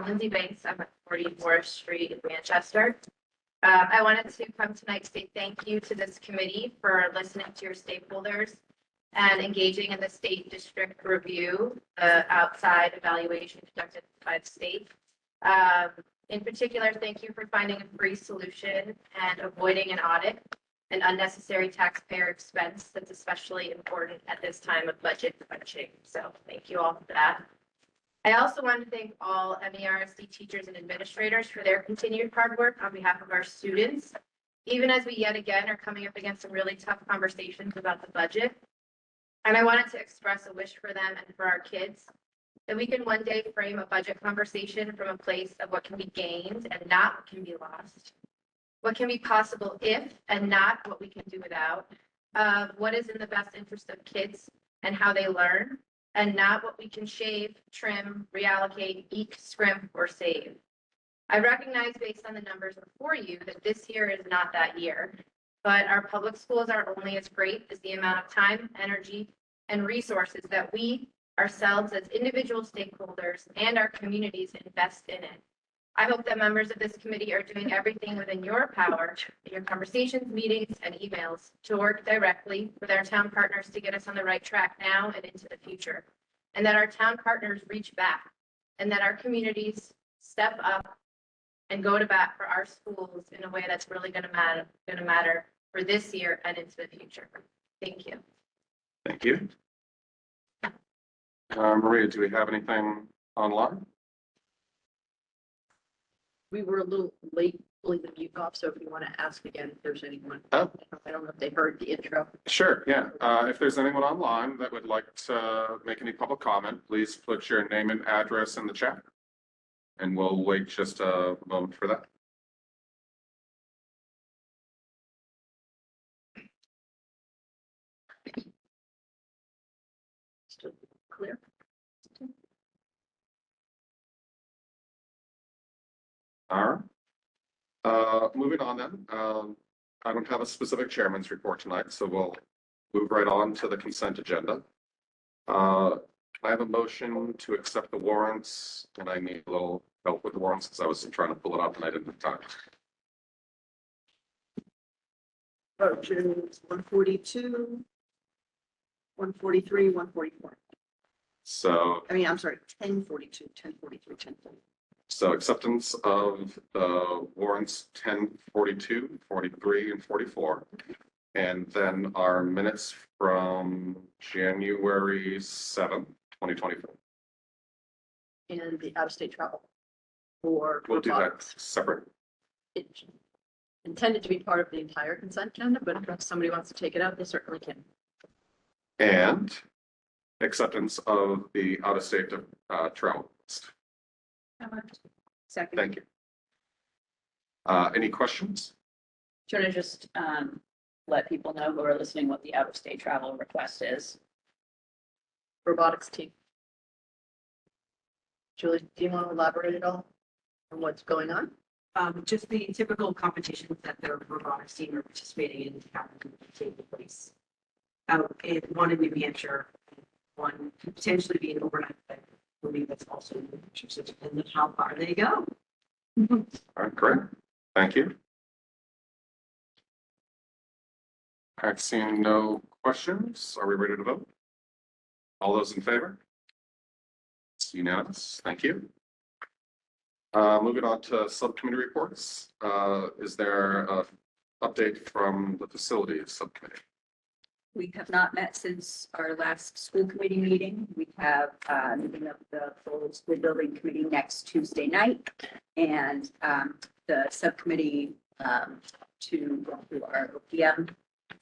Lindsay Banks. I'm at 40 Forest Street in Manchester. I wanted to come tonight to say thank you to this committee for listening to your stakeholders and engaging in the state district review, the outside evaluation conducted by the state. In particular, thank you for finding a free solution and avoiding an audit, an unnecessary taxpayer expense that's especially important at this time of budget crunching. So thank you all for that. I also want to thank all MERSD teachers and administrators for their continued hard work on behalf of our students, even as we yet again are coming up against some really tough conversations about the budget. And I wanted to express a wish for them and for our kids that we can one day frame a budget conversation from a place of what can be gained and not what can be lost, what can be possible if and not what we can do without, what is in the best interest of kids and how they learn, and not what we can shave, trim, reallocate, eke, scrimp, or save. I recognize based on the numbers before you that this year is not that year, but our public schools are only as great as the amount of time, energy, and resources that we ourselves as individual stakeholders and our communities invest in it. I hope that members of this committee are doing everything within your power, in your conversations, meetings, and emails to work directly with our town partners to get us on the right track now and into the future. And that our town partners reach back and that our communities step up and go to bat for our schools in a way that's really going to matter for this year and into the future. Thank you. Thank you. Maria, do we have anything online? We were a little late pulling the mute off, so if you want to ask again if there's anyone. Oh. I don't know if they heard the intro. Sure, yeah. If there's anyone online that would like to make any public comment, please put your name and address in the chat. And we'll wait just a moment for that. Still clear? All right. Moving on then. I don't have a specific chairman's report tonight, so we'll move right on to the consent agenda. I have a motion to accept the warrants, and I need a little help with the warrants because I was trying to pull it up and I didn't have time. Vouchers 142, 143, 144. So, I'm sorry, 1042, 1043, 1040. so acceptance of the warrants 1042, 43, and 44. And then our minutes from January 7th, 2024. And the out-of-state travel for We'll do that robotics. separate. It's intended to be part of the entire consent agenda, but if somebody wants to take it out, they certainly can. And acceptance of the out-of-state travel list. Second. Thank you. Any questions? Do you want to just let people know who are listening what the out-of-state travel request is? Robotics team. Julie, do you want to elaborate at all on what's going on? Just the typical competitions that the robotics team are participating in have taking place. One in New Hampshire, one could potentially be an overnight, but I believe that's also in New Hampshire, so depending on how far they go. All right, great. Thank you. I've seen no questions. Are we ready to vote? All those in favor? It's unanimous. Thank you. Moving on to subcommittee reports. Is there an update from the facilities subcommittee? We have not met since our last school committee meeting. We have meeting of the full school building committee next Tuesday night. And the subcommittee to go through our OPM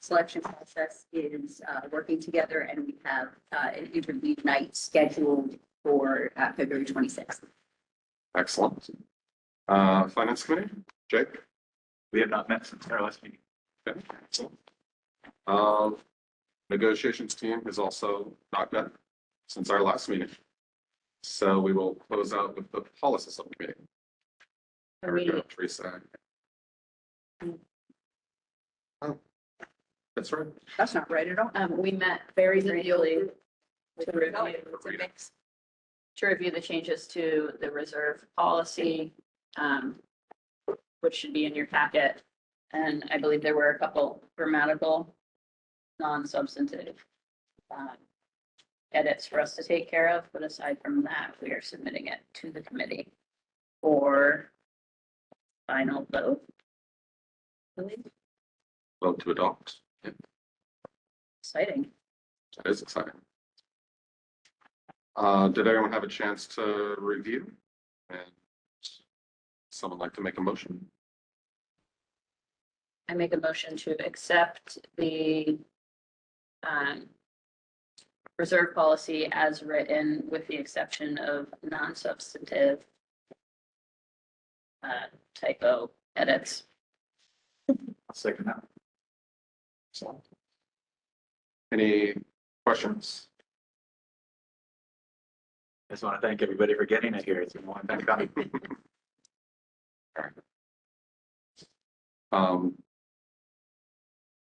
selection process is working together, and we have an interleave night scheduled for February 26th. Excellent. Finance committee, Jake? We have not met since our last meeting. Okay, excellent. Negotiations team is also not met since our last meeting. So we will close out with the policy subcommittee. There we go, Teresa. Oh, that's right. That's not right at all. We met very briefly to review. It's a mix. to review the changes to the reserve policy, which should be in your packet. And I believe there were a couple grammatical, non-substantive edits for us to take care of, but aside from that, we are submitting it to the committee for final vote. I believe. Vote to adopt. Yeah, Exciting. that is exciting. Did everyone have a chance to review? And someone like to make a motion? I make a motion to accept the reserve policy as written, with the exception of non-substantive typo edits. I'll second that. So, any questions? I just want to thank everybody for getting it here. It's been a long time coming.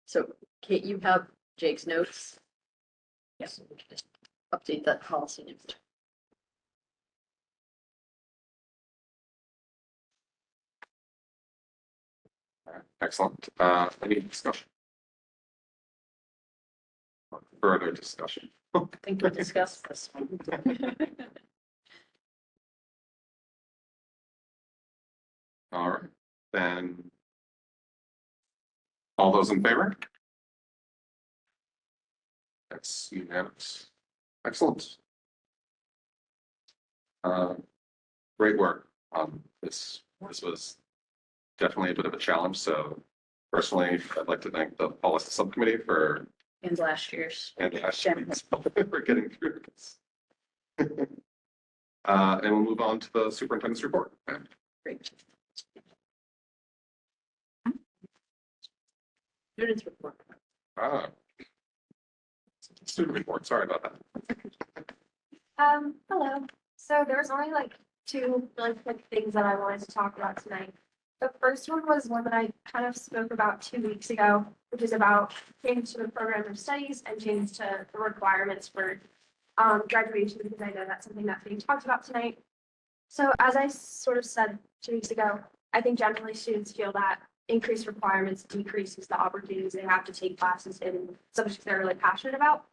So Kate, you have Jake's notes? Yes. We can just update that policy next. Excellent. Any discussion? Further discussion? I think we'll discuss this one. All right, then. All those in favor? That's unanimous. Excellent. Great work on this. This was definitely a bit of a challenge. So personally, I'd like to thank the policy subcommittee for And last year's. and for getting through this. And we'll move on to the superintendent's report. Great. Students report. Student report, sorry about that. Hello. So there was only like two really quick things that I wanted to talk about tonight. The first one was one that I kind of spoke about 2 weeks ago, which is about change to the program of studies and change to the requirements for graduation, because I know that's something that's being talked about tonight. So as I sort of said 2 weeks ago, I think generally students feel that increased requirements decreases the opportunities they have to take classes in subjects they're really passionate about.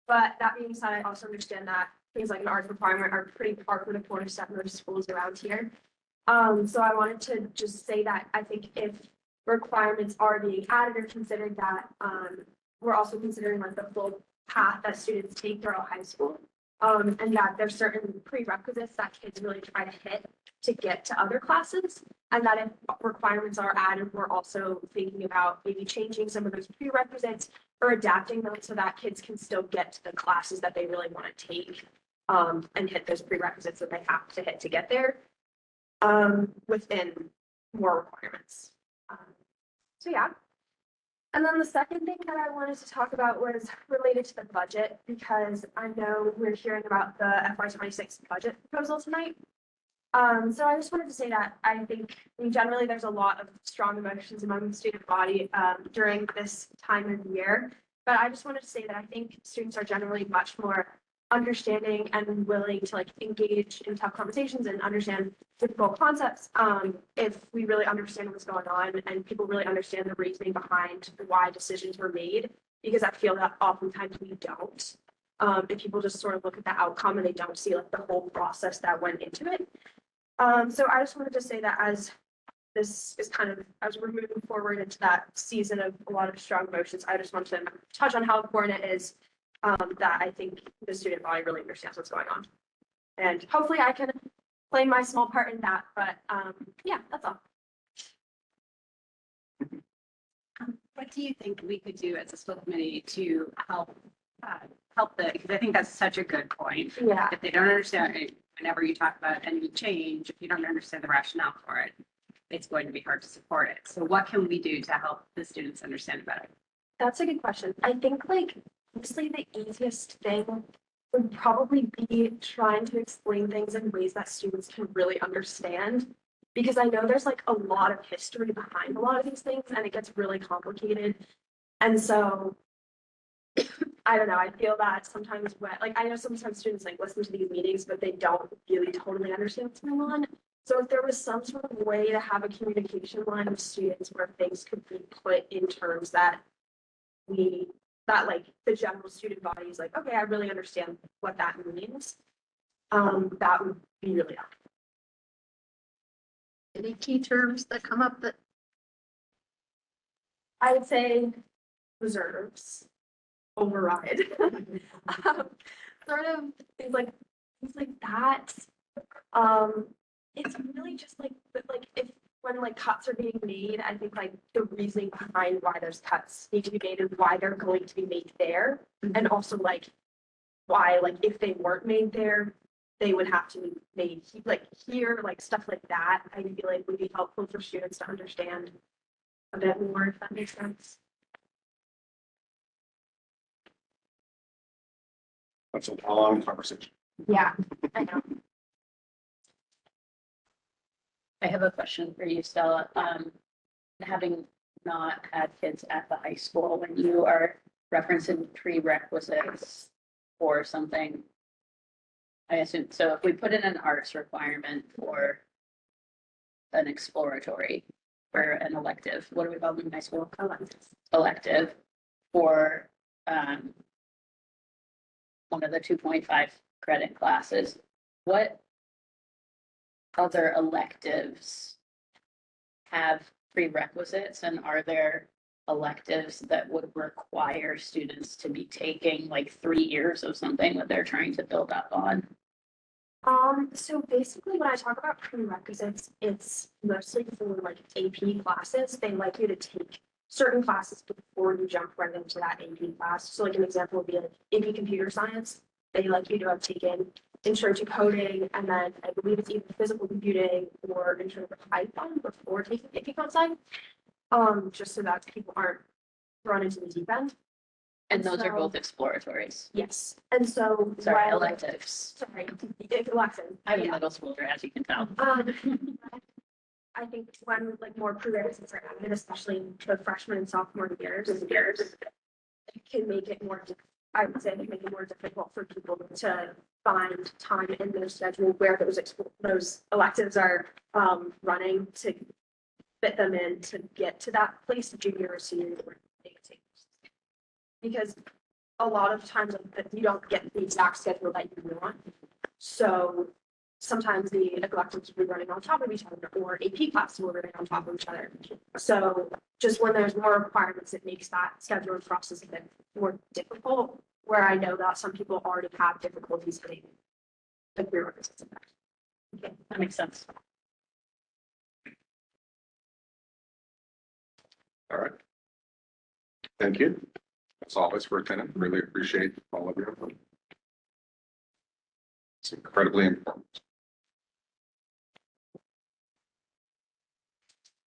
But that being said, I also understand that things like an arts requirement are pretty par for the course at most schools around here. So I wanted to just say that I think if requirements are being added or considered, that we're also considering like the full path that students take throughout high school. And that there's certain prerequisites that kids really try to hit to get to other classes. And that if requirements are added, we're also thinking about maybe changing some of those prerequisites or adapting them so that kids can still get to the classes that they really want to take and hit those prerequisites that they have to hit to get there within more requirements. So yeah. And then the second thing that I wanted to talk about was related to the budget, because I know we're hearing about the FY26 budget proposal tonight. So I just wanted to say that I think generally there's a lot of strong emotions among the student body during this time of year. But I just wanted to say that I think students are generally much more understanding and willing to like engage in tough conversations and understand difficult concepts if we really understand what's going on and people really understand the reasoning behind why decisions were made, because I feel that oftentimes we don't. And people just sort of look at the outcome and they don't see like the whole process that went into it. So I just wanted to say that as this is kind of, as we're moving forward into that season of a lot of strong emotions, I just want to touch on how important it is that I think the student body really understands what's going on. And hopefully I can play my small part in that, but yeah, that's all. What do you think we could do as a school committee to help because I think that's such a good point. Yeah. If they don't understand it, whenever you talk about any change, if you don't understand the rationale for it, it's going to be hard to support it. So what can we do to help the students understand better? That's a good question. I think like honestly the easiest thing would probably be trying to explain things in ways that students can really understand. Because I know there's like a lot of history behind a lot of these things and it gets really complicated. And so I don't know, I feel that sometimes when, like, I know sometimes students like listen to these meetings, but they don't really totally understand what's going on. So if there was some sort of way to have a communication line with students where things could be put in terms that like the general student body is like, okay, I really understand what that means. That would be really helpful. Any key terms that come up that, I would say reserves, override. Sort of things like that. It's really just like, but like if when like cuts are being made, I think like the reasoning behind why those cuts need to be made and why they're going to be made there, and also like why like if they weren't made there, they would have to be made like here, like stuff like that. I feel like would be helpful for students to understand a bit more, if that makes sense. That's a long conversation. Yeah, I know. I have a question for you, Stella. Having not had kids at the high school, when you are referencing prerequisites or something, I assume, so if we put in an arts requirement for an exploratory or an elective, what do we call them in high school? Elective for, one of the 2.5 credit classes, what other electives have prerequisites, and are there electives that would require students to be taking like 3 years of something that they're trying to build up on? So basically when I talk about prerequisites, it's mostly for like AP classes. They like you to take certain classes before you jump right into that AP class. So like an example would be like AP computer science. They like you to have taken intro to coding, and then I believe it's either physical computing or intro to Python before taking AP Comp Sci. Just so that people aren't thrown into the deep end. And those are so- both exploratories. Yes, and so Sorry, while- electives. Sorry, elections. I'm a Yeah. middle schooler, as you can tell. I think when like more prerequisites are added, especially to freshman and sophomore years, it can make it more, I would say, it can make it more difficult for people to find time in their schedule where those electives are running to fit them in to get to that place of junior or senior year where they can take. Because a lot of times you don't get the exact schedule that you want. So sometimes the electives will be running on top of each other, or AP classes will be running on top of each other. So just when there's more requirements, it makes that scheduling process a bit more difficult, where I know that some people already have difficulties getting the prerequisites in that. Okay, that makes sense. All right. Thank you, as always, for attending. Really appreciate all of you. It's incredibly important.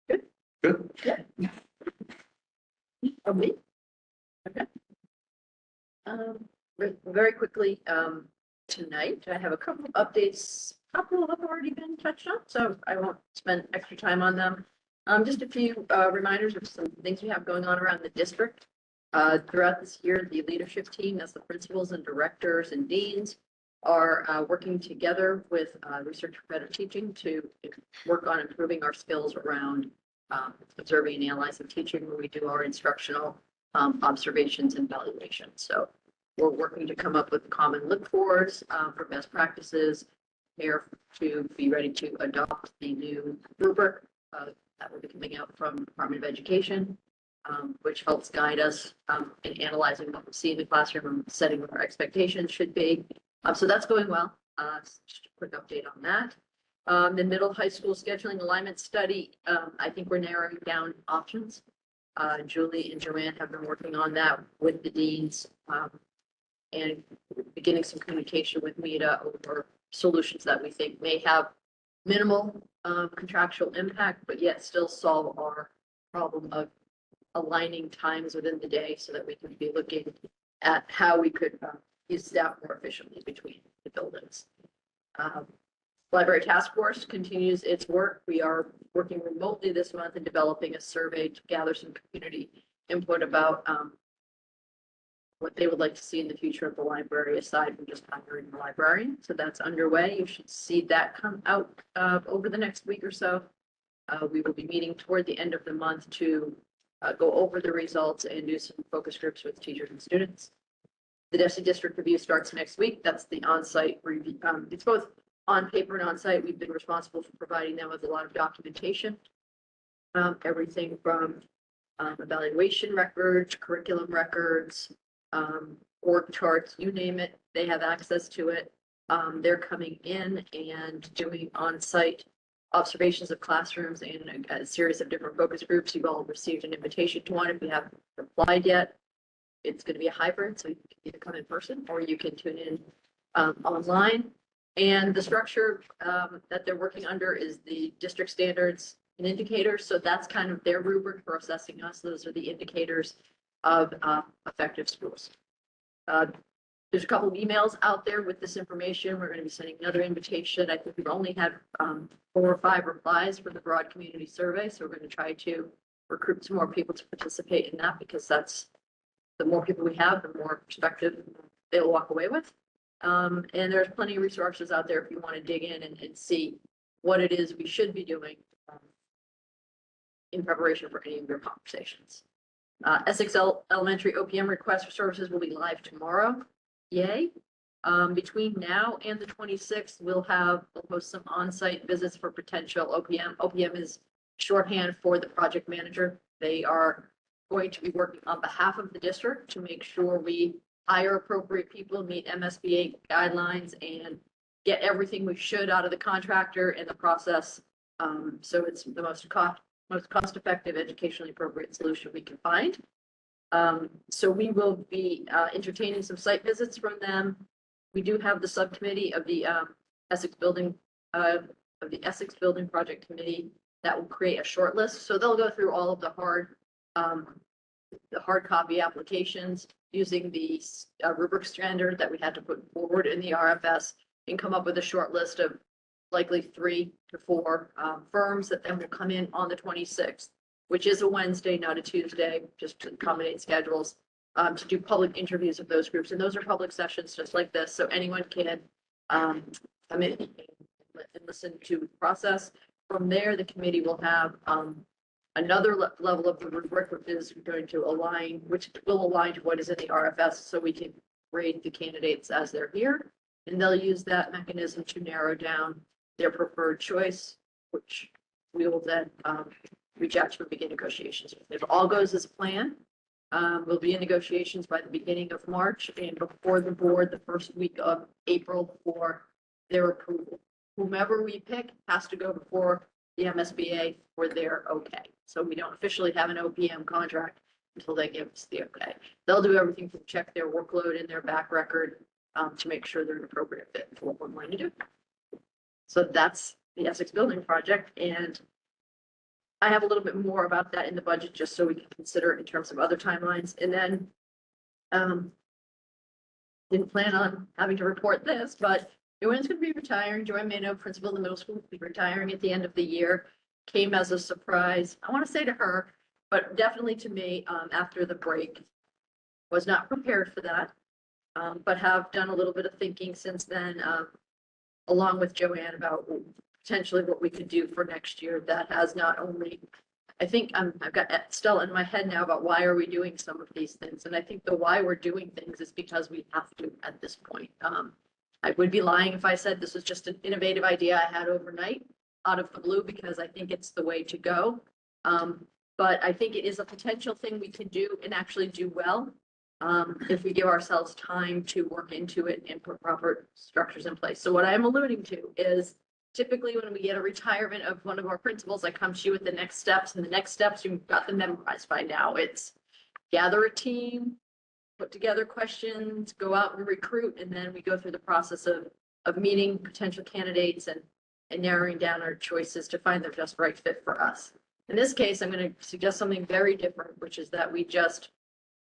Good. me? Okay. Very quickly, tonight, I have a couple of updates. A couple have already been touched on, so I won't spend extra time on them. Just a few reminders of some things we have going on around the district. Throughout this year, the leadership team, as the principals and directors and deans, are working together with Research for Better Teaching to work on improving our skills around observing and analyzing teaching when we do our instructional observations and evaluations. So we're working to come up with common look-fors for best practices, here to be ready to adopt the new rubric that will be coming out from the Department of Education, which helps guide us in analyzing what we see in the classroom and setting what our expectations should be. So that's going well. Just a quick update on that. The middle high school scheduling alignment study, I think we're narrowing down options. Julie and Joanne have been working on that with the deans and beginning some communication with MEDA over solutions that we think may have minimal contractual impact, but yet still solve our problem of aligning times within the day so that we can be looking at how we could use staff more efficiently between the buildings. Library Task Force continues its work. We are working remotely this month and developing a survey to gather some community input about what they would like to see in the future of the library aside from just hiring a librarian. So that's underway. You should see that come out over the next week or so. We will be meeting toward the end of the month to go over the results and do some focus groups with teachers and students. The DESI district review starts next week. That's the on-site review. It's both on paper and on-site. We've been responsible for providing them with a lot of documentation. Everything from evaluation records, curriculum records, org charts, you name it, they have access to it. They're coming in and doing on-site observations of classrooms and a series of different focus groups. You've all received an invitation to one if you haven't applied yet. It's going to be a hybrid, so you can either come in person or you can tune in online. And the structure that they're working under is the district standards and indicators. So that's kind of their rubric for assessing us. Those are the indicators of effective schools. There's a couple of emails out there with this information. We're going to be sending another invitation. I think we've only had 4 or 5 replies for the broad community survey. So we're going to try to recruit some more people to participate in that, because that's the more people we have, the more perspective they'll walk away with. And there's plenty of resources out there if you want to dig in and see what it is we should be doing in preparation for any of your conversations. Essex Elementary OPM request for services will be live tomorrow. Yay. Between now and the 26th, we'll host some on-site visits for potential OPM. OPM is shorthand for the project manager. They are going to be working on behalf of the district to make sure we hire appropriate people, meet MSBA guidelines, and get everything we should out of the contractor in the process. So it's the most cost-effective, educationally appropriate solution we can find. So we will be entertaining some site visits from them. We do have the subcommittee of the Essex Building Project Committee that will create a short list. So they'll go through all of the hard copy applications using the rubric standard that we had to put forward in the RFS, and come up with a short list of likely 3 to 4 firms that then will come in on the 26th, which is a Wednesday, not a Tuesday, just to accommodate schedules, to do public interviews of those groups. And those are public sessions just like this, so anyone can come in and listen to the process. From there, the committee will have another level of the rubric, which is going to align, which will align to what is in the RFS, so we can grade the candidates as they're here. And they'll use that mechanism to narrow down their preferred choice, which we will then reach out to and begin negotiations. If all goes as planned, we'll be in negotiations by the beginning of March and before the board the first week of April for their approval. Whomever we pick has to go before the MSBA for their okay. So we don't officially have an OPM contract until they give us the okay. They'll do everything to check their workload and their back record to make sure they're an appropriate fit for what we're going to do. So that's the Essex Building Project. And I have a little bit more about that in the budget, just so we can consider it in terms of other timelines. And then didn't plan on having to report this, but Joanne's going to be retiring. Joanne Mano, principal of the middle school, will be retiring at the end of the year. Came as a surprise, I want to say to her, but definitely to me after the break. Was not prepared for that, but have done a little bit of thinking since then, along with Joanne, about potentially what we could do for next year. That has not only, I think I've got Stella in my head now about why are we doing some of these things. And I think the why we're doing things is because we have to at this point. I would be lying if I said this was just an innovative idea I had overnight out of the blue, because I think it's the way to go. But I think it is a potential thing we can do and actually do well if we give ourselves time to work into it and put proper structures in place. So what I'm alluding to is typically when we get a retirement of one of our principals, I come to you with the next steps, and the next steps you've got them memorized by now. It's gather a team, put together questions, go out and recruit, and then we go through the process of meeting potential candidates and narrowing down our choices to find the just right fit for us. In this case, I'm going to suggest something very different, which is that we just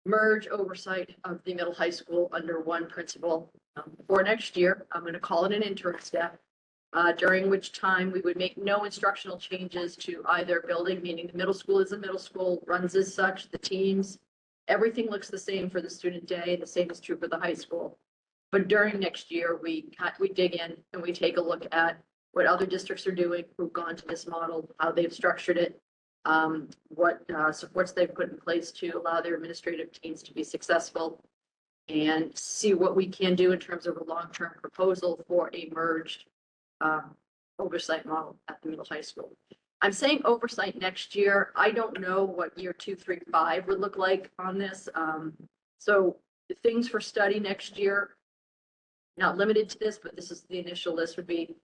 merge oversight of the middle high school under one principal for next year. I'm going to call it an interim step, during which time we would make no instructional changes to either building, meaning the middle school is a middle school, runs as such, the teams Everything looks the same for the student day. The same is true for the high school. But during next year, we dig in and we take a look at what other districts are doing, who've gone to this model, how they've structured it, what supports they've put in place to allow their administrative teams to be successful, and see what we can do in terms of a long-term proposal for a merged oversight model at the middle high school. I'm saying oversight next year. I don't know what year 2, 3, 5 would look like on this. So the things for study next year, not limited to this, but this is the initial list, would be,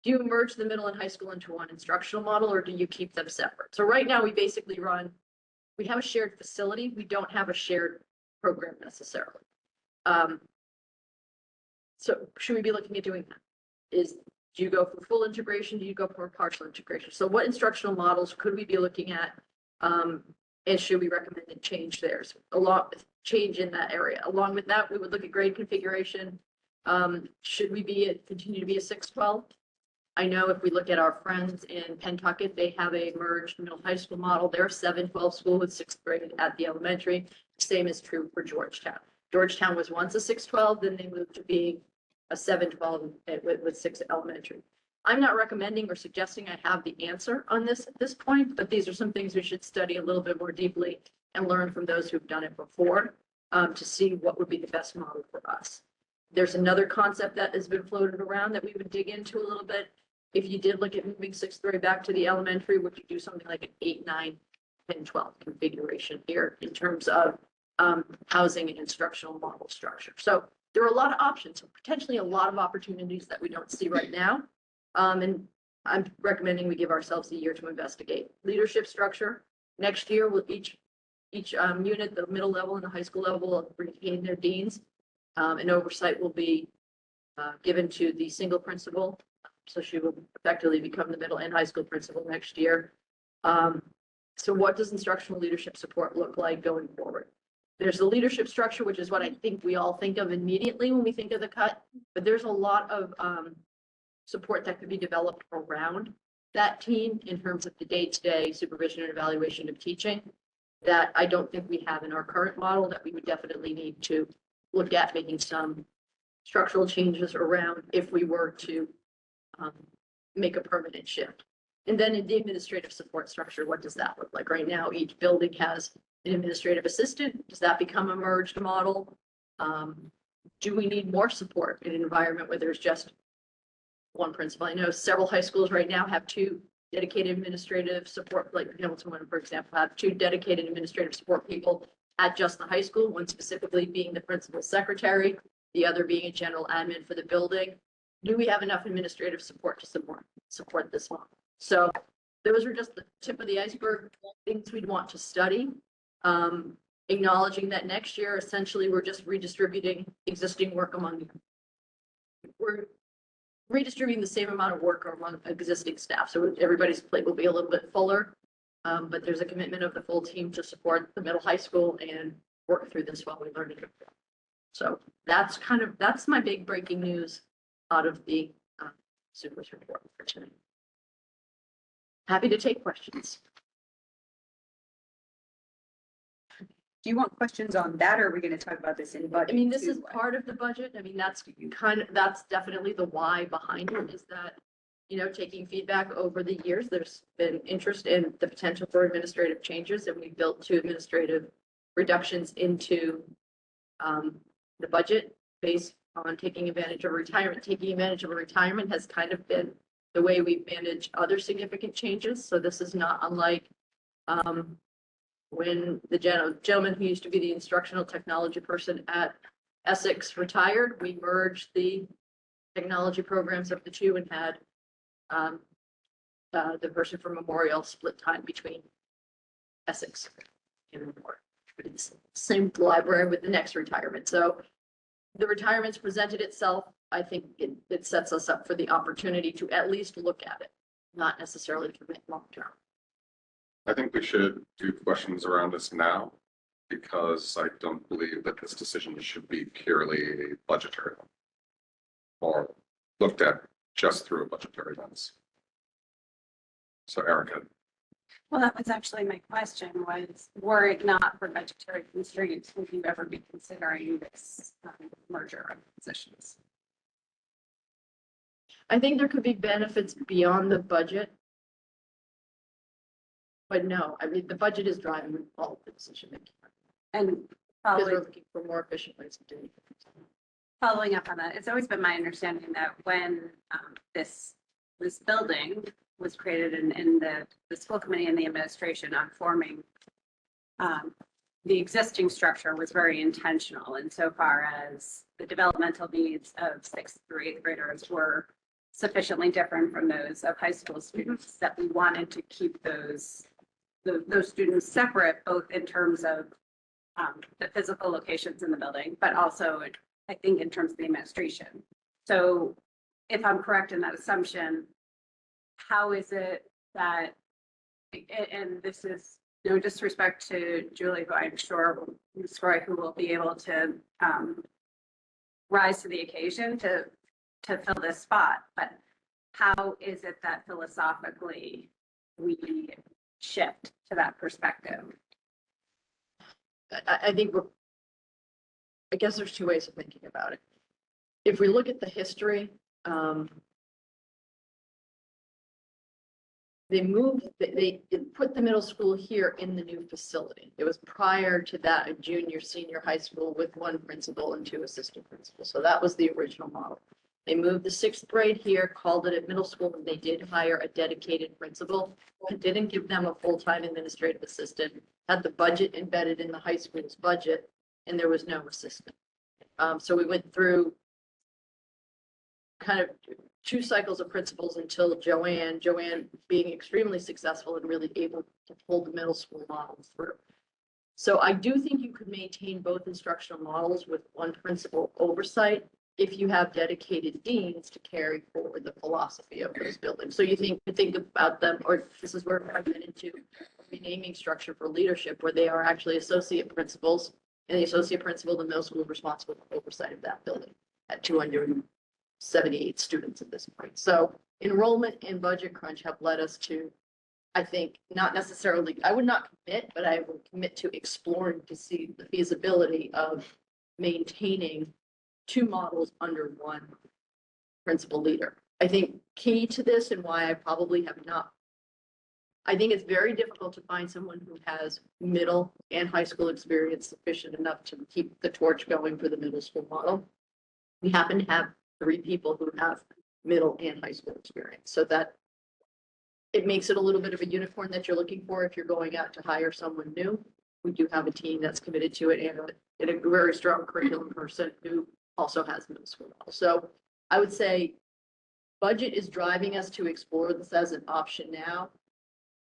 do you merge the middle and high school into one instructional model, or do you keep them separate? So right now we basically we have a shared facility. We don't have a shared program necessarily. So should we be looking at doing that? Do you go for full integration? Do you go for partial integration? So what instructional models could we be looking at? And should we recommend a change theirs? Change in that area. Along with that, we would look at grade configuration. Should we continue to be a 6-12? I know if we look at our friends in Pentucket, they have a merged middle high school model. They're a 7-12 school with 6th grade at the elementary. Same is true for Georgetown. Georgetown was once a 6-12, then they moved to being a 7-12 with 6 elementary. I'm not recommending or suggesting I have the answer on this at this point, but these are some things we should study a little bit more deeply and learn from those who've done it before to see what would be the best model for us. There's another concept that has been floated around that we would dig into a little bit. If you did look at moving 6th grade back to the elementary, would you do something like an 8, 9, 10, 12 configuration here in terms of housing and instructional model structure? So there are a lot of options, potentially a lot of opportunities that we don't see right now. And I'm recommending we give ourselves a year to investigate. Leadership structure, next year with each unit, the middle level and the high school level, will retain their deans. And oversight will be given to the single principal. So she will effectively become the middle and high school principal next year. So what does instructional leadership support look like going forward? There's the leadership structure, which is what I think we all think of immediately when we think of the cut, but there's a lot of support that could be developed around that team in terms of the day-to-day supervision and evaluation of teaching that I don't think we have in our current model, that we would definitely need to look at making some structural changes around if we were to make a permanent shift. And then in the administrative support structure, what does that look like? Right now, each building has an administrative assistant. Does that become a merged model? Do we need more support in an environment where there's just one principal? I know several high schools right now have 2 dedicated administrative support, like Hamilton, for example, have 2 dedicated administrative support people at just the high school, one specifically being the principal secretary, the other being a general admin for the building. Do we have enough administrative support to support this model? So those are just the tip of the iceberg, things we'd want to study. Acknowledging that next year, essentially, we're just redistributing existing work we're redistributing the same amount of work among existing staff. So everybody's plate will be a little bit fuller, but there's a commitment of the full team to support the middle high school and work through this while we learn it. So that's my big breaking news out of the super's report for tonight. Happy to take questions. Do you want questions on that, or are we going to talk about this in budget? I mean, this is too? part of the budget. I mean, that's definitely the why behind it, is that, taking feedback over the years, there's been interest in the potential for administrative changes, and we built 2 administrative reductions into the budget based on taking advantage of retirement. Taking advantage of a retirement has kind of been the way we've managed other significant changes. So this is not unlike when the gentleman who used to be the instructional technology person at Essex retired. We merged the technology programs of the 2 and had the person from Memorial split time between Essex and Memorial. It's the same library with the next retirement. So the retirement's presented itself. I think it sets us up for the opportunity to at least look at it, not necessarily commit long term. I think we should do questions around this now, because I don't believe that this decision should be purely budgetary or looked at just through a budgetary lens. So Erica, Well, that was actually my question was, were it not for budgetary constraints, would you ever be considering this merger of positions? I think there could be benefits beyond the budget. But no, I mean, the budget is driving all of the decision making. And Because following, we're looking for more efficient ways of doing it. following up on that, it's always been my understanding that when this building was created in the school committee and the administration on forming the existing structure was very intentional insofar as the developmental needs of sixth through eighth graders were sufficiently different from those of high school students that we wanted to keep those students separate, both in terms of the physical locations in the building, but also I think in terms of the administration. So if I'm correct in that assumption, how is it that, and this is no disrespect to Julie, who I'm sure, Ms. Roy, who will be able to rise to the occasion to fill this spot, but how is it that philosophically we shift to that perspective? I think I guess there's two ways of thinking about it. If we look at the history, they put the middle school here in the new facility. It was prior to that, a junior, senior high school with one principal and two assistant principals. So that was the original model. They moved the sixth grade here, called it a middle school, and they did hire a dedicated principal. It didn't give them a full-time administrative assistant, had the budget embedded in the high school's budget, and there was no assistant. So we went through kind of two cycles of principals until Joanne being extremely successful and really able to pull the middle school model through. So I do think you could maintain both instructional models with one principal oversight if you have dedicated deans to carry forward the philosophy of those buildings. So you think about them, or this is where I get into a renaming structure for leadership, where they are actually associate principals, and the associate principal, the middle school, is responsible for oversight of that building at 278 students at this point. So enrollment and budget crunch have led us to, I think, not necessarily, I would not commit, but I will commit to exploring to see the feasibility of maintaining two models under one principal leader. I think key to this, and why I probably have not, I think it's very difficult to find someone who has middle and high school experience sufficient enough to keep the torch going for the middle school model. We happen to have 3 people who have middle and high school experience, so that it makes it a little bit of a unicorn that you're looking for if you're going out to hire someone new. We do have a team that's committed to it, and a very strong curriculum person who also has middle school knowledge. So I would say budget is driving us to explore this as an option now.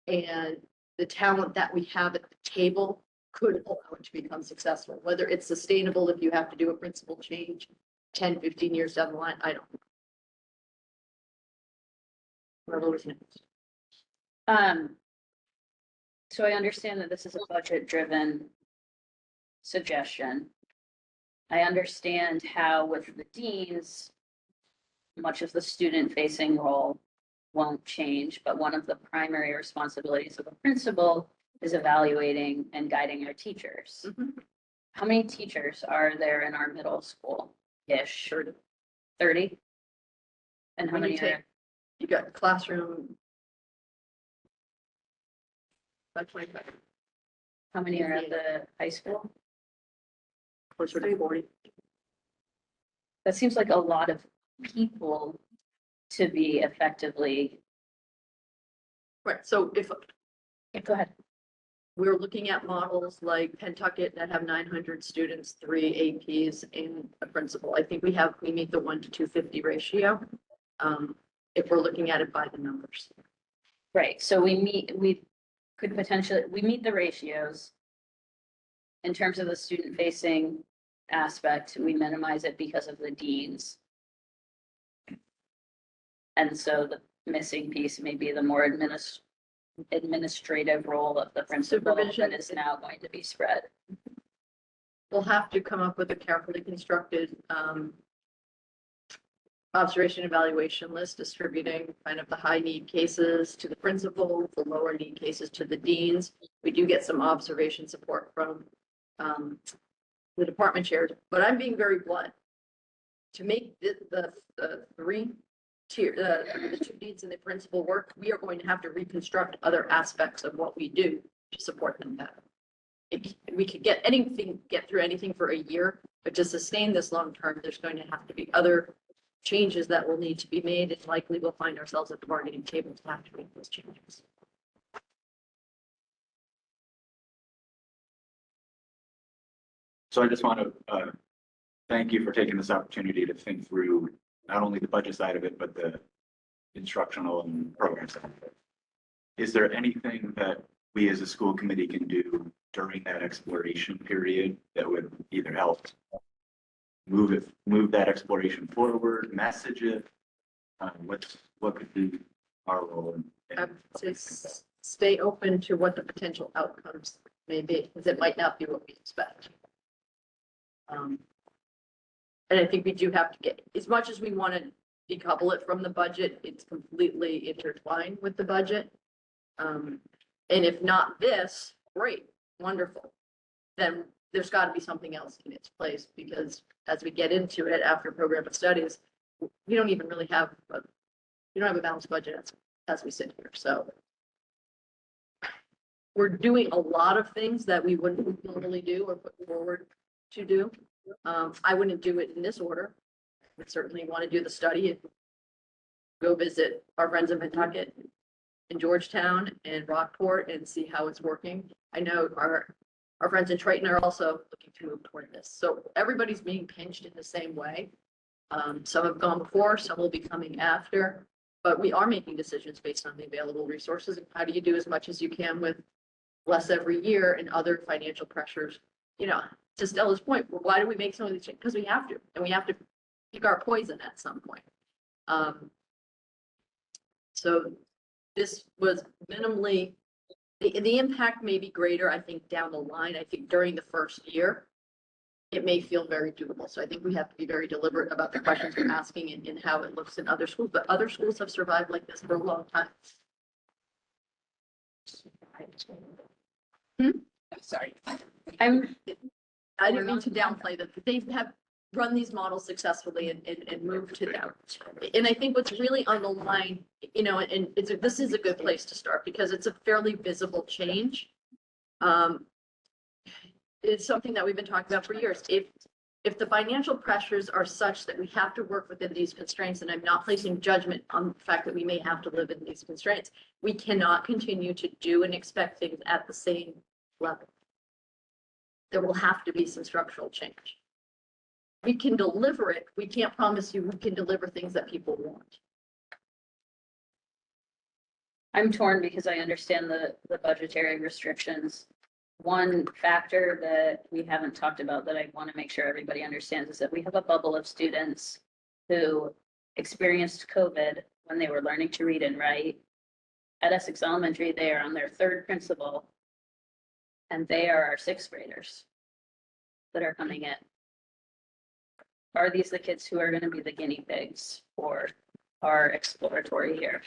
And the talent that we have at the table could allow it to become successful. Whether it's sustainable if you have to do a principal change 10, 15 years down the line, I don't know. Whatever was next. So I understand that this is a budget-driven suggestion. I understand how with the deans, much of the student-facing role won't change, but one of the primary responsibilities of a principal is evaluating and guiding their teachers. Mhm. How many teachers are there in our middle school-ish? 30? And how When you many take- are, You got classroom. About 25, how many are at the high school? closer to 40. That seems like a lot of people to be effectively, Right, so if go ahead. we're looking at models like Pentucket that have 900 students, 3 APs and a principal, I think we meet the 1 to 250 ratio. If we're looking at it by the numbers. Right, so we meet the ratios. In terms of the student facing aspect, we minimize it because of the deans. And so the missing piece may be the more administrative role of the principal Supervision. that is now going to be spread. We'll have to come up with a carefully constructed observation evaluation list, distributing kind of the high need cases to the principal, the lower need cases to the deans. We do get some observation support from the department chairs, but I'm being very blunt. To make the three tier, the two deans and the principal work, we are going to have to reconstruct other aspects of what we do to support them better. We could get through anything for a year, but to sustain this long term, there's going to have to be other changes that will need to be made, and likely we'll find ourselves at the bargaining table to have to make those changes. So I just want to thank you for taking this opportunity to think through not only the budget side of it, but the instructional and program side of it. Is there anything that we as a school committee can do during that exploration period that would either help move that exploration forward, message it? What could be our role I would say stay open to what the potential outcomes may be, because it might not be what we expect. And I think we do have to get, as much as we want to decouple it from the budget, it's completely intertwined with the budget. And if not this, great, wonderful, then there's got to be something else in its place, because as we get into it after program of studies, we don't even really have, we don't have a balanced budget as we sit here. So we're doing a lot of things that we wouldn't normally do or put forward to do. I wouldn't do it in this order. We certainly want to do the study and go visit our friends in Pentucket, in Georgetown and Rockport, and see how it's working. I know our friends in Triton are also looking to move toward this. So everybody's being pinched in the same way. Some have gone before, some will be coming after, but we are making decisions based on the available resources. And how do you do as much as you can with less every year and other financial pressures? You know, to Stella's point, well, why do we make some of these changes? Because we have to, and we have to pick our poison at some point. So this was minimally, the impact may be greater, I think, down the line. I think during the first year, it may feel very doable. So I think we have to be very deliberate about the questions we're asking and how it looks in other schools, but other schools have survived like this for a long time. Sorry. I didn't mean to downplay that. They have run these models successfully and moved to them. And I think what's really on the line, you know, and this is a good place to start because it's a fairly visible change. It's something that we've been talking about for years. If the financial pressures are such that we have to work within these constraints, and I'm not placing judgment on the fact that we may have to live in these constraints, we cannot continue to do and expect things at the same level. There will have to be some structural change. We can deliver it. We can't promise you we can deliver things that people want. I'm torn because I understand the budgetary restrictions. One factor that we haven't talked about that I want to make sure everybody understands is that we have a bubble of students who experienced COVID when they were learning to read and write. At Essex Elementary, they are on their third principal, and they are our sixth graders that are coming in. Are these the kids who are going to be the guinea pigs for our exploratory year?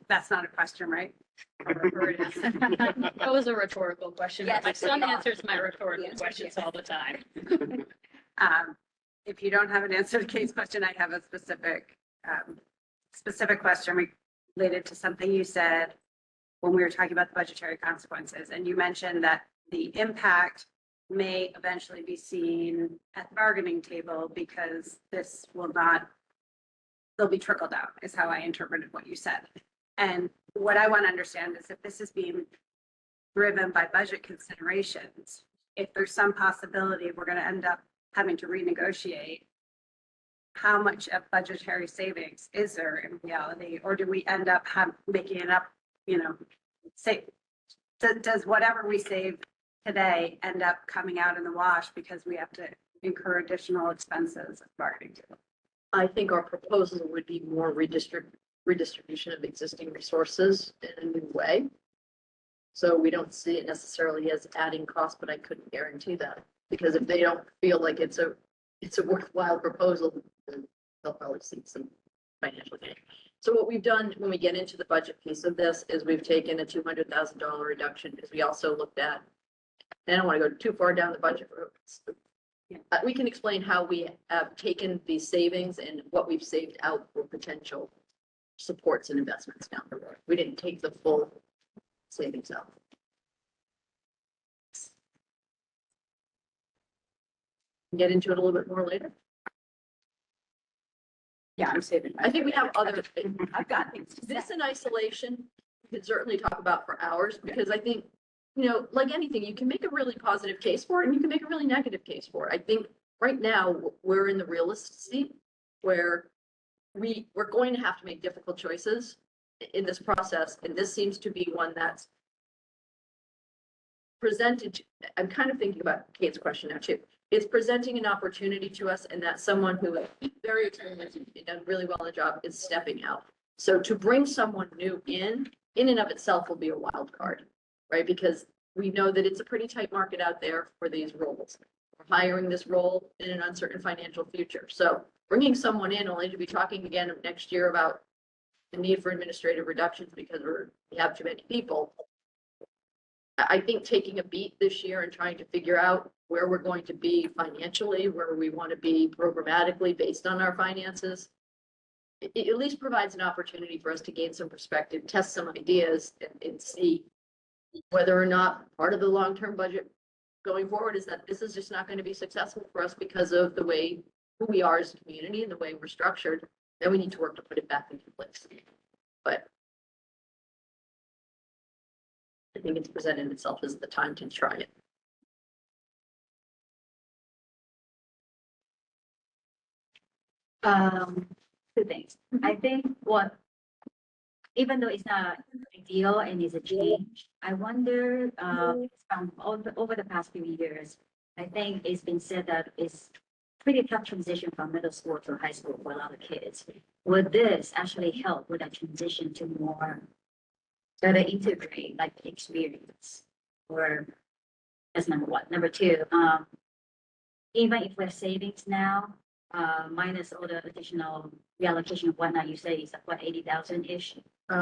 That's not a question, right? Or it is. That was a rhetorical question. Yes, My son yeah. answers my rhetorical Yes, questions yes. all the time. If you don't have an answer to Kate's question, I have a specific question related to something you said when we were talking about the budgetary consequences. And you mentioned that the impact may eventually be seen at the bargaining table because this will not, they'll be trickled down, is how I interpreted what you said. And what I want to understand is if this is being driven by budget considerations, if there's some possibility we're going to end up having to renegotiate, how much of budgetary savings is there in reality? Or do we end up making it up, you know, does whatever we save today end up coming out in the wash because we have to incur additional expenses at bargaining table? I think our proposal would be more redistribution of existing resources in a new way. So we don't see it necessarily as adding cost, but I couldn't guarantee that. Because if they don't feel like it's a worthwhile proposal, then they'll probably see some financial gain. So what we've done when we get into the budget piece of this is we've taken a $200,000 reduction because we also looked at, and I don't want to go too far down the budget road. We can explain how we have taken these savings and what we've saved out for potential supports and investments down the road. We didn't take the full savings out. Get into it a little bit more later. Yeah, I'm saving. I think we have other, I've got things to say. this in isolation, we could certainly talk about for hours, because I think, like anything, you can make a really positive case for it and you can make a really negative case for it. I think right now, we're in the realist seat where we're going to have to make difficult choices in this process, and this seems to be one that's presented. I'm kind of thinking about Kate's question now too. It's presenting an opportunity to us, and that someone who is very experienced and done really well in the job is stepping out. So to bring someone new in and of itself will be a wild card, right? Because we know that it's a pretty tight market out there for these roles. We're hiring this role in an uncertain financial future. So bringing someone in only to be talking again next year about the need for administrative reductions because we have too many people. I think taking a beat this year and trying to figure out where we're going to be financially, where we want to be programmatically based on our finances, it at least provides an opportunity for us to gain some perspective, test some ideas, and see whether or not part of the long-term budget going forward is that this is just not going to be successful for us because of the way who we are as a community and the way we're structured. Then we need to work to put it back into place. But I think it's presented itself as the time to try it. Two things. I think even though it's not ideal and it's a change, I wonder, from over the past few years, I think it's been said that it's pretty tough transition from middle school to high school for a lot of kids. Would this actually help with that transition to more better integrate like experience? Or that's number one. Number two, even if we're savings now, minus all the additional reallocation of whatnot, you say is what, 80,000-ish?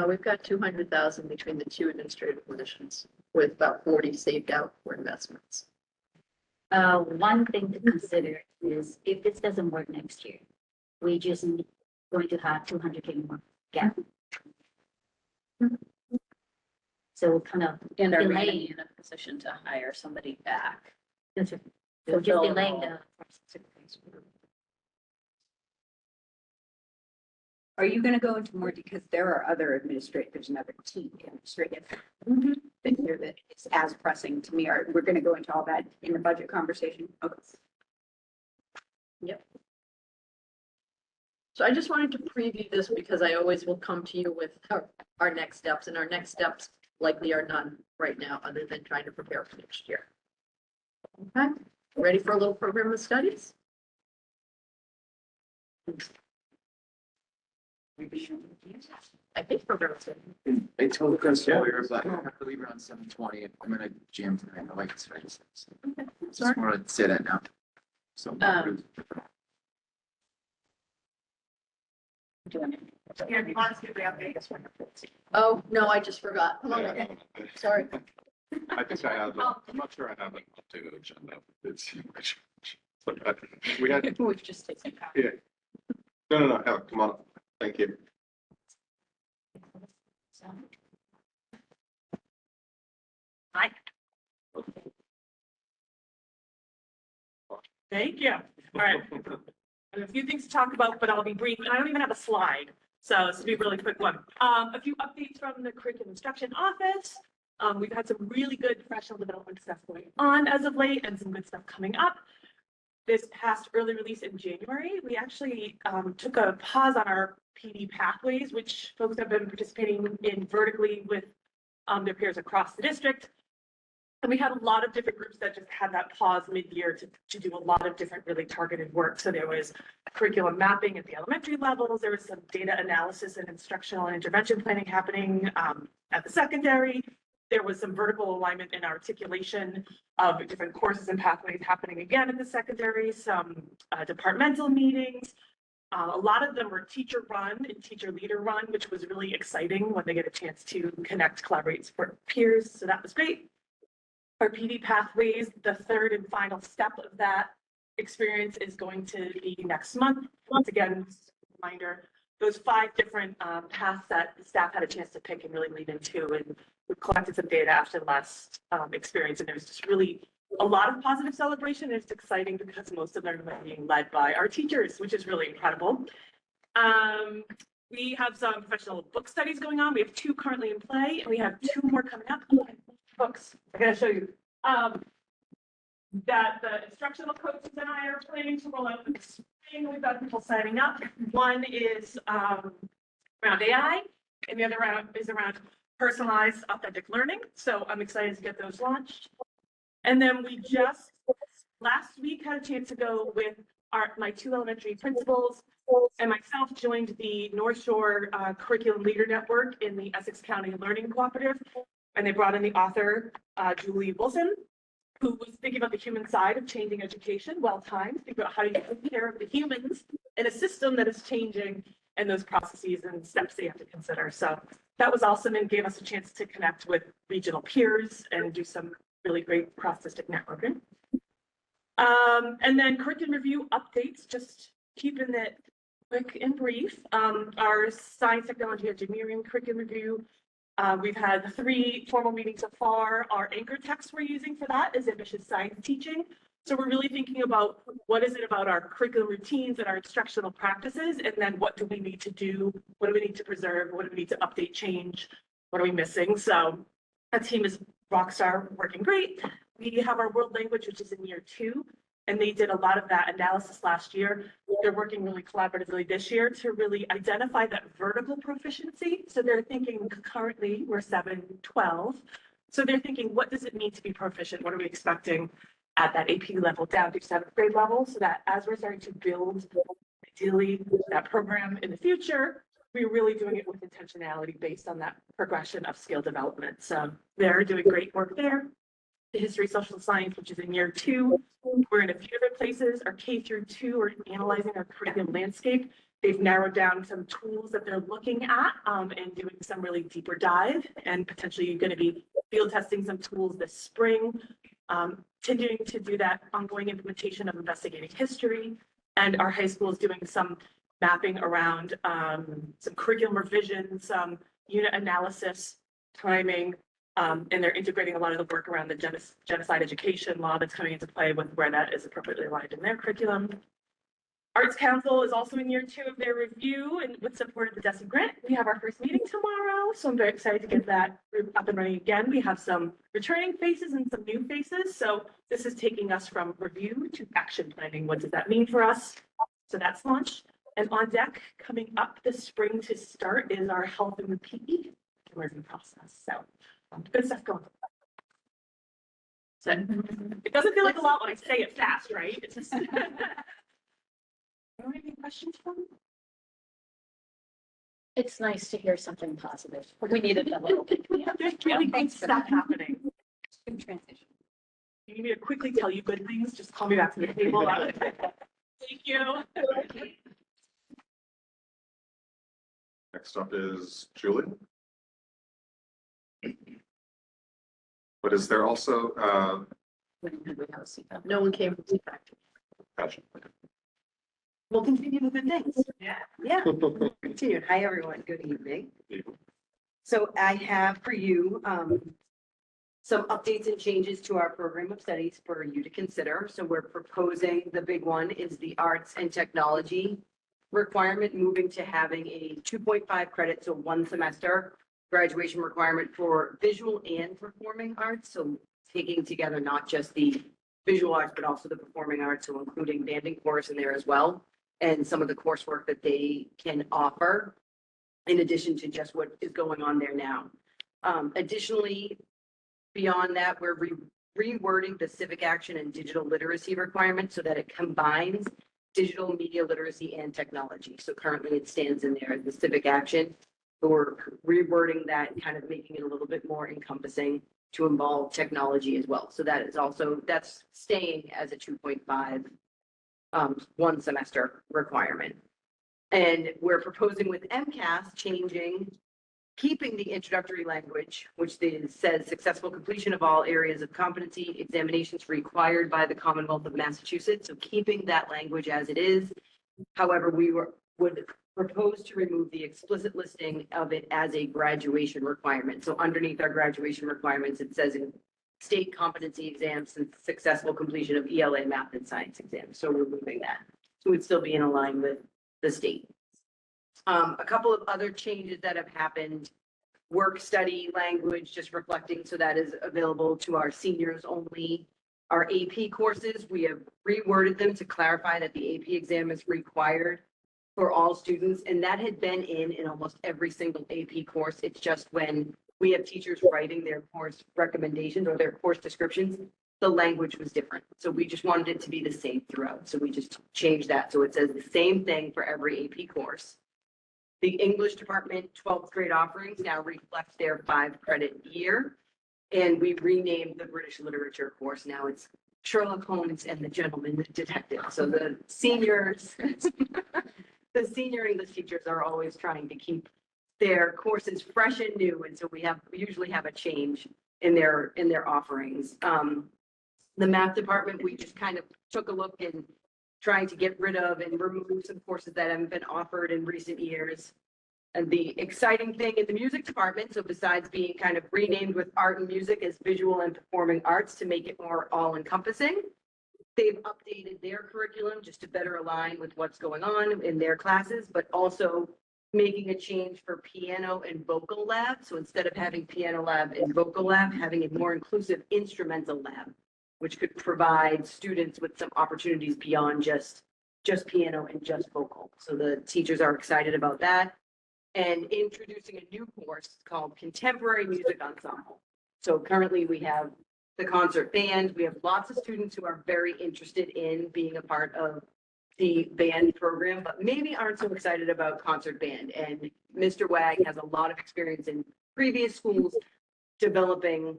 We've got 200,000 between the two administrative positions with about 40 saved out for investments. One thing to consider is if this doesn't work next year, we just going to have 200K more gap. So kind of And are we gonna delaying. be in a position to hire somebody back? So just fill delaying the the. Are you gonna go into more, because there are other administrators, there's another team administrative thing here that is as pressing to me. We're gonna go into all that in the budget conversation. Okay. So I just wanted to preview this because I always will come to you with our next steps, and our next steps likely are none right now, other than trying to prepare for next year. Okay, ready for a little program of studies? I think program of studies. I told Chris earlier, but I have to leave around 7:20. I'm gonna jam tonight. I like to study. Just want to say that now. So. Oh, no, I just forgot. Come on, okay. Sorry. I think I have, I'm not sure I have an updated agenda. It's. We had, We've just taken. yeah. No, come on. Thank you. Thank you. All right. I have a few things to talk about, but I'll be brief. And I don't even have a slide. So this will be a really quick one. A few updates from the curriculum instruction office. We've had some really good professional development stuff going on as of late and some good stuff coming up. This past early release in January, we actually took a pause on our PD pathways, which folks have been participating in vertically with their peers across the district. And we had a lot of different groups that just had that pause mid-year to do a lot of different really targeted work. So there was curriculum mapping at the elementary levels. There was some data analysis and instructional and intervention planning happening at the secondary. There was some vertical alignment and articulation of different courses and pathways happening again in the secondary, some departmental meetings. A lot of them were teacher run and teacher leader run, which was really exciting when they get a chance to connect, collaborate, support peers. So that was great. Our PD pathways, the third and final step of that experience is going to be next month. Once again, reminder, those 5 different paths that the staff had a chance to pick and really lead into, and we collected some data after the last experience, and there was just really a lot of positive celebration. It's exciting because most of them are being led by our teachers, which is really incredible. We have some professional book studies going on. We have 2 currently in play, and we have 2 more coming up. Books, I gotta show you. That the instructional coaches and I are planning to roll out this spring. We've got people signing up. One is around AI, and the other round is around personalized authentic learning. So I'm excited to get those launched. And then we just last week had a chance to go with my 2 elementary principals and myself joined the North Shore Curriculum Leader Network in the Essex County Learning Cooperative. And they brought in the author, Julie Wilson, who was thinking about the human side of changing education, well-timed, think about how you take care of the humans in a system that is changing and those processes and steps they have to consider. So that was awesome and gave us a chance to connect with regional peers and do some really great cross-district networking. And then curriculum review updates, just keeping it quick and brief. Our science, technology, engineering curriculum review. We've had 3 formal meetings so far. Our anchor text we're using for that is ambitious science teaching. So we're really thinking about what is it about our curriculum routines and our instructional practices, and then what do we need to do? What do we need to preserve? What do we need to update, change? What are we missing? So that team is rockstar, working great. We have our world language, which is in year 2, and they did a lot of that analysis last year. They're working really collaboratively this year to really identify that vertical proficiency. So they're thinking currently we're 7-12. So they're thinking, what does it mean to be proficient? What are we expecting at that AP level down to 7th grade level? So that as we're starting to build ideally that program in the future, we're really doing it with intentionality based on that progression of skill development. So they're doing great work there. The history, social science, which is in year 2. We're in a few different places. Our K through 2 are analyzing our curriculum landscape. They've narrowed down some tools that they're looking at and doing some really deeper dive, and potentially going to be field testing some tools this spring. Continuing to do that ongoing implementation of investigating history. And our high school is doing some mapping around some curriculum revision, some unit analysis, timing, and they're integrating a lot of the work around the genocide education law that's coming into play with where that is appropriately aligned in their curriculum. Arts Council is also in year 2 of their review, and with support of the DESI grant, we have our first meeting tomorrow. So I'm very excited to get that group up and running again. We have some returning faces and some new faces. So this is taking us from review to action planning. What does that mean for us? So that's launched. And on deck coming up this spring to start is our health and PE review process. So good stuff going on. So it doesn't feel like a lot when I say it fast, right? It's just. Any questions from? It's nice to hear something positive. We needed a little bit. There's really good stuff happening. Good transition. You need me to quickly tell you good things, just call me back to the table. Thank you. Next up is Julie. But is there also, No one came from CPAC. gotcha. We'll continue the good things. Yeah. Yeah, continue. Hi, everyone. Good evening. So I have for you some updates and changes to our program of studies for you to consider. So we're proposing, the big one is the arts and technology requirement, moving to having a 2.5 credits, so 1 semester graduation requirement for visual and performing arts. So taking together not just the visual arts, but also the performing arts, so including band and chorus in there as well, and some of the coursework that they can offer in addition to just what is going on there now. Additionally, beyond that, we're rewording the civic action and digital literacy requirement so that it combines digital media literacy and technology. So currently it stands in there as the civic action. So we're rewording that and kind of making it a little bit more encompassing to involve technology as well. So that is also, that's staying as a 2.5 one semester requirement. And we're proposing with MCAS changing, keeping the introductory language, which says successful completion of all areas of competency examinations required by the Commonwealth of Massachusetts. So keeping that language as it is. However, would propose to remove the explicit listing of it as a graduation requirement. So underneath our graduation requirements, it says in state competency exams and successful completion of ELA math and science exams. So removing that. So we'd still be in line with the state. A couple of other changes that have happened, work study language, just reflecting, so that is available to our seniors only. Our AP courses, we have reworded them to clarify that the AP exam is required for all students, and that had been in almost every single AP course. It's just when we have teachers writing their course recommendations or their course descriptions, the language was different. So we just wanted it to be the same throughout. So we just changed that. So it says the same thing for every AP course. The English department 12th grade offerings now reflect their 5-credit year. And we renamed the British literature course. Now it's Sherlock Holmes and the Gentleman Detective. So the seniors, the senior English teachers are always trying to keep their courses fresh and new. And so we usually have a change in their offerings. The math department, we just kind of took a look and trying to get rid of and remove some courses that haven't been offered in recent years. And the exciting thing in the music department, so besides being kind of renamed with art and music as visual and performing arts to make it more all encompassing, they've updated their curriculum just to better align with what's going on in their classes, but also making a change for piano and vocal lab. So instead of having piano lab and vocal lab, having a more inclusive instrumental lab, which could provide students with some opportunities beyond just piano and just vocal. So the teachers are excited about that. And introducing a new course called Contemporary Music Ensemble. So currently we have the concert band. We have lots of students who are very interested in being a part of the band program, but maybe aren't so excited about concert band. And Mr. Wag has a lot of experience in previous schools developing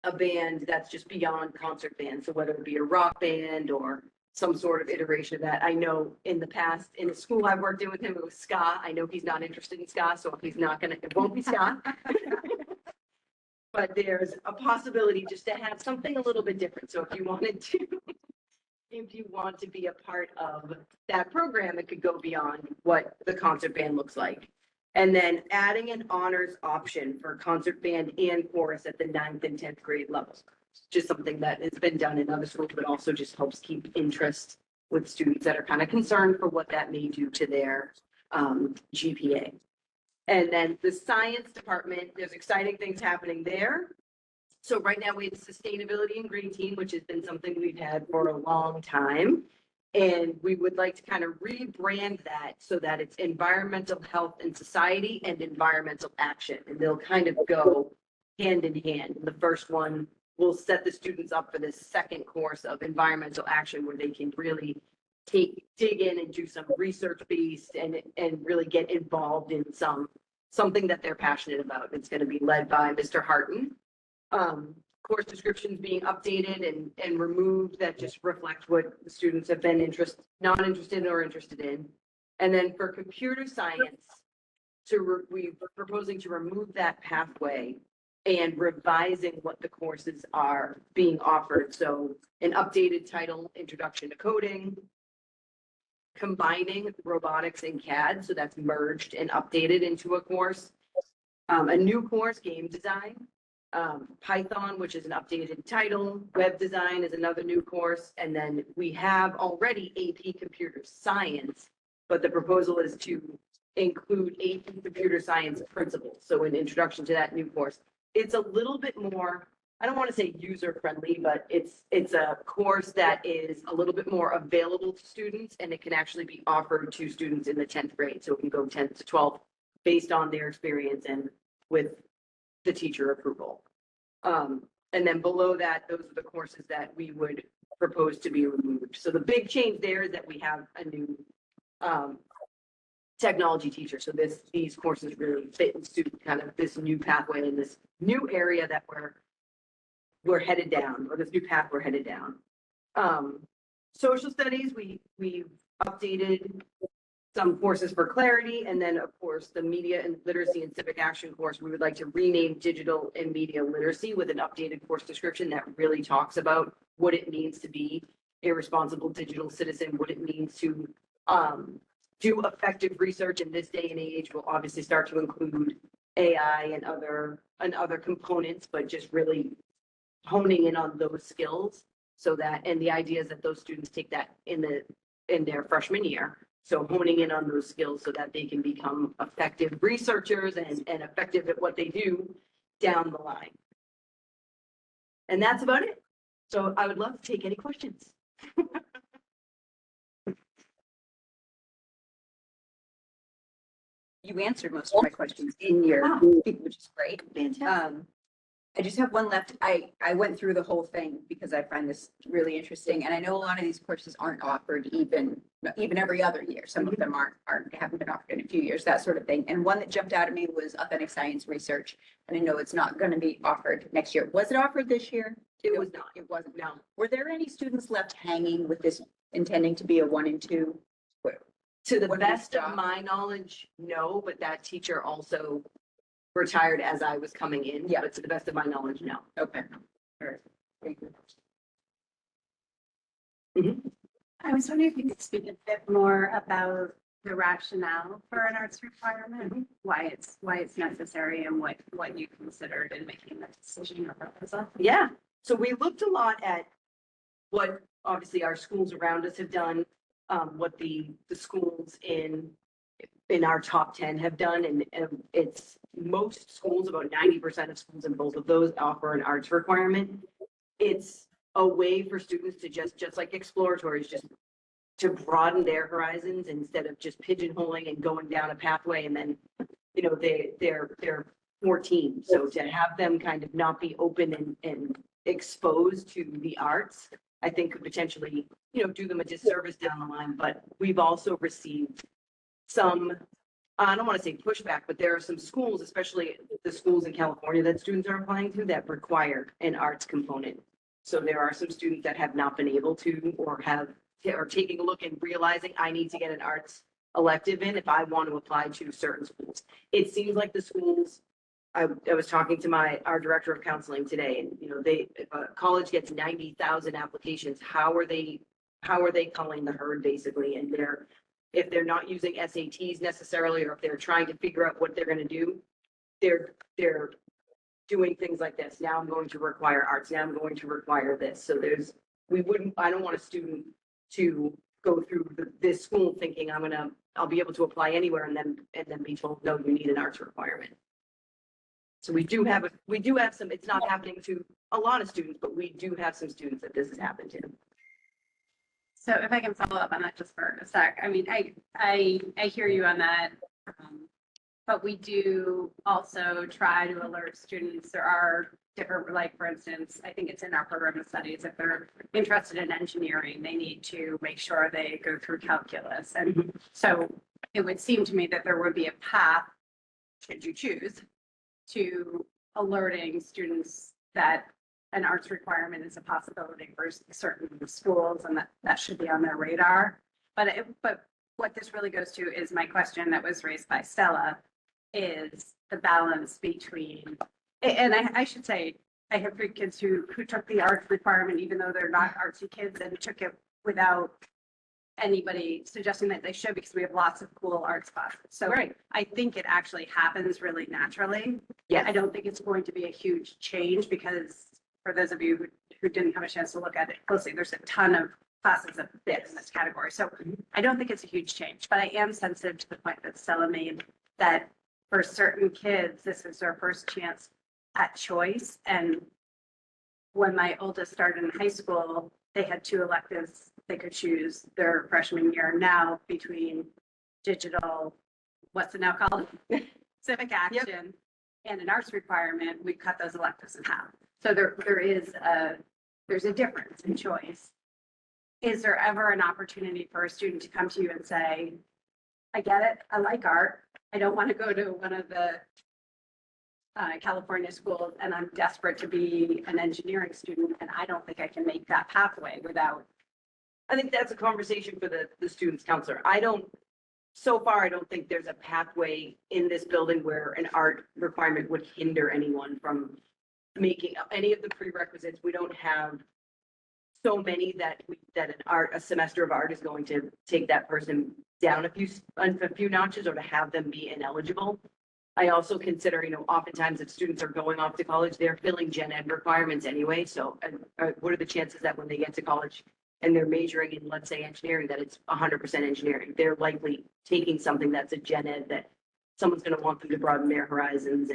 a band that's just beyond concert band. So whether it be a rock band or some sort of iteration of that. I know in the past, in a school I worked in with him, it was ska. I know he's not interested in ska, so if he's not gonna, it won't be ska. But there's a possibility just to have something a little bit different. So if you wanted to, if you want to be a part of that program, it could go beyond what the concert band looks like. And then adding an honors option for concert band and chorus at the 9th and 10th grade levels. Just something that has been done in other schools, but also just helps keep interest with students that are kind of concerned for what that may do to their GPA. And then the science department, there's exciting things happening there. So right now we have sustainability and green team, which has been something we've had for a long time. And we would like to kind of rebrand that so that it's environmental health and society and environmental action. And they'll kind of go hand in hand. The first one will set the students up for this second course of environmental action where they can really dig in and do some research based and really get involved in something that they're passionate about. It's going to be led by Mr. Harton. Course descriptions being updated and removed that just reflect what the students have been not interested in or interested in. And then for computer science, we're proposing to remove that pathway and revising what the courses are being offered. So an updated title, Introduction to Coding, combining robotics and CAD. So that's merged and updated into a course. A new course, Game Design, Python, which is an updated title, Web Design is another new course. And then we have already AP Computer Science, but the proposal is to include AP Computer Science principles. So an introduction to that new course. It's a little bit more, I don't want to say user friendly, but it's a course that is a little bit more available to students, and it can actually be offered to students in the 10th grade. So it can go 10th to 12th based on their experience and with the teacher approval. And then below that, those are the courses that we would propose to be removed. So the big change there is that we have a new technology teacher. So these courses really fit into kind of this new pathway in this new area that we're headed down, or this new path we're headed down. Social studies, we've updated some courses for clarity, and then of course the media and literacy and civic action course, we would like to rename digital and media literacy with an updated course description that really talks about what it means to be a responsible digital citizen, what it means to do effective research in this day and age. Will obviously start to include AI and other components, but just really honing in on those skills, so that, and the idea is that those students take that in their freshman year. So honing in on those skills so that they can become effective researchers and effective at what they do down the line. And that's about it. So I would love to take any questions. You answered most of my questions in your, which is great. Fantastic. I just have one left. I went through the whole thing because I find this really interesting. And I know a lot of these courses aren't offered even every other year. Some of them haven't been offered in a few years, that sort of thing. And one that jumped out at me was authentic science research. And I know it's not going to be offered next year. Was it offered this year? It was not. It wasn't. No. Were there any students left hanging with this intending to be a 1 and 2? To the When did it best of stop? my knowledge, no, but that teacher also retired as I was coming in. Yeah. But to the best of my knowledge, no. Okay. All right. Thank you. I was wondering if you could speak a bit more about the rationale for an arts requirement, why it's necessary, and what you considered in making that decision or proposal. Yeah, so we looked a lot at what obviously our schools around us have done, what the schools in our top 10 have done, and it's most schools, about 90% of schools in both of those offer an arts requirement. It's a way for students to just like exploratories, just to broaden their horizons instead of just pigeonholing and going down a pathway, and then, they're 14. So to have them kind of not be open and exposed to the arts, I think could potentially, do them a disservice down the line. But we've also received some, I don't want to say pushback, but there are some schools, especially the schools in California that students are applying to, that require an arts component. So there are some students that have not been able to, or are taking a look and realizing I need to get an arts elective in if I want to apply to certain schools. It seems like the schools, I was talking to our director of counseling today, and if a college gets 90,000 applications, how are they culling the herd basically? And if they're not using SATs necessarily, or if they're trying to figure out what they're going to do, they're doing things like this. Now I'm going to require arts. Now I'm going to require this. So I don't want a student to go through this school thinking I'll be able to apply anywhere and then be told, no, you need an arts requirement. So we do have some, it's not happening to a lot of students, but we do have some students that this has happened to. So if I can follow up on that just for a sec, I mean, I hear you on that. But we do also try to alert students. There are different, like, for instance, I think it's in our program of studies, if they're interested in engineering, they need to make sure they go through calculus. And so it would seem to me that there would be a path, should you choose, to alerting students that an arts requirement is a possibility for certain schools, and that should be on their radar. But what this really goes to is my question that was raised by Stella, is the balance between, and I should say, I have 3 kids who took the arts requirement, even though they're not artsy kids, and took it without anybody suggesting that they should, because we have lots of cool arts classes. So Right. I think it actually happens really naturally. Yes. I don't think it's going to be a huge change, because for those of you who didn't have a chance to look at it closely, there's a ton of classes that fit in this category. So I don't think it's a huge change, but I am sensitive to the point that Stella made, that for certain kids, this is their first chance at choice. And when my oldest started in high school, they had 2 electives they could choose their freshman year. Now, between digital, what's it now called? Civic action and an arts requirement, we cut those electives in half. So there's a difference in choice. Is there ever an opportunity for a student to come to you and say, I get it. I like art. I don't want to go to one of the California schools and I'm desperate to be an engineering student and I don't think I can make that pathway without. I think that's a conversation for the students counselor. So far, I don't think there's a pathway in this building where an art requirement would hinder anyone from making any of the prerequisites. We don't have so many that a semester of art is going to take that person down a few notches or to have them be ineligible. I also consider, oftentimes if students are going off to college, they're filling gen ed requirements anyway. So what are the chances that when they get to college and they're majoring in, let's say, engineering, that it's 100% engineering? They're likely taking something that's a gen ed that someone's going to want them to broaden their horizons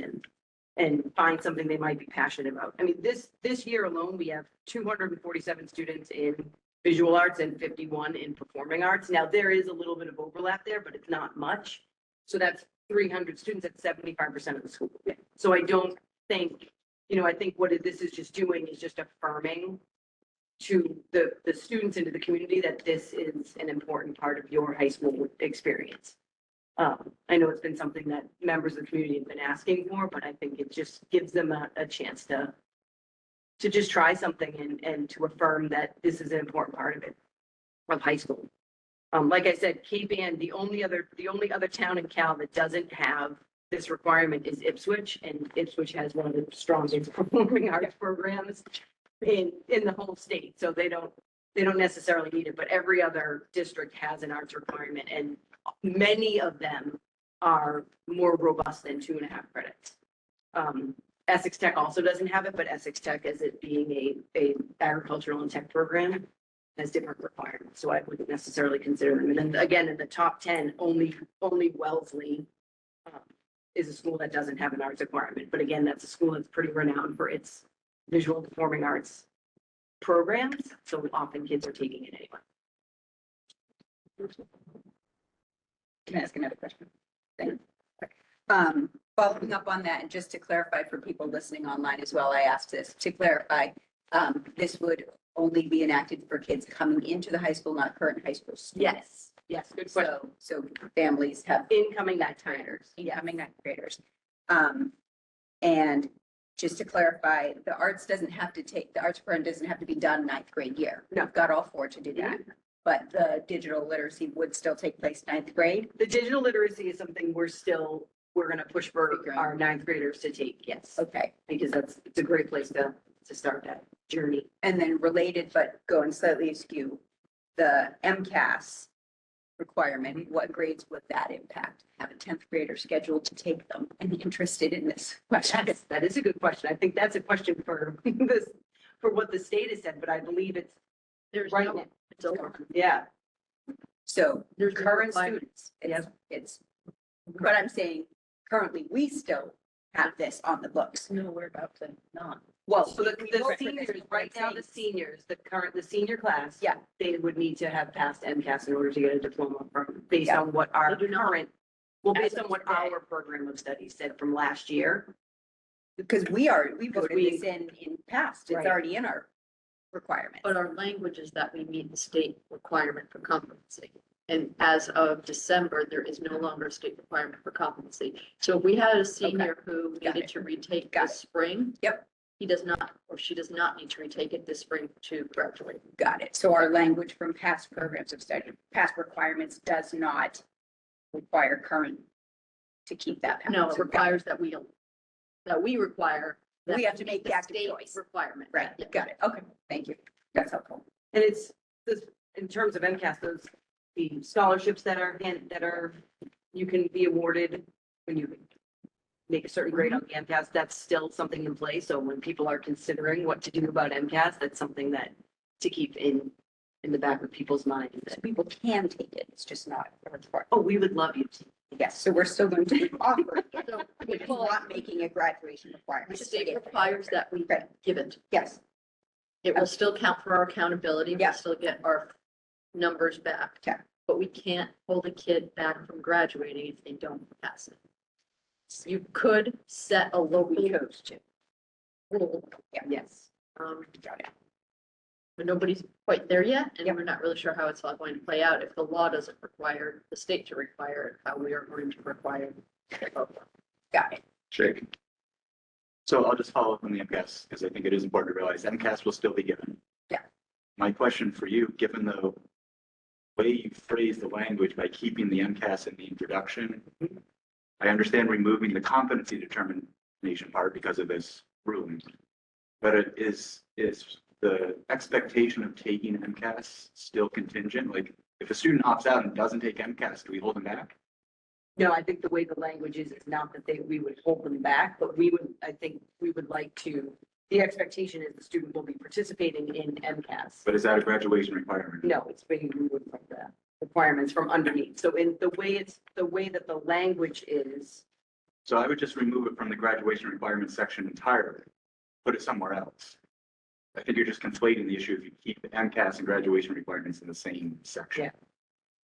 and find something they might be passionate about. I mean, this year alone, we have 247 students in visual arts and 51 in performing arts. Now, there is a little bit of overlap there, but it's not much. So that's 300 students at 75% of the school. So I don't think, I think what this is just doing is just affirming to the students and to the community that this is an important part of your high school experience. I know it's been something that members of the community have been asking for, but I think it just gives them a chance to just try something and to affirm that this is an important part of it, of high school. Like I said, K-Band, the only other town in Cal that doesn't have this requirement is Ipswich, and Ipswich has one of the strongest performing arts programs in the whole state. So they don't necessarily need it, but every other district has an arts requirement, and many of them are more robust than 2.5 credits. Essex Tech also doesn't have it, but Essex Tech, as it being a agricultural and tech program, has different requirements. So I wouldn't necessarily consider them. And then again, in the top 10, only Wellesley is a school that doesn't have an arts requirement. But again, that's a school that's pretty renowned for its visual performing arts programs. So often kids are taking it anyway. Can I ask another question? Thanks. Following up on that, and just to clarify for people listening online as well, I asked this to clarify, this would only be enacted for kids coming into the high school, not current high school students. Yes, good question. So families have Incoming ninth graders. incoming ninth graders. And just to clarify, the arts program doesn't have to be done ninth grade year. No. We've got all 4 to do that. But the digital literacy would still take place ninth grade. The digital literacy is something we're going to push for our ninth graders to take. Yes. Okay. Because it's a great place to start that journey. And then related, but going slightly askew, the MCAS requirement, what grades would that impact? Have a 10th grader scheduled to take them and be interested in this question? That is a good question. I think that's a question for what the state has said, but I believe There's right no, now. it's over. Yeah. So There's no current requirement. students, it's, but I'm saying currently we still have this on the books. No, we're about to not. Well, So the we vote for this, seniors, but right I'm now, the saying- seniors, the senior class. Yeah. They would need to have passed MCAS in order to get a diploma based Yeah. on what our They do not. current, well, As based of on what today. our program of studies said from last year. Because we voted we- this in past, it's Right. already in our requirement. But our language is that we meet the state requirement for competency. And as of December, there is no longer a state requirement for competency. So if we had a senior who Got needed it. to retake Got this it. spring. Yep. He does not, or she does not need to retake it this spring to graduate. Got it. So our language from past programs of study, past requirements does not require current to keep that. No, path. it requires that we require. that We have to meet make the active state choice. Requirement. Right, Yeah. got it. Okay, thank you. That's helpful. And it's this, in terms of MCAS, the scholarships that you can be awarded when you make a certain grade on the MCAS, that's still something in place. So when people are considering what to do about MCAS, that's something that to keep in the back of people's minds. So people can take it, it's just not a requirement. Oh, we would love you to. Yes, so we're still going to be offering it. So We're not making a graduation requirement. the state requires that we Right. give it. Yes, It will still count for our accountability. Yeah. We'll still get our numbers back. Okay. But we can't hold a kid back from graduating if they don't pass it. You could set a local we chose to. rule. Yes. Um, Got it. but nobody's quite there yet, and we're not really sure how it's all going to play out if the law doesn't require the state to require it, how we are going to require it. Got it. Jake? So I'll just follow up on the MCAS because I think it is important to realize MCAS will still be given. Yeah. My question for you, given the way you phrase the language by keeping the MCAS in the introduction, I understand removing the competency determination part because of this ruling. But it is the expectation of taking MCAS still contingent? Like if a student opts out and doesn't take MCAS, do we hold them back? No, I think the way the language is not that we would hold them back, but I think we would like to, the expectation is the student will be participating in MCAS. But is that a graduation requirement? No, it's being removed from the requirements from underneath. So in the way that the language is, So I would just remove it from the graduation requirements section entirely, put it somewhere else. I think you're just conflating the issue if you keep the MCAS and graduation requirements in the same section.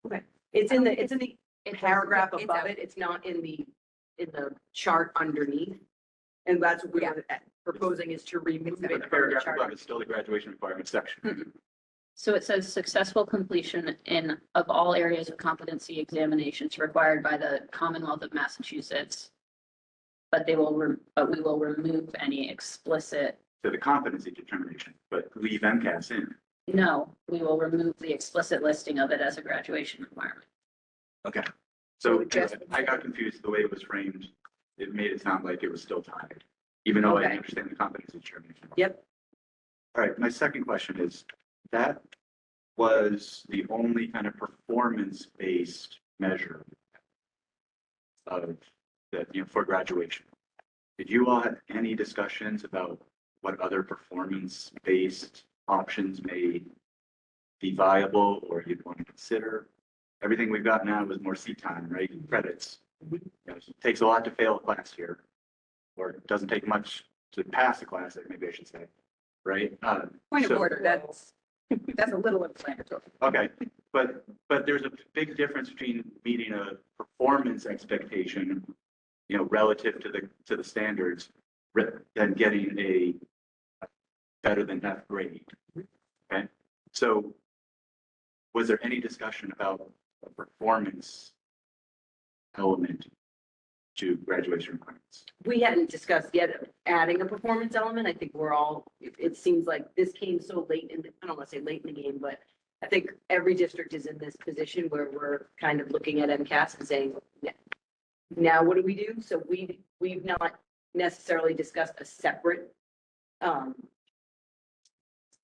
Yeah. it's in the paragraph it's above out. it. It's not in the chart underneath. And that's what we're proposing is to remove But it the from the paragraph chart. above is still the graduation requirements section. So it says successful completion of all areas of competency examinations required by the Commonwealth of Massachusetts. But we will remove any explicit, To the competency determination, but leave MCAS in. no, we will remove the explicit listing of it as a graduation requirement. Okay. So just- I got confused the way it was framed. It made it sound like it was still tied, even though I Okay. understand the competency determination. Yep. All right, my second question is, that was the only kind of performance-based measure of that, for graduation. Did you all have any discussions about what other performance-based options may be viable or you'd want to consider? Everything we've got now is more seat time, right? Credits. It takes a lot to fail a class here, or it doesn't take much to pass a class, maybe I should say, right? Point of So- order, that's a little inflammatory. Okay, but there's a big difference between meeting a performance expectation, relative to the standards, than getting a better than F grade. Okay, so was there any discussion about a performance element to graduation requirements? We hadn't discussed yet adding a performance element. I think it seems like this came so late I don't want to say late in the game, but I think every district is in this position where we're kind of looking at MCAS and saying, now what do we do? So we've not necessarily discussed a separate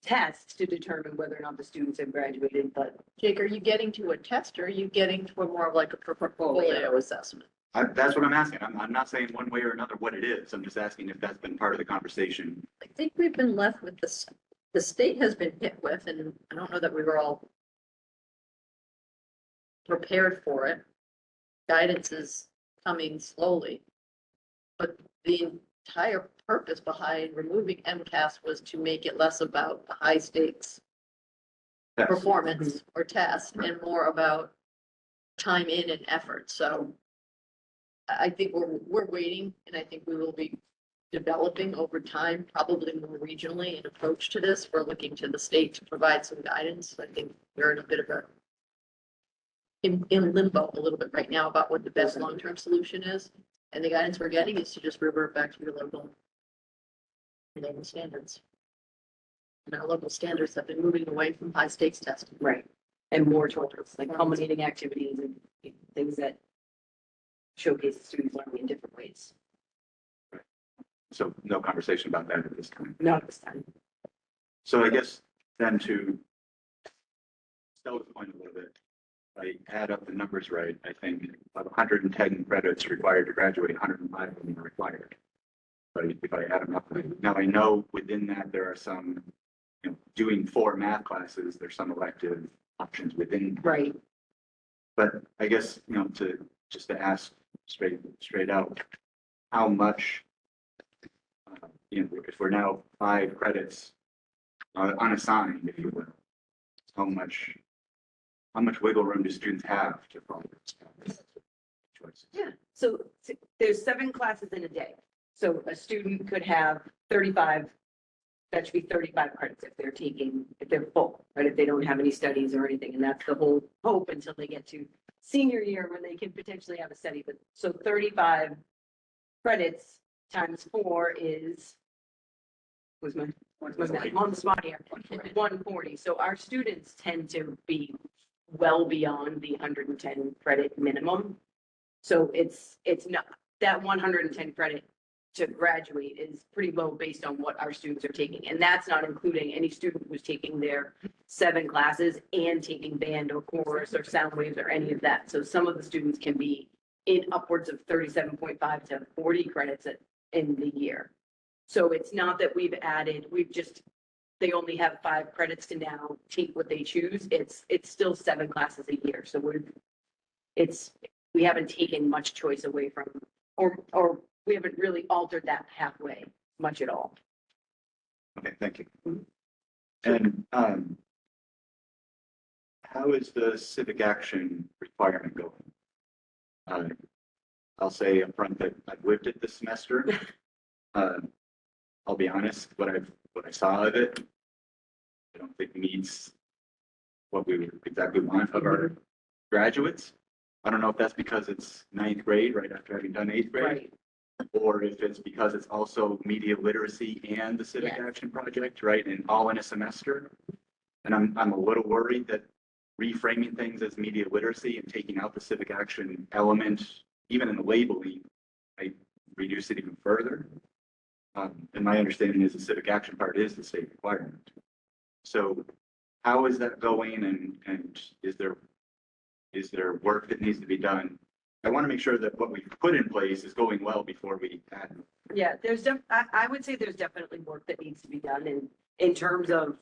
test to determine whether or not the students have graduated, but Jake, are you getting to a test or are you getting to a more of like a portfolio assessment? That's what I'm asking. I'm not saying one way or another what it is. I'm just asking if that's been part of the conversation. I think we've been left with this, the state has been hit with, and I don't know that we were all prepared for it. Guidance is coming slowly. But the entire purpose behind removing MCAS was to make it less about the high stakes Yes. performance or test and more about time in and effort. So I think we're waiting, and I think we will be developing over time, probably more regionally, an approach to this. We're looking to the state to provide some guidance. I think we're in a bit of in limbo a little bit right now about what the best long-term solution is. And the guidance we're getting is to just revert back to your local standards. And our local standards have been moving away from high stakes testing. right. And more towards like culminating activities and things that showcase students learning in different ways. So no conversation about that at this time. Not at this time. So I guess then to Stella's point a little bit, I add up the numbers right, I think of 110 credits required to graduate, 105 of them are required. But if I add them up, now I know within that there are some, doing 4 math classes, there's some elective options within. Right. But I guess, to ask straight out, how much, if we're now 5 credits unassigned, if you will, how much wiggle room do students have to follow those choices? Yeah, so there's 7 classes in a day. So a student could have 35 that should be 35 credits if they're full, right? If they don't have any studies or anything, and that's the whole hope until they get to senior year when they can potentially have a study, but so 35 credits times 4 is, I'm on the spot here, 140. So our students tend to be well beyond the 110 credit minimum. So it's not, that 110 credit to graduate is pretty low based on what our students are taking. And that's not including any student who's taking their 7 classes and taking band or chorus or sound waves or any of that. So some of the students can be in upwards of 37.5 to 40 credits in the year. So it's not that they only have 5 credits to now take what they choose. It's still 7 classes a year. So we haven't taken much choice away from, or we haven't really altered that pathway much at all. Okay, thank you. And how is the civic action requirement going? I'll say upfront that I've lived it this semester. I'll be honest, what I saw of it, I don't think meets what we would exactly want of our graduates. I don't know if that's because it's 9th grade, right after having done 8th grade. Right. Or if it's because it's also media literacy and the civic action project, right, and all in a semester. And I'm a little worried that reframing things as media literacy and taking out the civic action element, even in the labeling, might reduce it even further. And my understanding is the civic action part is the state requirement. So how is that going, and is there work that needs to be done? I want to make sure that what we put in place is going well before we add. Yeah, I would say there's definitely work that needs to be done in terms of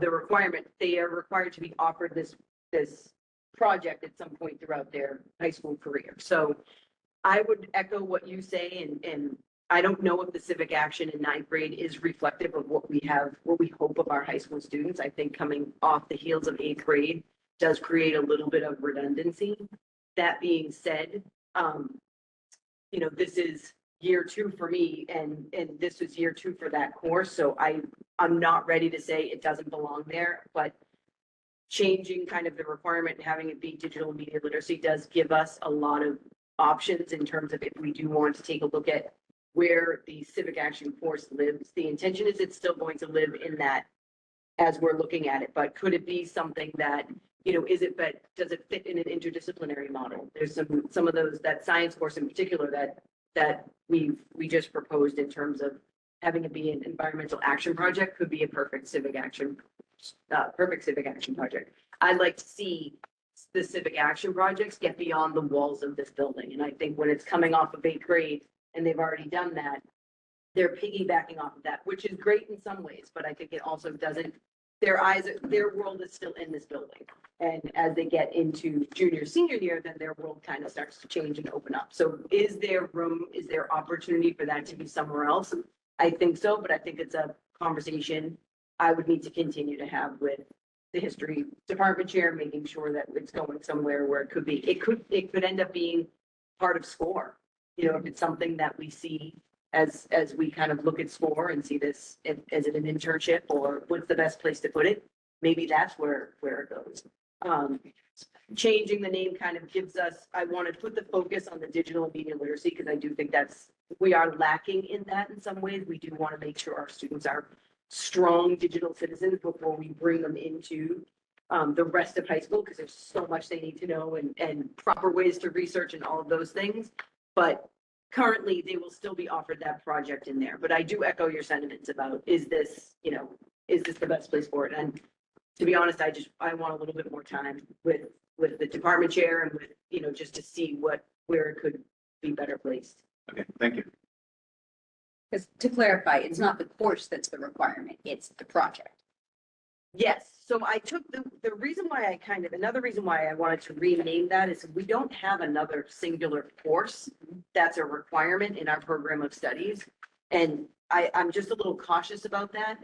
the requirement. They are required to be offered this project at some point throughout their high school career. So I would echo what you say, and I don't know if the civic action in 9th grade is reflective of what we hope of our high school students. I think coming off the heels of 8th grade does create a little bit of redundancy. That being said, this is year 2 for me, and this was year 2 for that course. So I'm not ready to say it doesn't belong there, but changing kind of the requirement and having it be digital media literacy does give us a lot of options in terms of if we do want to take a look at where the civic action course lives. The intention is it's still going to live in that as we're looking at it, but could it be something that, does it fit in an interdisciplinary model? There's some of those, that science course in particular that we just proposed in terms of having it be an environmental action project could be a perfect civic action project. I'd like to see the civic action projects get beyond the walls of this building. And I think when it's coming off of 8th grade and they've already done that, they're piggybacking off of that, which is great in some ways, but I think it also doesn't, their world is still in this building. And as they get into junior, senior year, then their world kind of starts to change and open up. So is there opportunity for that to be somewhere else? I think so, but I think it's a conversation I would need to continue to have with the history department chair, making sure that it's going somewhere where it could be. It could end up being part of SCORE. If it's something that we see as we kind of look at SCORE and see this, is it an internship or what's the best place to put it? Maybe that's where it goes. Changing the name kind of gives us, I want to put the focus on the digital media literacy because I do think we are lacking in that in some ways. We do want to make sure our students are strong digital citizens before we bring them into the rest of high school, because there's so much they need to know and proper ways to research and all of those things. But currently they will still be offered that project in there. But I do echo your sentiments about, is this the best place for it? And to be honest, I want a little bit more time with the department chair and with, just to see where it could be better placed. Okay, thank you. Because to clarify, it's not the course that's the requirement, it's the project. Yes, so I took the reason why another reason why I wanted to rename that is we don't have another singular course that's a requirement in our program of studies. And I'm just a little cautious about that.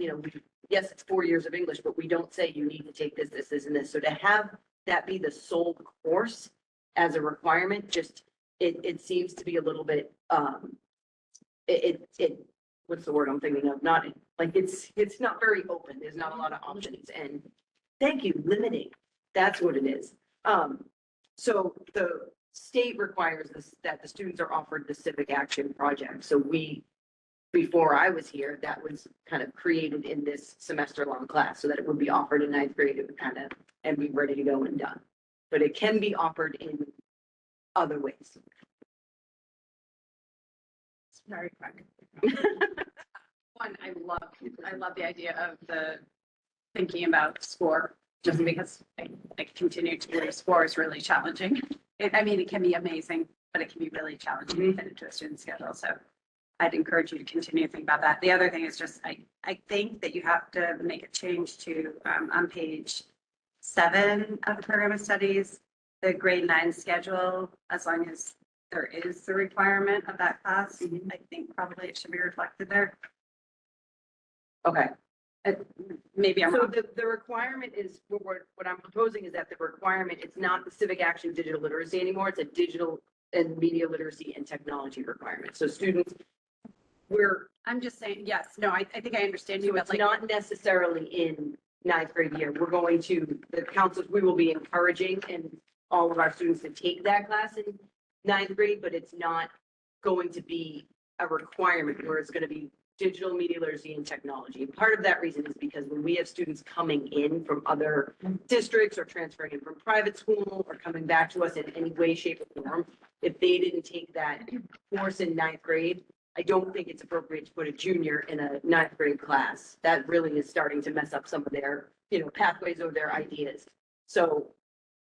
Yes, it's 4 years of English, but we don't say you need to take this, and this. So to have that be the sole course as a requirement, it seems to be a little bit, what's the word I'm thinking of? Not Like it's not very open. There's not a lot of options and thank you, limiting. That's what it is. So the state requires this, that the students are offered the civic action project. So before I was here, that was kind of created in this semester long class so that it would be offered in ninth grade. It would kind of, and be ready to go and done. But it can be offered in other ways. It's very quick. One, I love the idea of the thinking about score, just because I continue to believe score is really challenging. I mean, it can be amazing, but it can be really challenging to fit into a student's schedule. So I'd encourage you to continue to think about that. The other thing is just, I think that you have to make a change to, on page 7 of the program of studies, the grade 9 schedule, as long as there is the requirement of that class, I think probably it should be reflected there. Okay. Maybe I'm So wrong. the requirement is, what I'm proposing is that the requirement, it's not the civic action digital literacy anymore. It's a digital and media literacy and technology requirement. So students, I'm just saying, yes, no, I think I understand you, so but it's like, not necessarily in ninth grade year. We're going to, the councils, we will be encouraging and all of our students to take that class in ninth grade, but it's not going to be a requirement where it's going to be digital media literacy and technology. Part of that reason is because when we have students coming in from other districts or transferring in from private school or coming back to us in any way, shape or form, if they didn't take that course in ninth grade, I don't think it's appropriate to put a junior in a ninth grade class. That really is starting to mess up some of their, pathways or their ideas. So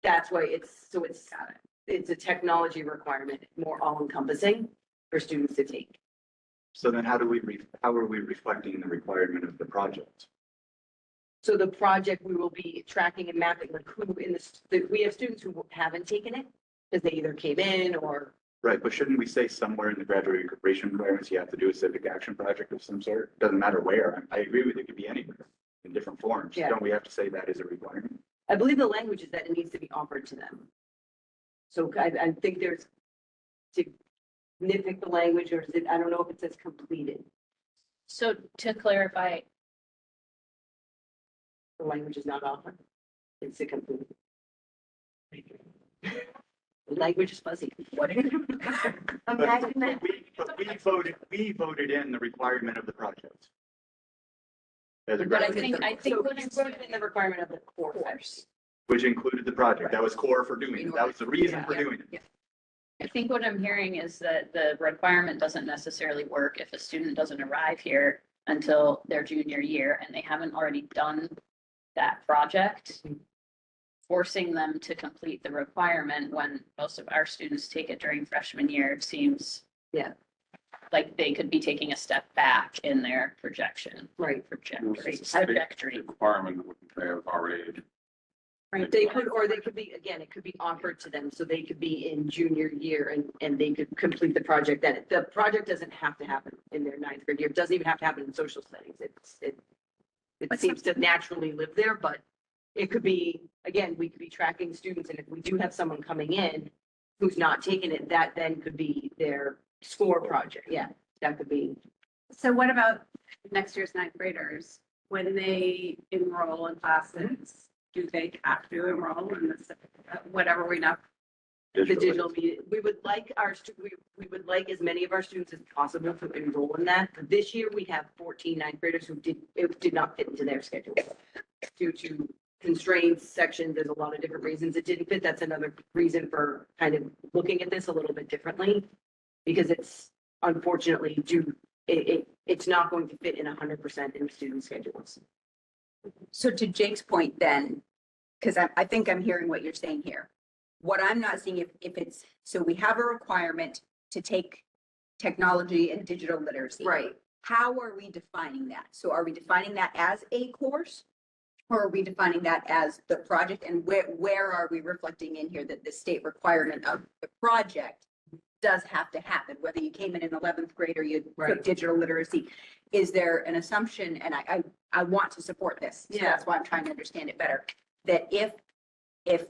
that's why it's a technology requirement, more all encompassing for students to take. So then how are we reflecting the requirement of the project? So the project, we will be tracking and mapping like who we have students who haven't taken it because they either came in or. Right, but shouldn't we say somewhere in the graduation requirements, you have to do a civic action project of some sort? Doesn't matter where. I agree with you, it could be anywhere in different forms. Yeah. Don't we have to say that is a requirement? I believe the language is that it needs to be offered to them. So I think there's to nitpick the language, or is it, I don't know if it says completed. So to clarify, The language is not offered. It's a completed. The language is fuzzy. What? Imagine that. But we voted in the requirement of the project. As a But I graduate, think So what you it's, wrote it in the requirement of the course. which included the project. That was core for doing it. That was the reason for Yeah. doing it. I think what I'm hearing is that the requirement doesn't necessarily work if a student doesn't arrive here until their junior year and they haven't already done that project. Forcing them to complete the requirement when most of our students take it during freshman year seems. Yeah. Like they could be taking a step back in their projection. Right. Trajectory. Requirement wouldn't they have already? They could, or they could be, again, it could be offered to them, so they could be in junior year and they could complete the project. Then the project doesn't have to happen in their ninth grade year. It doesn't even have to happen in social studies. It seems to naturally live there, but it could be, again, we could be tracking students, and if we do have someone coming in who's not taking it, that then could be their score project. Yeah, that could be. so what about next year's ninth graders? When they enroll in classes, do they have to enroll in this, whatever we know? The digital media, we would like we would like as many of our students as possible to enroll in that. This year, we have 14 ninth graders who did not fit into their schedule due to constraints, sections. There's a lot of different reasons it didn't fit. That's another reason for kind of looking at this a little bit differently, because it's unfortunately it's not going to fit in 100% in student schedules. So to Jake's point then, because I think I'm hearing what you're saying here. What I'm not seeing if it's, so we have a requirement to take technology and digital literacy. Right. How are we defining that? So are we defining that as a course? Or are we defining that as the project? And where are we reflecting in here that the state requirement of the project does have to happen? Whether you came in 11th grade or you took digital literacy, is there an assumption? And I want to support this. So that's why I'm trying to understand it better. That if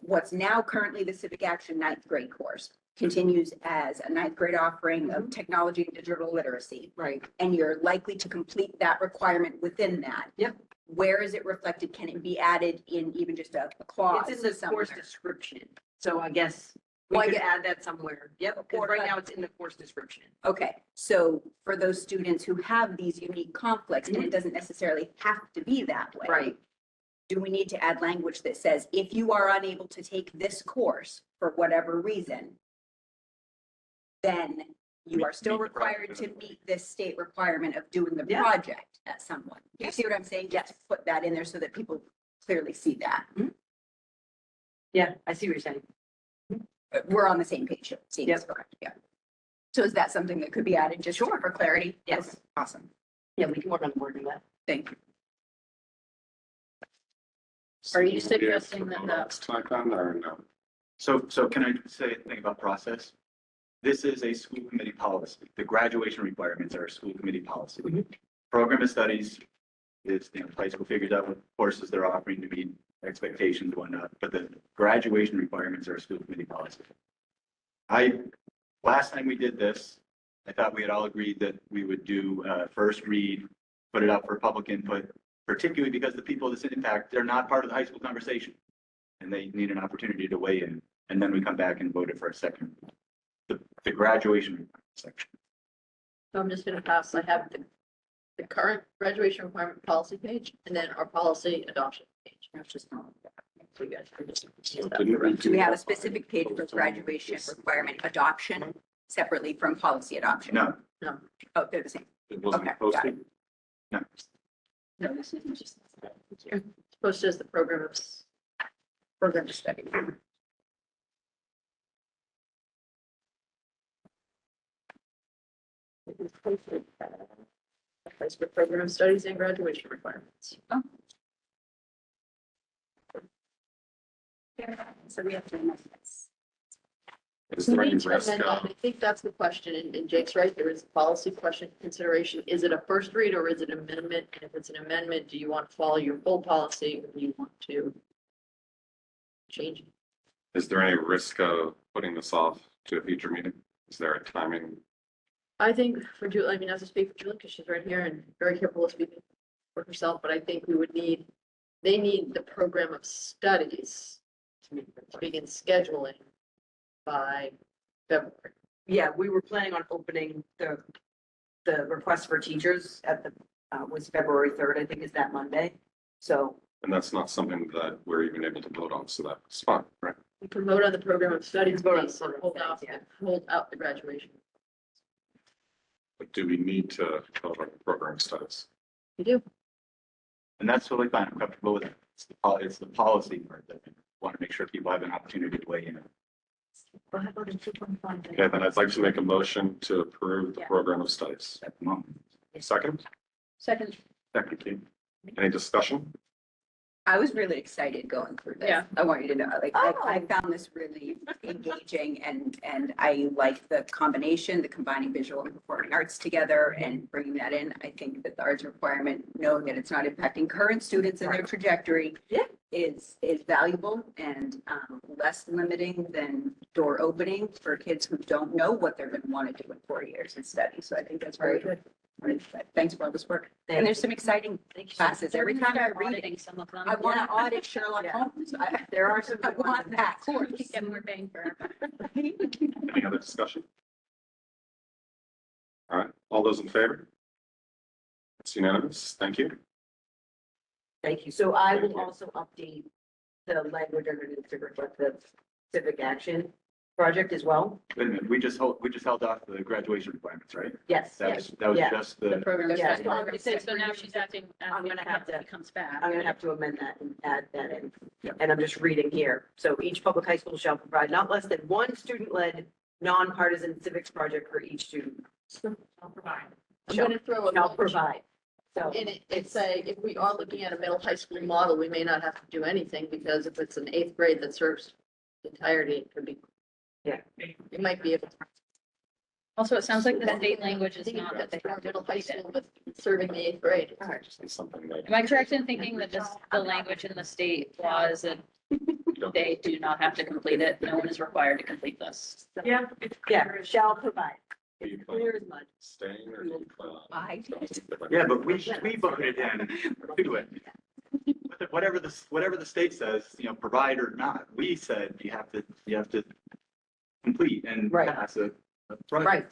what's now currently the civic action ninth grade course continues as a ninth grade offering of technology and digital literacy, Right. and you're likely to complete that requirement within that. Yep. Where is it reflected? Can it be added in even just a clause? It's in the somewhere? course description. So I guess we Well, I could get- add that somewhere. Yep, because Or right like- now it's in the course description. Okay, so for those students who have these unique conflicts, and it doesn't necessarily have to be that way. Right. Do we need to add language that says, if you are unable to take this course for whatever reason, then you are still Meet the required project. to meet this state requirement of doing the Yeah. project at someone? Do you see what I'm saying? Just put that in there so that people clearly see that. Yeah, I see what you're saying. We're on the same page. Seems Yep. correct, yeah. So is that something that could be added just for clarity? Yes. Okay, awesome. Yeah, we can work on the wording of that. Thank you. Are you So we'll be able to suggesting that vote the- on this tonight then, or no? So can I say a thing about process? This is a school committee policy. The graduation requirements are a school committee policy. Program of studies is, high school figures out what courses they're offering to meet expectations, whatnot, but the graduation requirements are a school committee policy. Last time we did this, I thought we had all agreed that we would do first read, put it out for public input, particularly because the people this impact, they're not part of the high school conversation. And they need an opportunity to weigh in, and then we come back and vote it for a second. The graduation section. So I'm just gonna pass, I have the current graduation requirement policy page and then our policy adoption page. So you guys can just see that. Didn't we Do we have a that by specific page for posting graduation this? requirement adoption separately from policy adoption? No, Oh, they're the same. It wasn't Okay, got posted? no. No, this is just. It's posted as the program of program study. It is posted, as for program of studies and graduation requirements. So we have to amend this. Is there any Need to risk amend that. of, I think that's the question, and Jake's right, there is a policy question consideration. Is it a first read or is it an amendment? And if it's an amendment, do you want to follow your full policy or do you want to change it? is there any risk of putting this off to a future meeting? Is there a timing? I think for Julie, I mean, as I speak for Julie, because she's right here and very capable of speaking for herself, but I think we would need, they need the program of studies to begin scheduling by February. Yeah, we were planning on opening the request for teachers at the, was February 3rd, I think is that Monday. So, And that's not something that we're even able to vote on, so that's fine, right? We can vote on the program of studies, Vote on the piece and program of hold studies, off, hold out the graduation. But do we need to vote on the program studies? You do. And that's totally fine. I'm comfortable with it. It's the policy part that I want to make sure people have an opportunity to weigh in. Okay, then I'd like to make a motion to approve the Yeah. program of studies. At the moment. Second, Second. Second. Any discussion? I was really excited going through this. Yeah. I want you to know, like, I found this really engaging and I like the combination, the combining visual and performing arts together and bringing that in. I think that the arts requirement, knowing that it's not impacting current students and their trajectory Yeah. is valuable and less limiting than door opening for kids who don't know what they're going to want to do in 4 years and study. So I think that's very good. Thanks for all this work. And there's some exciting classes. Every time I read it, Auditing some of them. I want to audit Sherlock Yeah. Holmes. there are some. I want that course. Get more bang for our buck. Any other discussion? All right, all those in favor? It's unanimous. Thank you. Thank you. So I Thank will you. also update the language underneath to reflect the civic action project as well. Wait a minute, we just held off the graduation requirements, right? Yes. That was Yeah. just The the, program. of Yeah. study. So now she's acting. I'm gonna have to- He comes back. I'm gonna have to amend that and add that in. Yeah. And I'm just reading here. So each public high school shall provide not less than one student-led, nonpartisan civics project for each student. I'll provide. I'm gonna throw a Shall note provide. So in it and say, if we are looking at a middle high school model, we may not have to do anything because if it's an eighth grade that serves the entirety, it could be. Yeah. You might be able to. Also, it sounds like the state language I is think not that that's they for have to middle high complete it. school with serving the eighth grade. Just something that. Am I correct in thinking that just the language in the state laws and you don't. They do not have to complete it. No one is required to complete this. Yeah. it's- Yeah, shall provide. Do you plan Clear as mud. Staying or do you plan on? Yeah, but we voted in to it. Whatever the state says, provide or not, we said you have to complete and Right. pass a project. Right.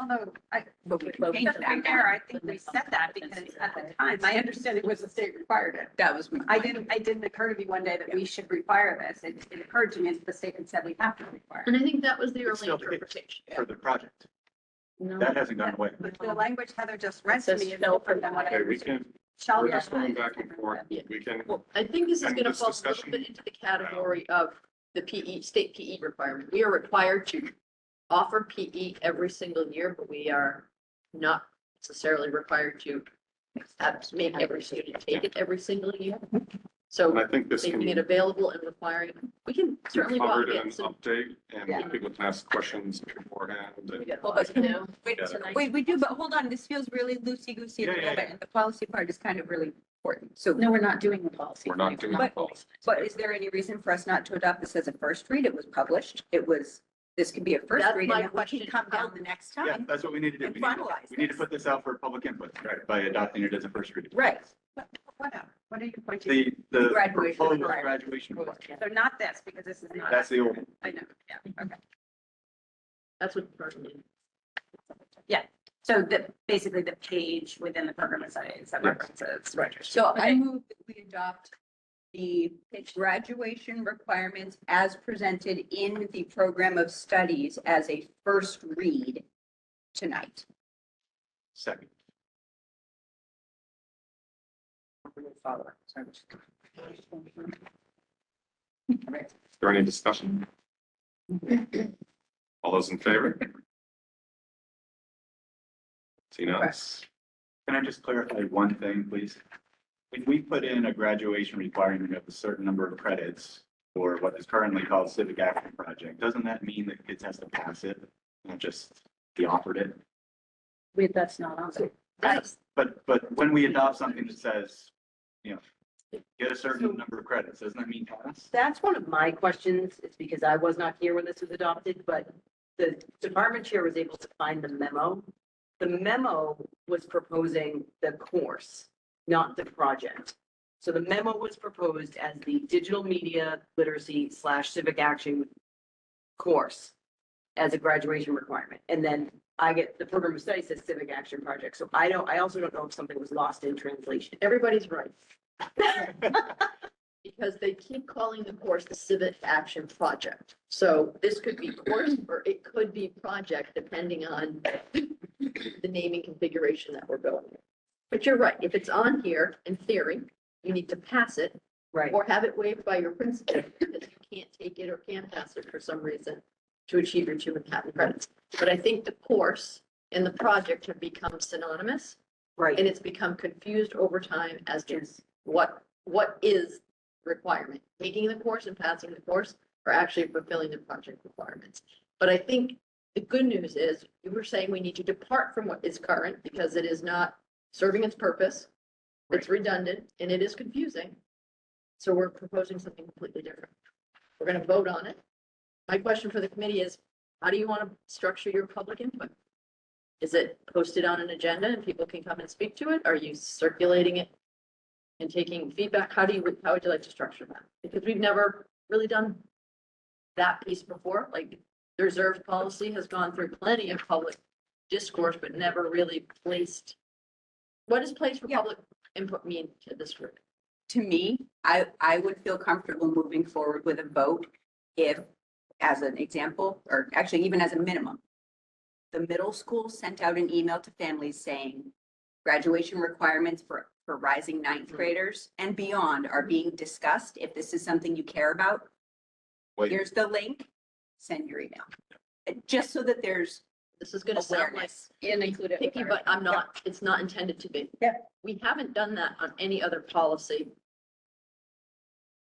Although I, But we to voted be for that. fair, I think we said that because at the time, my understanding was the state required it. That was. It didn't occur to me one day that we should require this. It occurred to me that the state had said we have to require. And I think that was the It's early still interpretation. For the project. No. That hasn't gone away. But the language Heather just read to says me is shall different than what I Okay, we understood. can, Shall we're just going provide. back and forth. We can, Well, I think this is And gonna this fall a little discussion- bit into the category of the PE, state PE requirement. We are required to offer PE every single year, but we are not necessarily required to make every student take it every single year. So and I think this can making be it available and requiring, we can certainly go out covered and in get some. update Yeah. and people can ask questions beforehand. We and- got a lot to do Wait, tonight. we do, but hold on, this feels really loosey-goosey at the Yeah, yeah, moment, yeah. and the policy part is kind of really important. So, No, we're not doing the policy. We're not doing the But- policy. but is there any reason for us not to adopt this as a first read? It was published. This could be a first That's read, my and then we question. can come down the next Yeah, time. that's what we need to do. And We need to- finalize We need to this. put this out for public input, right, by adopting it as a first reading. Right. Whatever. What are you pointing? The Graduation proposed requirement. graduation requirement. So not this, because this is not. That's the old. I know, yeah, okay. That's what the person did. So basically the page within the program of studies that Yes. references. So I move that we adopt the graduation requirements as presented in the program of studies as a first read tonight. Second. Is there any discussion? All those in favor? See now? Can I just clarify one thing, please? If we put in a graduation requirement of a certain number of credits for what is currently called civic action project, doesn't that mean that kids has to pass it, not just be offered it? That's not on there. That's, But when we adopt something that says, get a certain number of credits, doesn't that mean pass? That's one of my questions. It's because I was not here when this was adopted, but the department chair was able to find the memo. The memo was proposing the course, not the project. So the memo was proposed as the digital media literacy / civic action course as a graduation requirement. And then I get the program of study says civic action project. So I also don't know if something was lost in translation. everybody's right. Because they keep calling the course the civic action project. So this could be course or it could be project depending on the naming configuration that we're going with. But you're right, if it's on here, in theory, you need to pass it Right. or have it waived by your principal because you can't take it or can't pass it for some reason to achieve your 2 Manhattan credits. But I think the course and the project have become synonymous Right. and it's become confused over time as to what is requirement, taking the course and passing the course or actually fulfilling the project requirements. But I think the good news is you were saying we need to depart from what is current because it is not serving its purpose. It's redundant and it is confusing. So we're proposing something completely different. We're going to vote on it. My question for the committee is, how do you want to structure your public input? Is it posted on an agenda and people can come and speak to it? Are you circulating it and taking feedback? How would you like to structure that? Because we've never really done that piece before. Like the reserve policy has gone through plenty of public discourse, but never really placed. What does place for public input mean to this group? To me, I would feel comfortable moving forward with a vote if, as an example, or actually even as a minimum, the middle school sent out an email to families saying graduation requirements for rising ninth graders and beyond are being discussed. If this is something you care about, Wait, here's the link, send your email. Just so that there's This is gonna sound like awareness. And include it. with picky, our- but I'm not, it's not intended to be. Yeah. We haven't done that on any other policy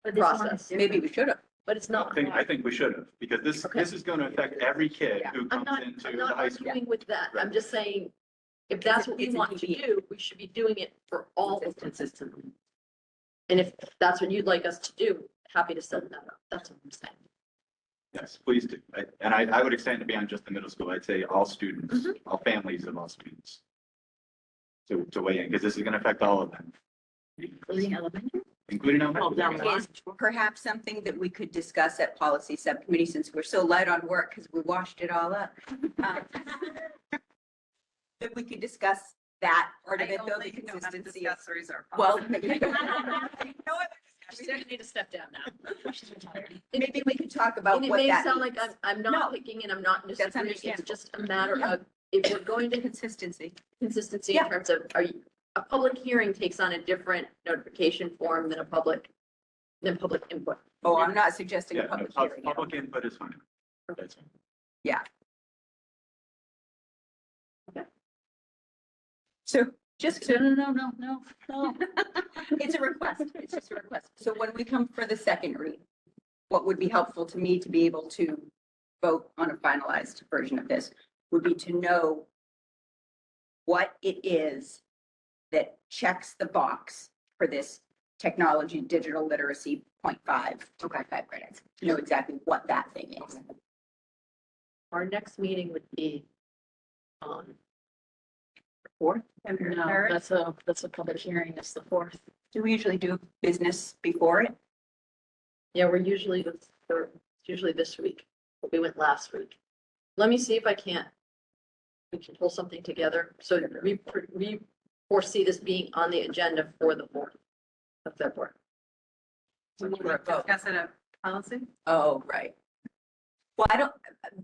But this one is process, Maybe we should have. but it's not. I think we should have, because this is going to affect every kid who I'm comes not, into I'm the not high school. arguing with that. I'm just saying, if that's what we It's an want to EVA. do, we should be doing it for all of them consistently. And if that's what you'd like us to do, happy to set that up. That's what I'm saying. Yes, please do. And I would extend it beyond just the middle school. I'd say all students, Mm-hmm. all families of all students. To weigh in, because this is gonna affect all of them, Including elementary? including Well, down the elementary. line. Is perhaps something that we could discuss at policy subcommittee, since we're so light on work because we washed it all up. That we could discuss that part of it, though, the consistency. of- Well. No other She's discussion. gonna need to step down now. She's retired. Maybe we could talk about And it what may that sound like means. I'm No. not picking and I'm not That's disagreeing. It's understandable. just a matter of, if we're going to Consistency. consistency Yeah. in terms of, a public hearing takes on a different notification form than public input. Oh, I'm not suggesting a Yeah, no, public hearing. public input is fine. That's fine. So just, No. it's a request. It's just a request. So when we come for the second read, what would be helpful to me to be able to vote on a finalized version of this would be to know what it is that checks the box for this technology, digital literacy 0.5 credits. To know exactly what that thing is. Our next meeting would be on fourth. No, that's a public hearing. It's the 4th. Do we usually do business before it? Yeah, we're usually it's usually this week, but we went last week. Let me see if we can pull something together. So we foresee this being on the agenda for the 4th of February. Discuss it at policy? Oh, right. Well,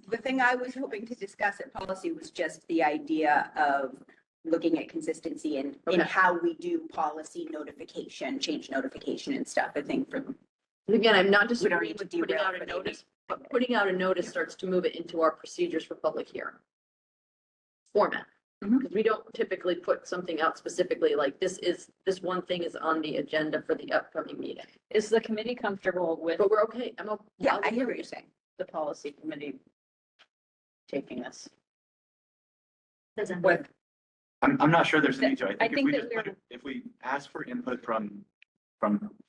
the thing I was hoping to discuss at policy was just the idea of looking at consistency in Okay. how we do policy notification, change notification and stuff, I think for. Again, I'm not We don't disagreeing need to with putting derail out for a the notice, but putting out a notice starts to move it into our procedures for public hearing format. Mhm. Because we don't typically put something out specifically like this one thing is on the agenda for the upcoming meeting. Is the committee comfortable with But we're okay. Yeah, I hear what you're saying. the policy committee taking this? What, I'm not sure there's a need to. I I think think if we that just if we ask for input from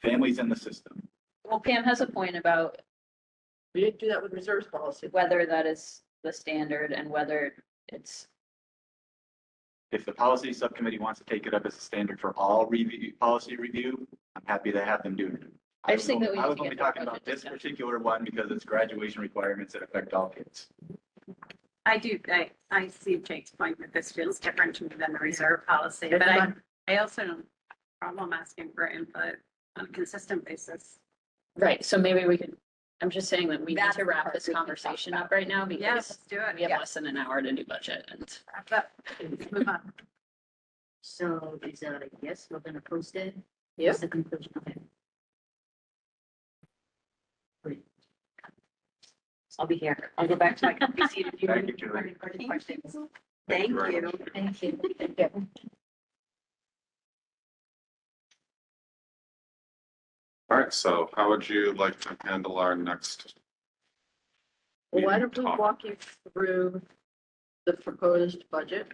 families in the system, Well, Pam has a point about We didn't do that with reserves policy. whether that is the standard and whether it's, if the policy subcommittee wants to take it up as a standard for all policy review, I'm happy to have them do it. I just think that we I need was to only get the talking about budget this discussion. particular one because it's graduation requirements that affect all kids. I see Jake's point that this feels different to me than the reserve policy, Okay, but fine. I also don't have a problem asking for input on a consistent basis. right, so maybe we could, I'm just saying that we need That's to the wrap part this we can talk conversation about. up right now Yeah, because let's do it. we have Yeah. less than an hour to do budget and. Wrap up. Move on. So is it like, yes, we're gonna post it? Yep. What's the conclusion of it? Great. I'll be here. I'll go back to my comfy seat if you Thank have you, Julie. any further questions. thank very you. much. Thank you. All right, so how would you like to handle our next? Well, why meeting don't we topic? walk you through the proposed budget?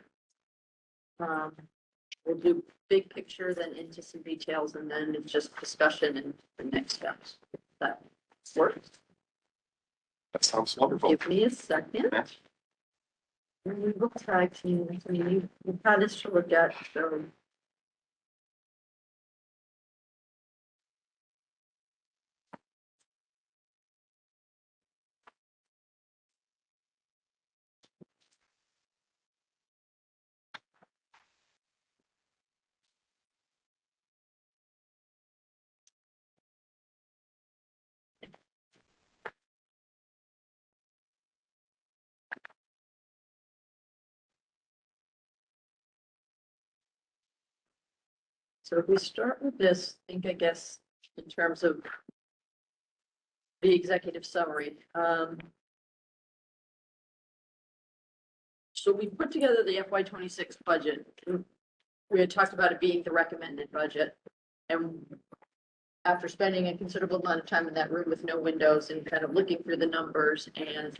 We'll do big picture, then into some details, and then it's just discussion and the next steps. That works. That sounds wonderful. Give me a second. Yeah. And we will tag team. I mean, you've had this to look at, so. So if we start with this, I guess, in terms of the executive summary. So we put together the FY '26 budget. We had talked about it being the recommended budget. And after spending a considerable amount of time in that room with no windows and kind of looking through the numbers and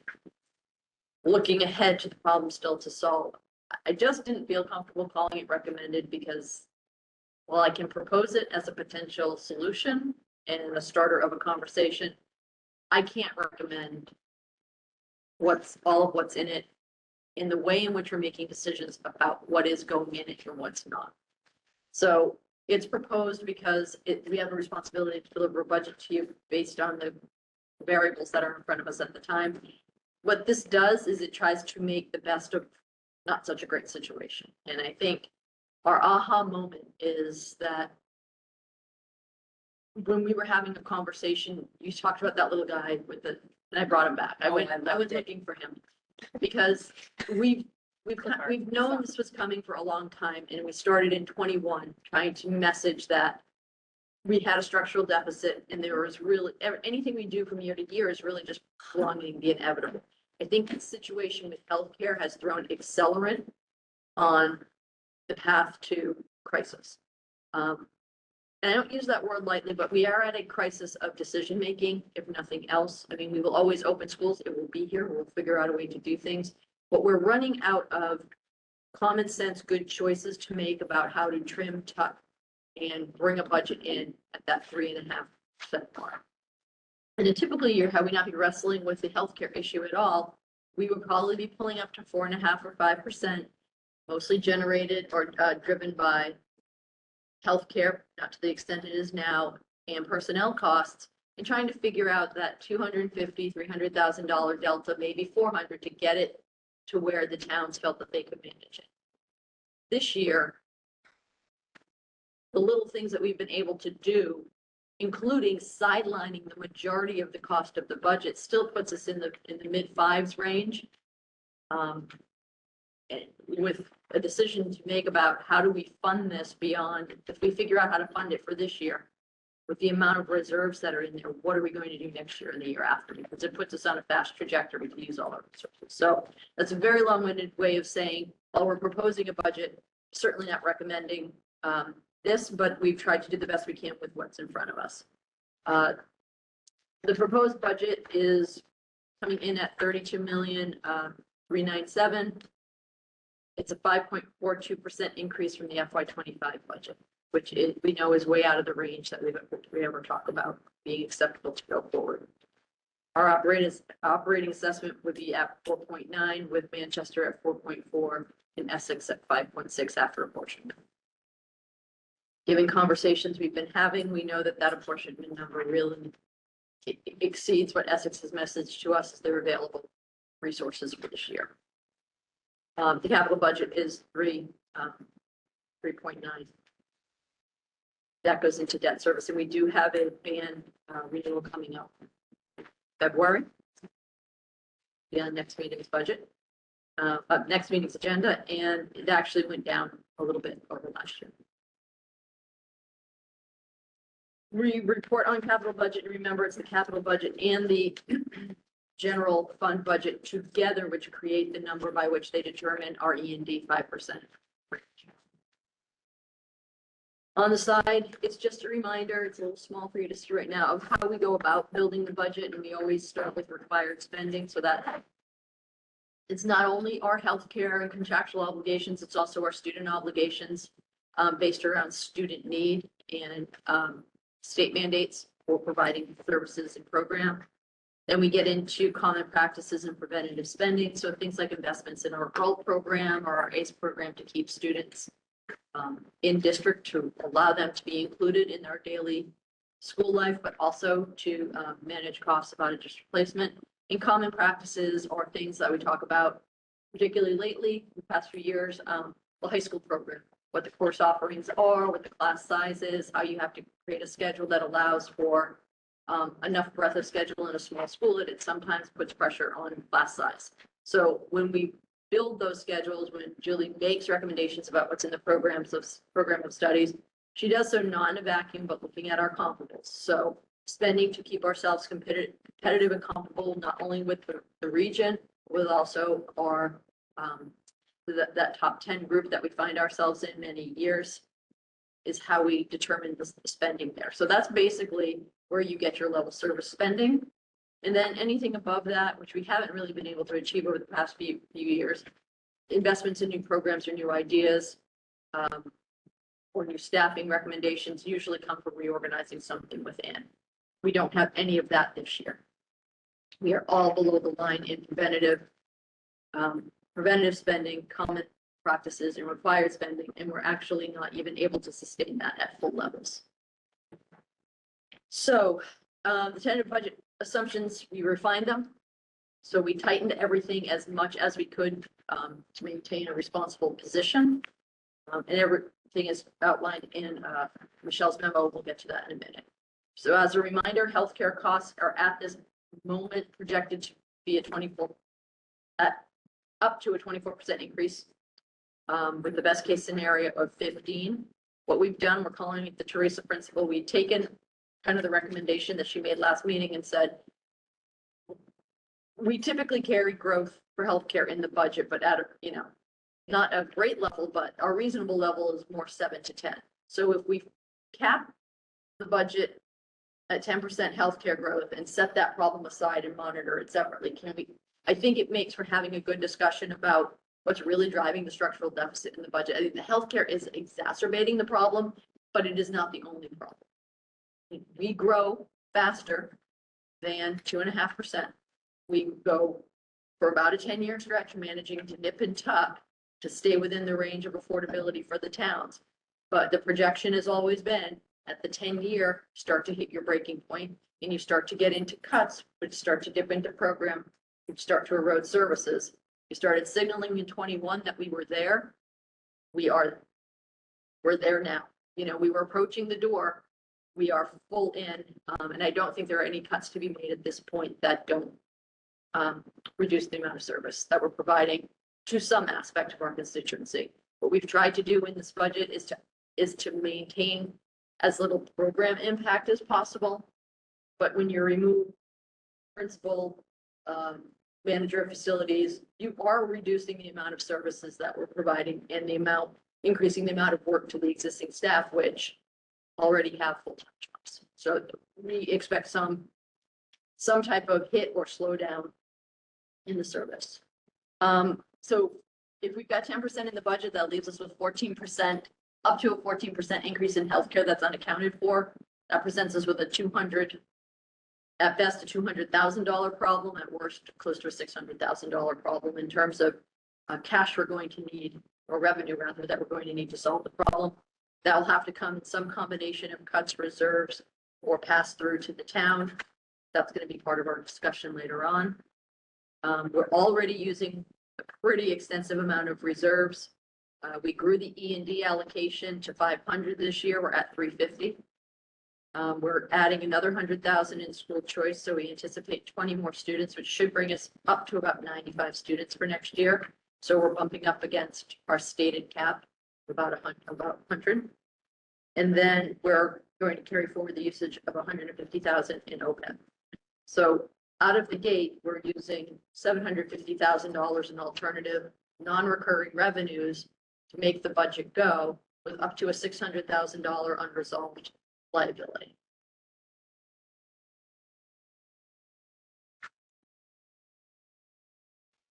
looking ahead to the problem still to solve, I just didn't feel comfortable calling it recommended because while I can propose it as a potential solution and a starter of a conversation. I can't recommend all of what's in it in the way in which we're making decisions about what is going in it and what's not. So it's proposed because we have a responsibility to deliver a budget to you based on the variables that are in front of us at the time. What this does is it tries to make the best of not such a great situation. And I think our aha moment is that when we were having a conversation, you talked about that little guy with the, and I brought him back. I went looking for him because we've known this was coming for a long time, and we started in 21 trying to message that we had a structural deficit, and there was really anything we do from year to year is really just prolonging the inevitable. I think the situation with healthcare has thrown accelerant on the path to crisis. And I don't use that word lightly, but we are at a crisis of decision making, if nothing else. I mean, we will always open schools. It will be here. We'll figure out a way to do things. But we're running out of common sense, good choices to make about how to trim, tuck, and bring a budget in at that 3.5% mark. In a typical year, had we not be wrestling with the healthcare issue at all, we would probably be pulling up to 4.5 or 5%, mostly generated or driven by healthcare, not to the extent it is now, and personnel costs, and trying to figure out that $250,000, $300,000 delta, maybe 400 to get it to where the towns felt that they could manage it. This year, the little things that we've been able to do, including sidelining the majority of the cost of the budget, still puts us in the mid fives range. With a decision to make about how do we fund this beyond, if we figure out how to fund it for this year, with the amount of reserves that are in there, what are we going to do next year and the year after? Because it puts us on a fast trajectory to use all our resources. So that's a very long-winded way of saying, while we're proposing a budget, certainly not recommending this, but we've tried to do the best we can with what's in front of us. The proposed budget is coming in at 32,397,000. It's a 5.42% increase from the FY25 budget, which we know is way out of the range that we ever talk about being acceptable to go forward. Our operating assessment would be at 4.9, with Manchester at 4.4 and Essex at 5.6 after apportionment. Given conversations we've been having, we know that apportionment number really exceeds what Essex's message to us as their available resources for this year. The capital budget is 3.9. That goes into debt service, and we do have a band renewal coming up February. Yeah, next meeting's budget, next meeting's agenda, and it actually went down a little bit over last year. We report on capital budget, and remember it's the capital budget and the general fund budget together, which create the number by which they determine our E&D 5%. On the side, it's just a reminder, it's a little small for you to see right now, of how we go about building the budget, and we always start with required spending, so that it's not only our healthcare and contractual obligations, it's also our student obligations based around student need and state mandates for providing services and program. Then we get into common practices and preventative spending. So things like investments in our GROW program or our ACE program to keep students in district, to allow them to be included in their daily school life, but also to manage costs of out-of-district placement. In common practices or things that we talk about, particularly lately, the past few years, the high school program, what the course offerings are, what the class size is, how you have to create a schedule that allows for enough breadth of schedule in a small school that it sometimes puts pressure on class size. So when we build those schedules, when Julie makes recommendations about what's in the program of studies, she does so not in a vacuum, but looking at our comparables. So spending to keep ourselves competitive and comparable, not only with the region, with also our that top 10 group that we find ourselves in many years, is how we determine the spending there. So that's basically where you get your level service spending. And then anything above that, which we haven't really been able to achieve over the past few years, investments in new programs or new ideas, or new staffing recommendations usually come from reorganizing something within. We don't have any of that this year. We are all below the line in preventative spending, common practices, and required spending, and we're actually not even able to sustain that at full levels. So the tentative budget assumptions, we refined them. So we tightened everything as much as we could to maintain a responsible position. And everything is outlined in Michelle's memo. We'll get to that in a minute. So as a reminder, healthcare costs are at this moment projected to be up to a 24% increase, with the best case scenario of 15. What we've done, we're calling it the Teresa principle. We've taken kind of the recommendation that she made last meeting and said, we typically carry growth for healthcare in the budget, but at a, not a great level, but our reasonable level is more 7 to 10. So if we cap the budget at 10% healthcare growth and set that problem aside and monitor it separately, I think it makes for having a good discussion about what's really driving the structural deficit in the budget. I think the healthcare is exacerbating the problem, but it is not the only problem. We grow faster than 2.5%. We go for about a 10-year stretch, managing to nip and tuck to stay within the range of affordability for the towns. But the projection has always been at the 10-year, start to hit your breaking point, and you start to get into cuts, which start to dip into program, which start to erode services. We started signaling in 21 that we were there. We're there now. We were approaching the door. We are full in, and I don't think there are any cuts to be made at this point that don't reduce the amount of service that we're providing to some aspect of our constituency. What we've tried to do in this budget is to maintain as little program impact as possible. But when you remove principal, manager of facilities, you are reducing the amount of services that we're providing and increasing the amount of work to the existing staff, which already have full-time jobs. So we expect some type of hit or slowdown in the service. So if we've got 10% in the budget, that leaves us with 14%, up to a 14% increase in healthcare that's unaccounted for. That presents us with at best, a $200,000 problem, at worst, close to a $600,000 problem in terms of cash we're going to need, or revenue rather, that we're going to need to solve the problem. That'll have to come in some combination of cuts, reserves, or pass through to the town. That's going to be part of our discussion later on. We're already using a pretty extensive amount of reserves. We grew the E&D allocation to 500 this year. We're at 350. We're adding another 100,000 in school choice, so we anticipate 20 more students, which should bring us up to about 95 students for next year. So we're bumping up against our stated cap, about 100. And then we're going to carry forward the usage of 150,000 in OPEB. So out of the gate, we're using $750,000 in alternative non-recurring revenues to make the budget go, with up to a $600,000 unresolved liability.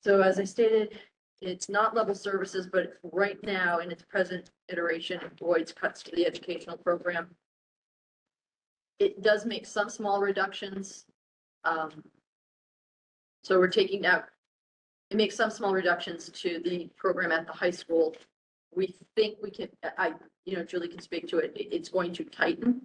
So as I stated, it's not level services, but right now in its present iteration, it avoids cuts to the educational program. It does make some small reductions. So we're taking out, it makes some small reductions to the program at the high school. We think we can, Julie can speak to it. It's going to tighten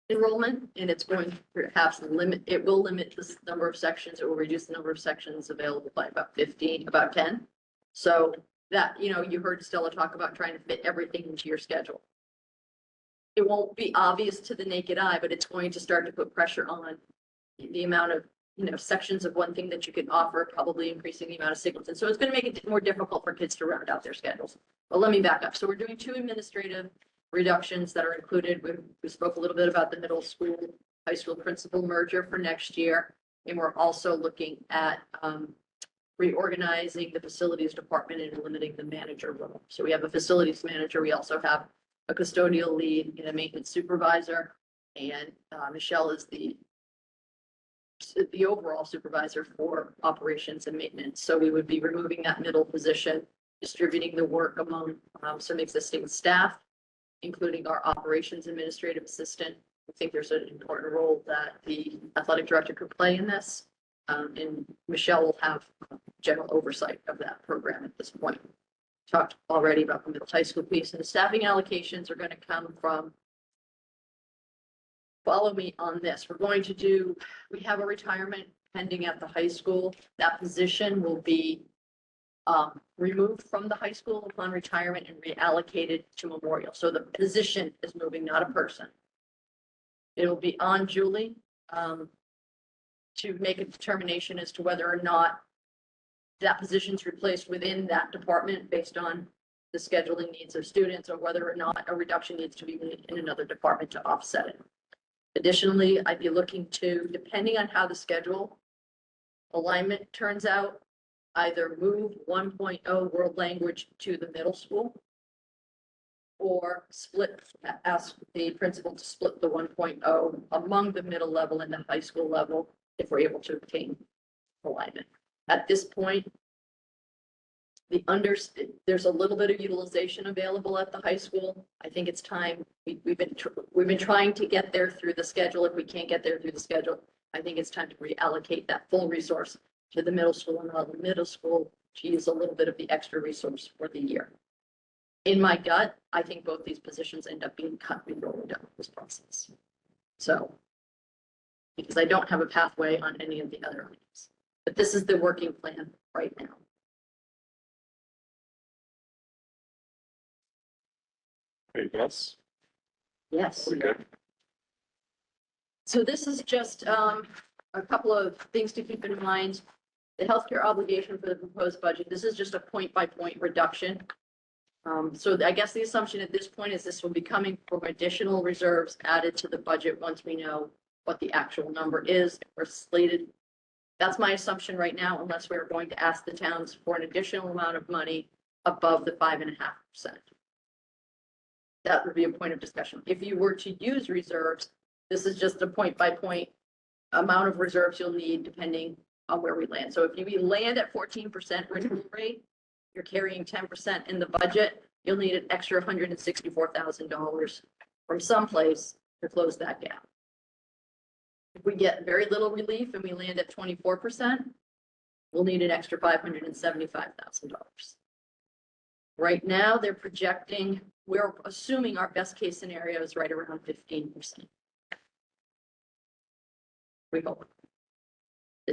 enrollment, and it's going to perhaps limit the number of sections. It will reduce the number of sections available by about 10. So that, you heard Stella talk about trying to fit everything into your schedule. It won't be obvious to the naked eye, but it's going to start to put pressure on the amount of, sections of one thing that you can offer, probably increasing the amount of singletons. So it's going to make it more difficult for kids to round out their schedules. But let me back up. So we're doing 2 administrative reductions that are included. We spoke a little bit about the middle school, high school principal merger for next year. And we're also looking at reorganizing the facilities department and limiting the manager role. So we have a facilities manager. We also have a custodial lead and a maintenance supervisor. And Michelle is the overall supervisor for operations and maintenance. So we would be removing that middle position, distributing the work among some existing staff, including our operations administrative assistant. I think there's an important role that the athletic director could play in this. And Michelle will have general oversight of that program at this point. Talked already about the middle high school piece, and the staffing allocations are going to come from, follow me on this. We have a retirement pending at the high school. That position will be removed from the high school upon retirement and reallocated to Memorial. So the position is moving, not a person. It'll be on Julie to make a determination as to whether or not that position's replaced within that department based on the scheduling needs of students, or whether or not a reduction needs to be made in another department to offset it. Additionally, I'd be looking to, depending on how the schedule alignment turns out, either move 1.0 world language to the middle school, or ask the principal to split the 1.0 among the middle level and the high school level if we're able to obtain alignment. At this point, there's a little bit of utilization available at the high school. I think it's time. We've been trying to get there through the schedule. If we can't get there through the schedule, I think it's time to reallocate that full resource to the middle school, and allow the middle school to use a little bit of the extra resource for the year. In my gut, I think both these positions end up being cut before we're done with this process. So, because I don't have a pathway on any of the other items, but this is the working plan right now. Anything else? Yes. We good? So this is just a couple of things to keep in mind. The healthcare obligation for the proposed budget, this is just a point-by-point reduction. So I guess the assumption at this point is this will be coming from additional reserves added to the budget once we know what the actual number is or slated. That's my assumption right now, unless we're going to ask the towns for an additional amount of money above the 5.5%. That would be a point of discussion. If you were to use reserves, this is just a point-by-point amount of reserves you'll need depending on where we land. So if you land at 14% renewal rate, you're carrying 10% in the budget, you'll need an extra $164,000 from someplace to close that gap. If we get very little relief and we land at 24%, we'll need an extra $575,000. Right now, they're projecting, we're assuming our best case scenario is right around 15%. We hope.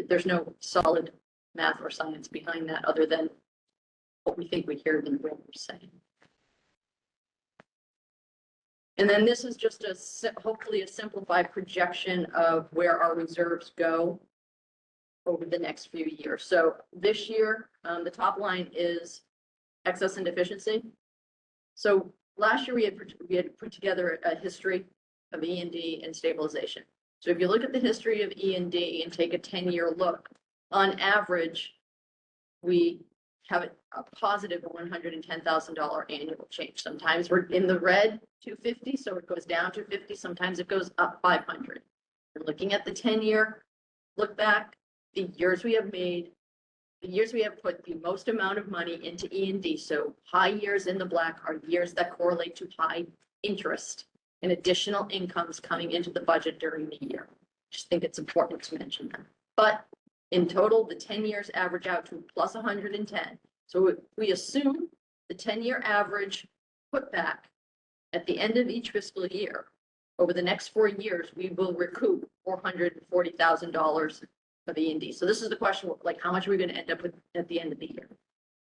There's no solid math or science behind that other than what we think we hear the brokers saying. And then this is just hopefully a simplified projection of where our reserves go over the next few years. So this year, the top line is excess and deficiency. So last year we had put together a history of E&D and stabilization. So if you look at the history of E&D and take a 10-year look, on average, we have a positive $110,000 annual change. Sometimes we're in the red, 250, so it goes down to 50. Sometimes it goes up 500. We're looking at the 10-year look back, the years we have made, the years we have put the most amount of money into E&D. So high years in the black are years that correlate to high interest and additional incomes coming into the budget during the year. Just think it's important to mention that. But in total, the 10 years average out to plus 110. So we assume the 10-year average put back at the end of each fiscal year. Over the next 4 years, we will recoup $440,000 of E&D. So this is the question, like, how much are we going to end up with at the end of the year?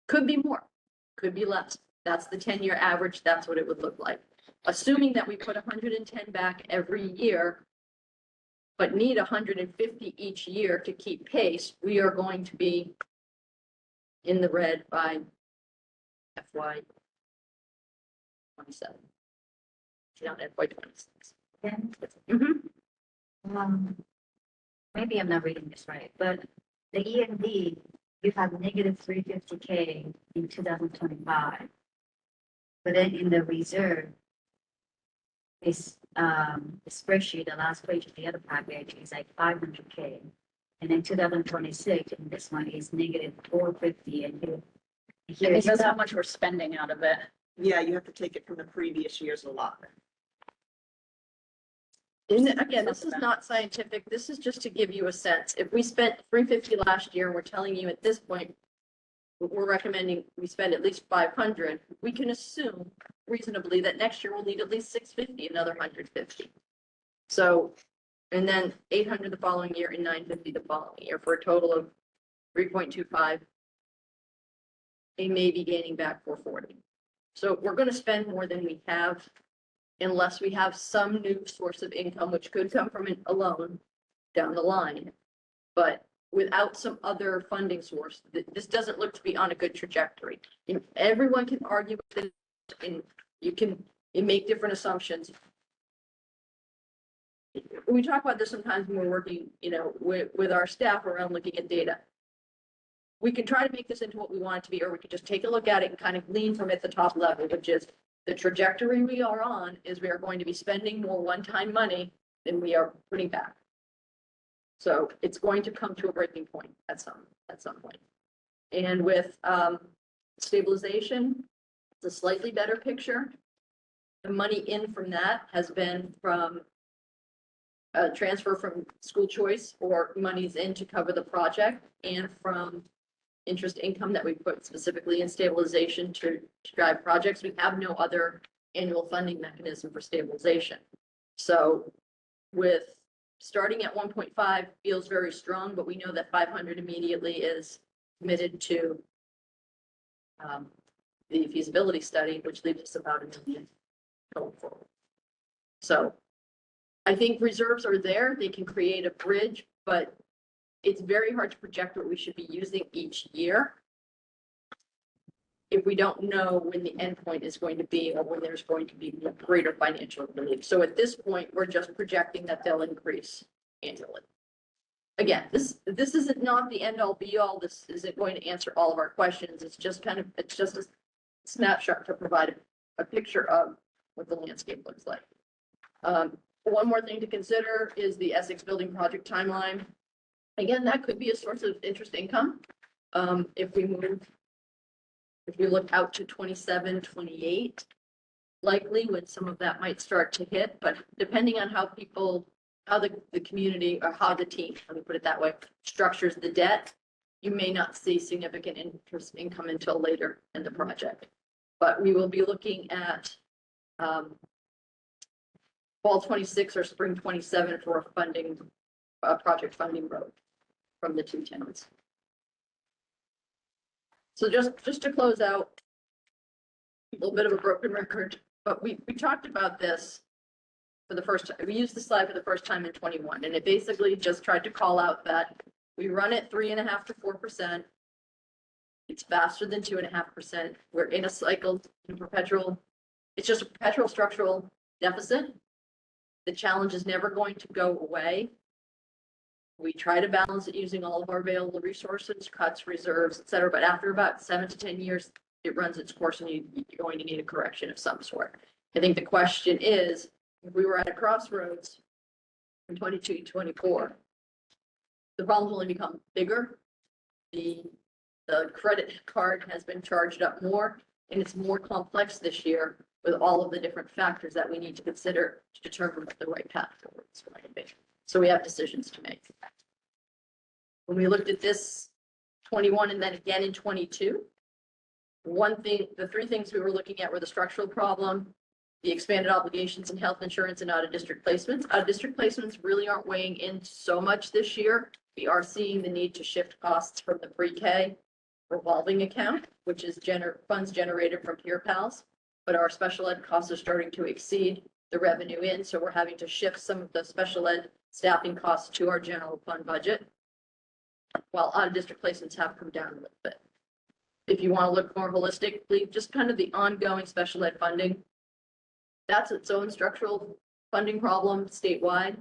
Could be more, could be less. That's the 10-year average. That's what it would look like. Assuming that we put 110 back every year, but need 150 each year to keep pace, we are going to be in the red by FY 27. Not FY 26. Maybe I'm not reading this right, but the E&D, you have negative 350K in 2025. But then in the reserve, this spreadsheet, the last page of the other package is like 500K. And then 2026, and this one is negative 450. And here It says how much we're spending out of it. Yeah, you have to take it from the previous year's allotment. And again, this is not scientific. This is just to give you a sense. If we spent 350 last year, and we're telling you at this point, we're recommending we spend at least 500, we can assume reasonably that next year we'll need at least 650, another 150. So, and then 800 the following year and 950 the following year for a total of 3.25. They may be gaining back 440. So we're going to spend more than we have unless we have some new source of income, which could come from a loan down the line. But without some other funding source, this doesn't look to be on a good trajectory. Everyone can argue with it, and you can make different assumptions. We talk about this sometimes when we're working, with our staff around looking at data. We can try to make this into what we want it to be, or we could just take a look at it and kind of glean from it the top level, which is the trajectory we are on is we are going to be spending more one-time money than we are putting back. So it's going to come to a breaking point at some point. And with stabilization, it's a slightly better picture. The money in from that has been from a transfer from school choice or monies in to cover the project, and from interest income that we put specifically in stabilization to drive projects. We have no other annual funding mechanism for stabilization. So with starting at 1.5 feels very strong, but we know that 500 immediately is committed to the feasibility study, which leaves us about $1 million going forward. So I think reserves are there. They can create a bridge, but it's very hard to project what we should be using each year if we don't know when the endpoint is going to be or when there's going to be greater financial relief. So at this point, we're just projecting that they'll increase annually. Again, this isn't not the end all be all. This isn't going to answer all of our questions. It's just a snapshot to provide a picture of what the landscape looks like. One more thing to consider is the Essex building project timeline. Again, that could be a source of interest income. If we look out to 27, 28, likely when some of that might start to hit, but depending on how the community, or how the team, let me put it that way, structures the debt, you may not see significant interest income until later in the project. But we will be looking at fall 26 or spring 27 for a project funding road from the two tenants. So just to close out, a little bit of a broken record, but we talked about this for the first time. We used the slide for the first time in 21, and it basically just tried to call out that we run at 3.5% to 4%. It's faster than 2.5%. We're in a cycle, it's just a perpetual structural deficit. The challenge is never going to go away. We try to balance it using all of our available resources, cuts, reserves, et cetera. But after about 7 to 10 years, it runs its course and you're going to need a correction of some sort. I think the question is, if we were at a crossroads in 22, 24, the problems only become bigger. The credit card has been charged up more, and it's more complex this year with all of the different factors that we need to consider to determine what the right path forward is going to be. So we have decisions to make. When we looked at this 21 and then again in 22, the three things we were looking at were the structural problem, the expanded obligations in health insurance, and out-of-district placements. Out-of-district placements really aren't weighing in so much this year. We are seeing the need to shift costs from the pre-K revolving account, which is funds generated from peer pals, but our special ed costs are starting to exceed the revenue in, so we're having to shift some of the special ed staffing costs to our general fund budget, while out-of-district placements have come down a little bit. If you want to look more holistically, just kind of the ongoing special ed funding, that's its own structural funding problem statewide.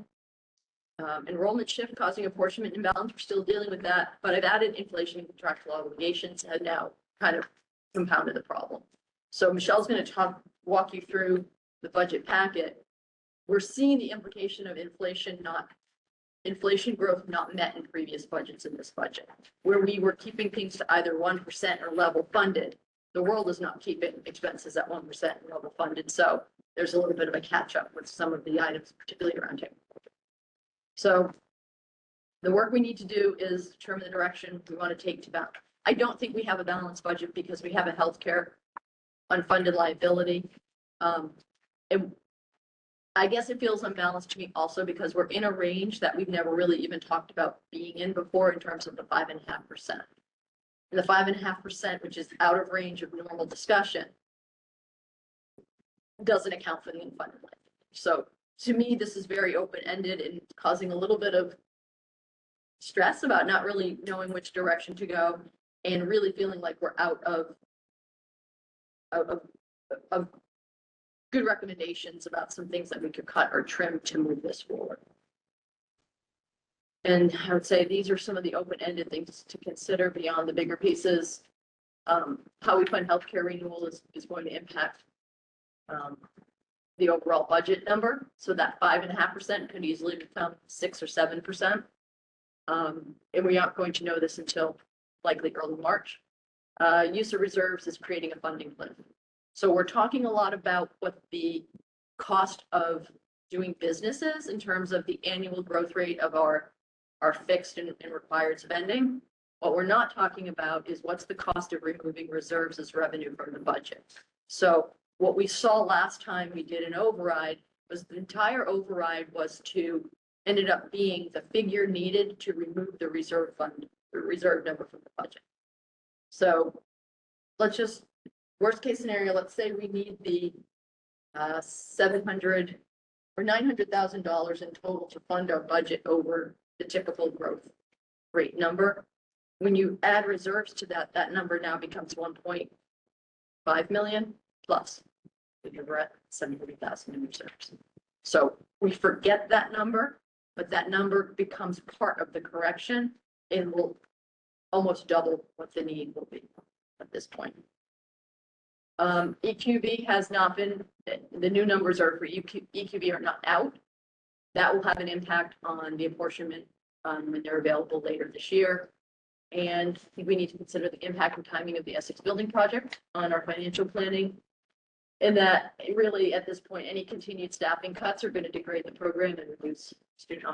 Enrollment shift causing apportionment imbalance, we're still dealing with that, but I've added inflation and contractual obligations and now kind of compounded the problem. So Michelle's going to walk you through the budget packet. We're seeing the implication of inflation growth not met in previous budgets in this budget, where we were keeping things to either 1% or level funded. the world does not keep it expenses at 1% level funded. So there's a little bit of a catch up with some of the items, particularly around technology. So the work we need to do is determine the direction we want to take to balance. I don't think we have a balanced budget because we have a healthcare unfunded liability. And I guess it feels unbalanced to me also because we're in a range that we've never really even talked about being in before in terms of the 5.5%. And the 5.5%, which is out of range of normal discussion, doesn't account for the unfunded liability. So to me, this is very open-ended and causing a little bit of stress about not really knowing which direction to go and really feeling like we're out of good recommendations about some things that we could cut or trim to move this forward. And I would say these are some of the open-ended things to consider beyond the bigger pieces. How we fund healthcare renewal is going to impact the overall budget number. So that 5.5% could easily become 6 or 7%. And we aren't going to know this until likely early March. Use of reserves is creating a funding cliff. So we're talking a lot about what the cost of doing business is in terms of the annual growth rate of our fixed and required spending. What we're not talking about is what's the cost of removing reserves as revenue from the budget. So what we saw last time we did an override was the entire override was ended up being the figure needed to remove the reserve fund, the reserve number from the budget. So let's just, worst case scenario, let's say we need the $700,000 or $900,000 in total to fund our budget over the typical growth rate number. When you add reserves to that, that number now becomes 1.5 million plus. Because we're at 700,000 in reserves. So we forget that number, but that number becomes part of the correction and will almost double what the need will be at this point. EQB has not been, the new numbers are for EQB are not out. That will have an impact on the apportionment when they're available later this year. And I think we need to consider the impact and timing of the Essex building project on our financial planning. And that really, at this point, any continued staffing cuts are going to degrade the program and reduce student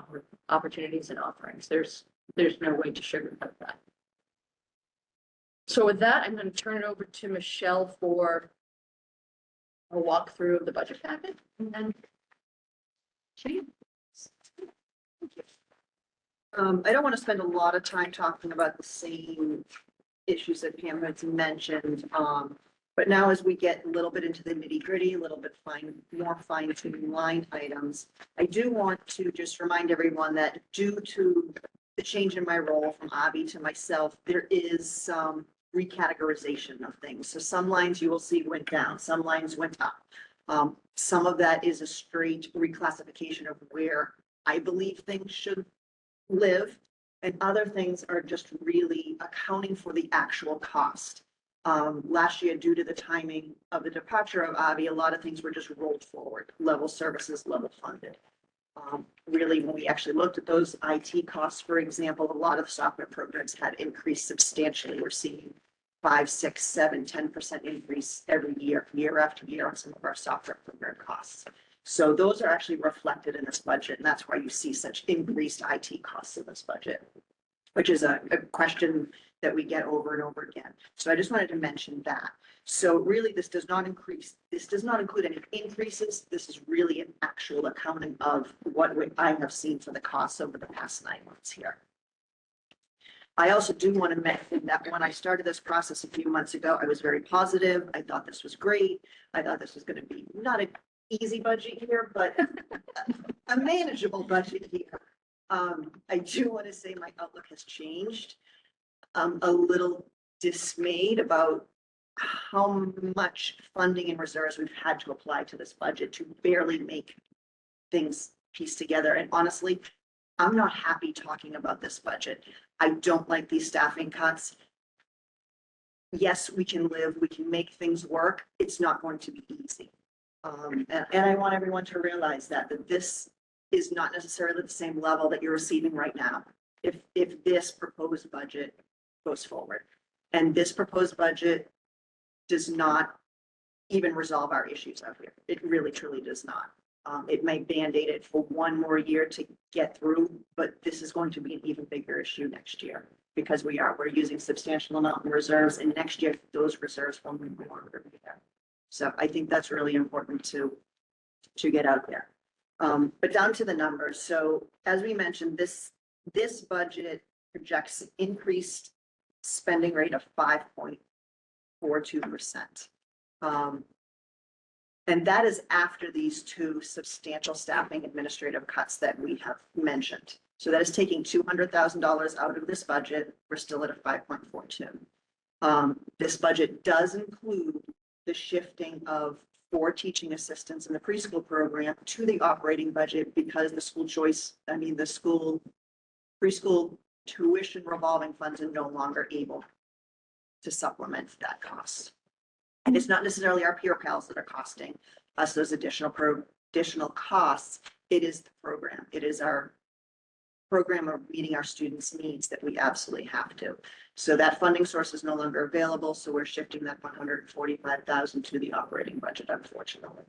opportunities and offerings. There's no way to sugarcoat that. So with that, I'm going to turn it over to Michelle for a walkthrough of the budget packet and then Shane. I don't want to spend a lot of time talking about the same issues that Pam had mentioned. But now as we get a little bit into the nitty gritty, a little bit more fine tuning line items, I do want to just remind everyone that due to the change in my role from Avi to myself, there is some recategorization of things. So some lines you will see went down, some lines went up. Some of that is a straight reclassification of where I believe things should live, and other things are just really accounting for the actual cost. Last year, due to the timing of the departure of Avi, a lot of things were just rolled forward, level services, level funded. Really, when we actually looked at those IT costs, for example, a lot of software programs had increased substantially. We're seeing 5, 6, 7, 10% increase every year, year after year on some of our software program costs. So those are actually reflected in this budget, and that's why you see such increased IT costs in this budget, which is a question that we get over and over again. So I just wanted to mention that. So really, this does not include any increases. This is really an actual accounting of what I have seen for the costs over the past 9 months here. I also do want to mention that when I started this process a few months ago, I was very positive. I thought this was great. I thought this was going to be not an easy budget here, but a manageable budget here. I do want to say my outlook has changed. I'm a little dismayed about how much funding and reserves we've had to apply to this budget to barely make things piece together. And honestly, I'm not happy talking about this budget. I don't like these staffing cuts. Yes, we can live, we can make things work. It's not going to be easy. And I want everyone to realize that this is not necessarily the same level that you're receiving right now. If this proposed budget goes forward, and this proposed budget does not even resolve our issues out here. It really truly does not. It may Band-Aid it for one more year to get through, but this is going to be an even bigger issue next year because we're using substantial amount in reserves, and next year those reserves will no longer be there. So I think that's really important to get out there. But down to the numbers. So as we mentioned, this budget projects increased spending rate of 5.42%. And that is after these two substantial staffing administrative cuts that we have mentioned. So that is taking $200,000 out of this budget. We're still at a 5.42. This budget does include the shifting of 4 teaching assistants in the preschool program to the operating budget because the school preschool tuition revolving funds are no longer able to supplement that cost. And it's not necessarily our peer pals that are costing us those additional costs. It is the program. It is our program of meeting our students' needs that we absolutely have to. So that funding source is no longer available. So we're shifting that $145,000 to the operating budget, unfortunately.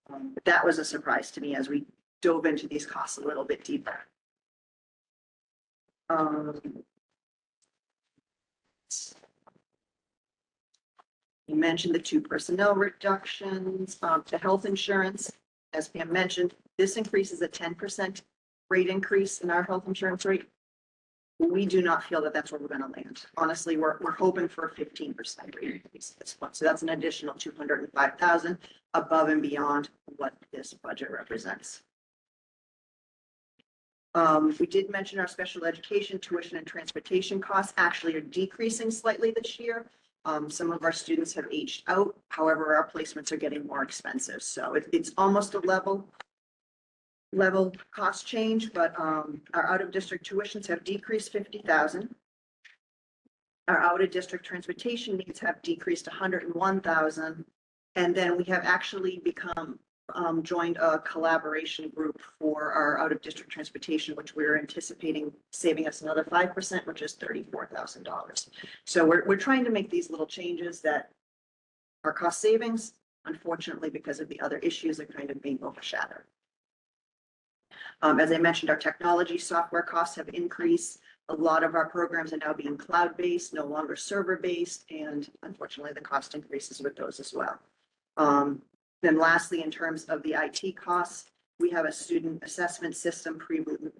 But that was a surprise to me as we dove into these costs a little bit deeper. You mentioned the 2 personnel reductions, the health insurance, as Pam mentioned, this increases a 10% rate increase in our health insurance rate. We do not feel that that's where we're going to land. Honestly, we're hoping for a 15% rate increase at this point. So that's an additional $205,000 above and beyond what this budget represents. We did mention our special education tuition and transportation costs actually are decreasing slightly this year. Some of our students have aged out. However, our placements are getting more expensive. So it's almost a level cost change, but our out-of-district tuitions have decreased $50,000. Our out-of-district transportation needs have decreased $101,000. And then we have actually joined a collaboration group for our out-of-district transportation, which we're anticipating saving us another 5%, which is $34,000. So we're trying to make these little changes that are cost savings. Unfortunately, because of the other issues, are kind of being overshadowed. As I mentioned, our technology software costs have increased. A lot of our programs are now being cloud-based, no longer server-based, and unfortunately, the cost increases with those as well. Then lastly, in terms of the IT costs, we have a student assessment system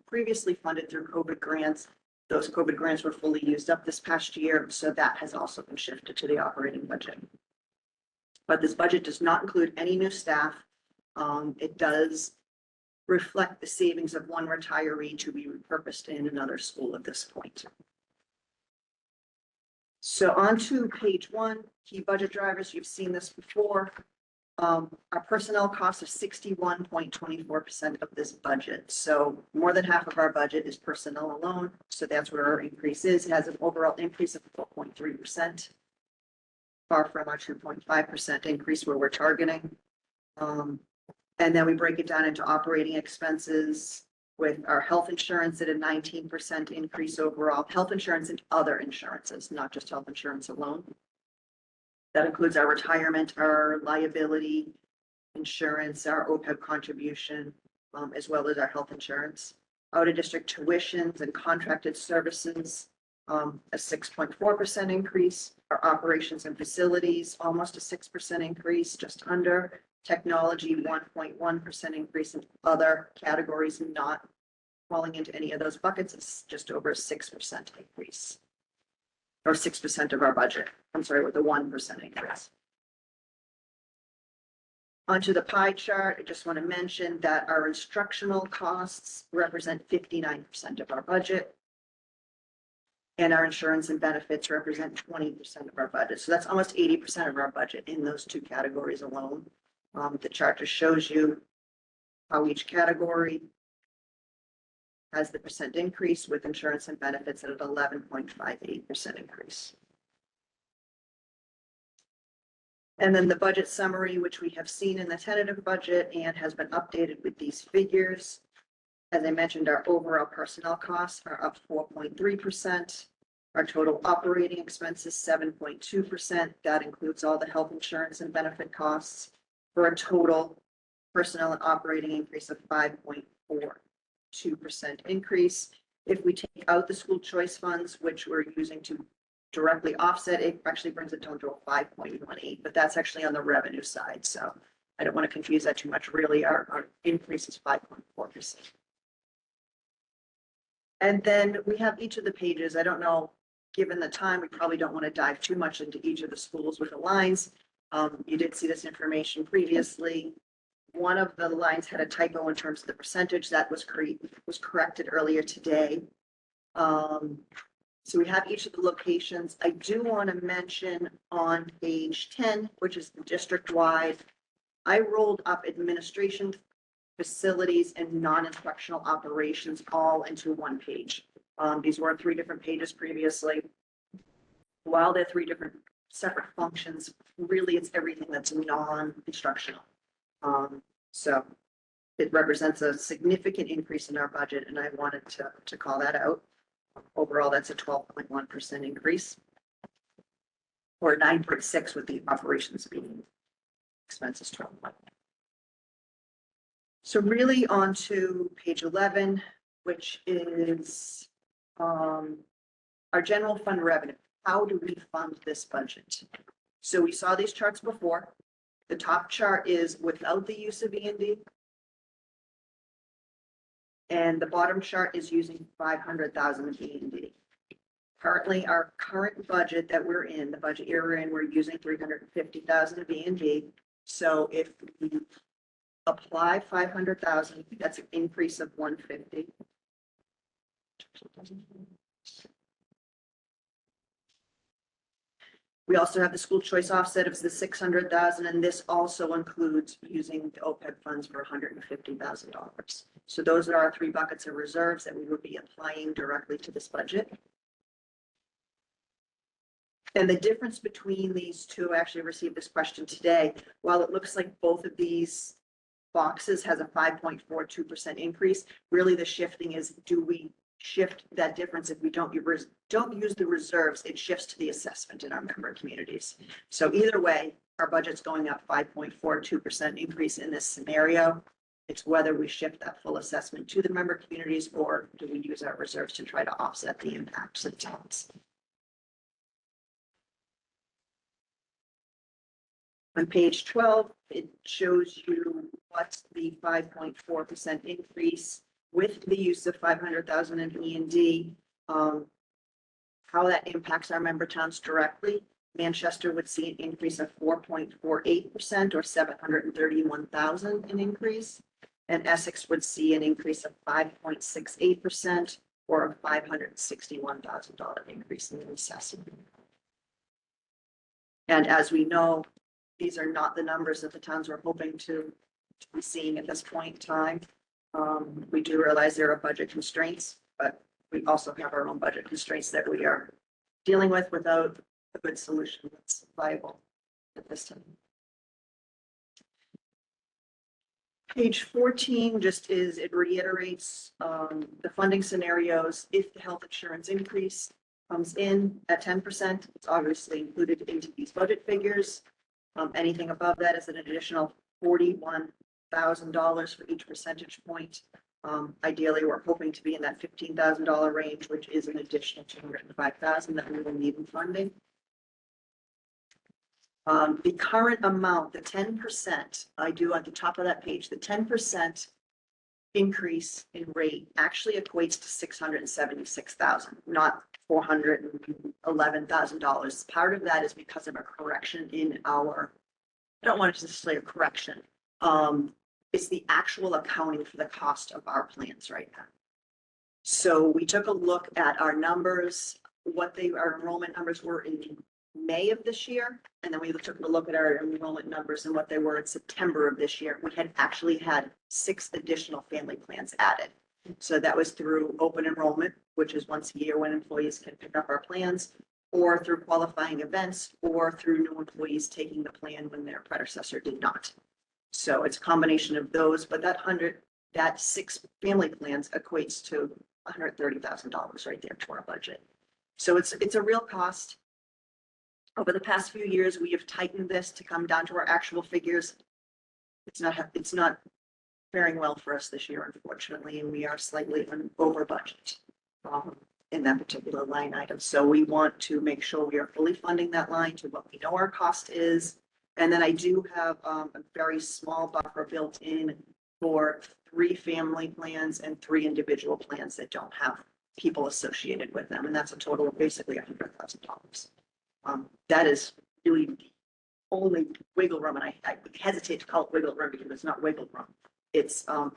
previously funded through COVID grants. Those COVID grants were fully used up this past year, so that has also been shifted to the operating budget. But this budget does not include any new staff. It does reflect the savings of 1 retiree to be repurposed in another school at this point. So on to page 1, key budget drivers. You've seen this before. Our personnel costs are 61.24% of this budget. So more than half of our budget is personnel alone. So that's where our increase is. It has an overall increase of 4.3%, far from our 2.5% increase where we're targeting. And then we break it down into operating expenses with our health insurance at a 19% increase overall. Health insurance and other insurances, not just health insurance alone. That includes our retirement, our liability insurance, our OPEB contribution, as well as our health insurance. Out-of-district tuitions and contracted services, a 6.4% increase. Our operations and facilities, almost a 6% increase, just under. Technology, 1.1% increase, in other categories not falling into any of those buckets. It's just over a 6% increase. Or 6% of our budget. I'm sorry, with a 1% increase. Onto the pie chart, I just want to mention that our instructional costs represent 59% of our budget. And our insurance and benefits represent 20% of our budget. So that's almost 80% of our budget in those 2 categories alone. The chart just shows you how each category has the percent increase, with insurance and benefits at an 11.58% increase. And then the budget summary, which we have seen in the tentative budget and has been updated with these figures. As I mentioned, our overall personnel costs are up 4.3%. Our total operating expenses, 7.2%. That includes all the health insurance and benefit costs for a total personnel and operating increase of 5.42% increase. If we take out the school choice funds, which we're using to directly offset, it actually brings it down to a 5.18, but that's actually on the revenue side. So I don't want to confuse that too much. Really, our increase is 5.4%. And then we have each of the pages. I don't know, given the time, we probably don't want to dive too much into each of the schools with the lines. You did see this information previously. One of the lines had a typo in terms of the percentage that was corrected earlier today. So we have each of the locations. I do want to mention on page 10, which is the district-wide, I rolled up administration, facilities, and non-instructional operations all into one page. These were 3 different pages previously. While they're 3 different separate functions, really it's everything that's non-instructional. So it represents a significant increase in our budget, and I wanted to call that out. Overall, that's a 12.1% increase, or 9.6 with the operations being expenses 12. So really on to page 11, which is our general fund revenue. How do we fund this budget? So we saw these charts before. The top chart is without the use of E&D. And the bottom chart is using 500,000 of E&D. Currently, our current budget that we're in, the budget year we're in, we're using 350,000 of E&D. So if we apply 500,000, that's an increase of 150. We also have the school choice offset of the 600,000, and this also includes using the OPEB funds for $150,000. So those are our 3 buckets of reserves that we would be applying directly to this budget. And the difference between these two, I actually received this question today. While it looks like both of these boxes has a 5.42% increase, really the shifting is, do we shift that difference? If we don't use the reserves, it shifts to the assessment in our member communities. So either way, our budget's going up 5.42% increase in this scenario. It's whether we shift that full assessment to the member communities, or do we use our reserves to try to offset the impacts of the towns. On page 12, it shows you what's the 5.4% increase with the use of 500,000 in E&D, how that impacts our member towns directly. Manchester would see an increase of 4.48%, or 731,000 in increase. And Essex would see an increase of 5.68%, or a $561,000 increase in the assessment. And as we know, these are not the numbers that the towns were hoping to be seeing at this point in time. We do realize there are budget constraints, but we also have our own budget constraints that we are dealing with without a good solution that's viable at this time. Page 14 it reiterates the funding scenarios. If the health insurance increase comes in at 10%, it's obviously included into these budget figures. Anything above that is an additional $41,000 for each percentage point. Ideally, we're hoping to be in that $15,000 range, which is an additional $205,000 that we will need in funding. The current amount, the 10%, I do at the top of that page, the 10% increase in rate actually equates to $676,000, not $411,000. Part of that is because of a correction in our, I don't want to just say a correction. It's the actual accounting for the cost of our plans right now. So we took a look at our numbers, our enrollment numbers were in May of this year, and then we took a look at our enrollment numbers and what they were in September of this year. We had actually had 6 additional family plans added. So that was through open enrollment, which is once a year when employees can pick up our plans, or through qualifying events, or through new employees taking the plan when their predecessor did not. So it's a combination of those, but that 6 family plans equates to $130,000 right there to our budget. So it's a real cost. Over the past few years, we have tightened this to come down to our actual figures. It's not faring well for us this year, unfortunately, and we are slightly over budget in that particular line item. So we want to make sure we are fully funding that line to what we know our cost is. And then I do have a very small buffer built in for 3 family plans and 3 individual plans that don't have people associated with them. And that's a total of basically $100,000. That is really the only wiggle room, and I hesitate to call it wiggle room because it's not wiggle room. It's a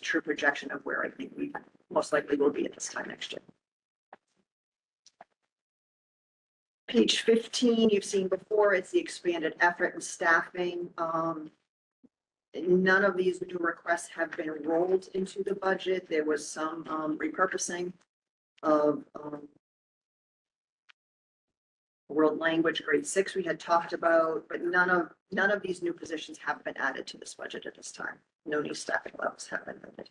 true projection of where I think we most likely will be at this time next year. Page 15, you've seen before, it's the expanded effort and staffing. None of these new requests have been rolled into the budget. There was some repurposing of world language grade 6 we had talked about, but none of these new positions have been added to this budget at this time. No new staffing levels have been added.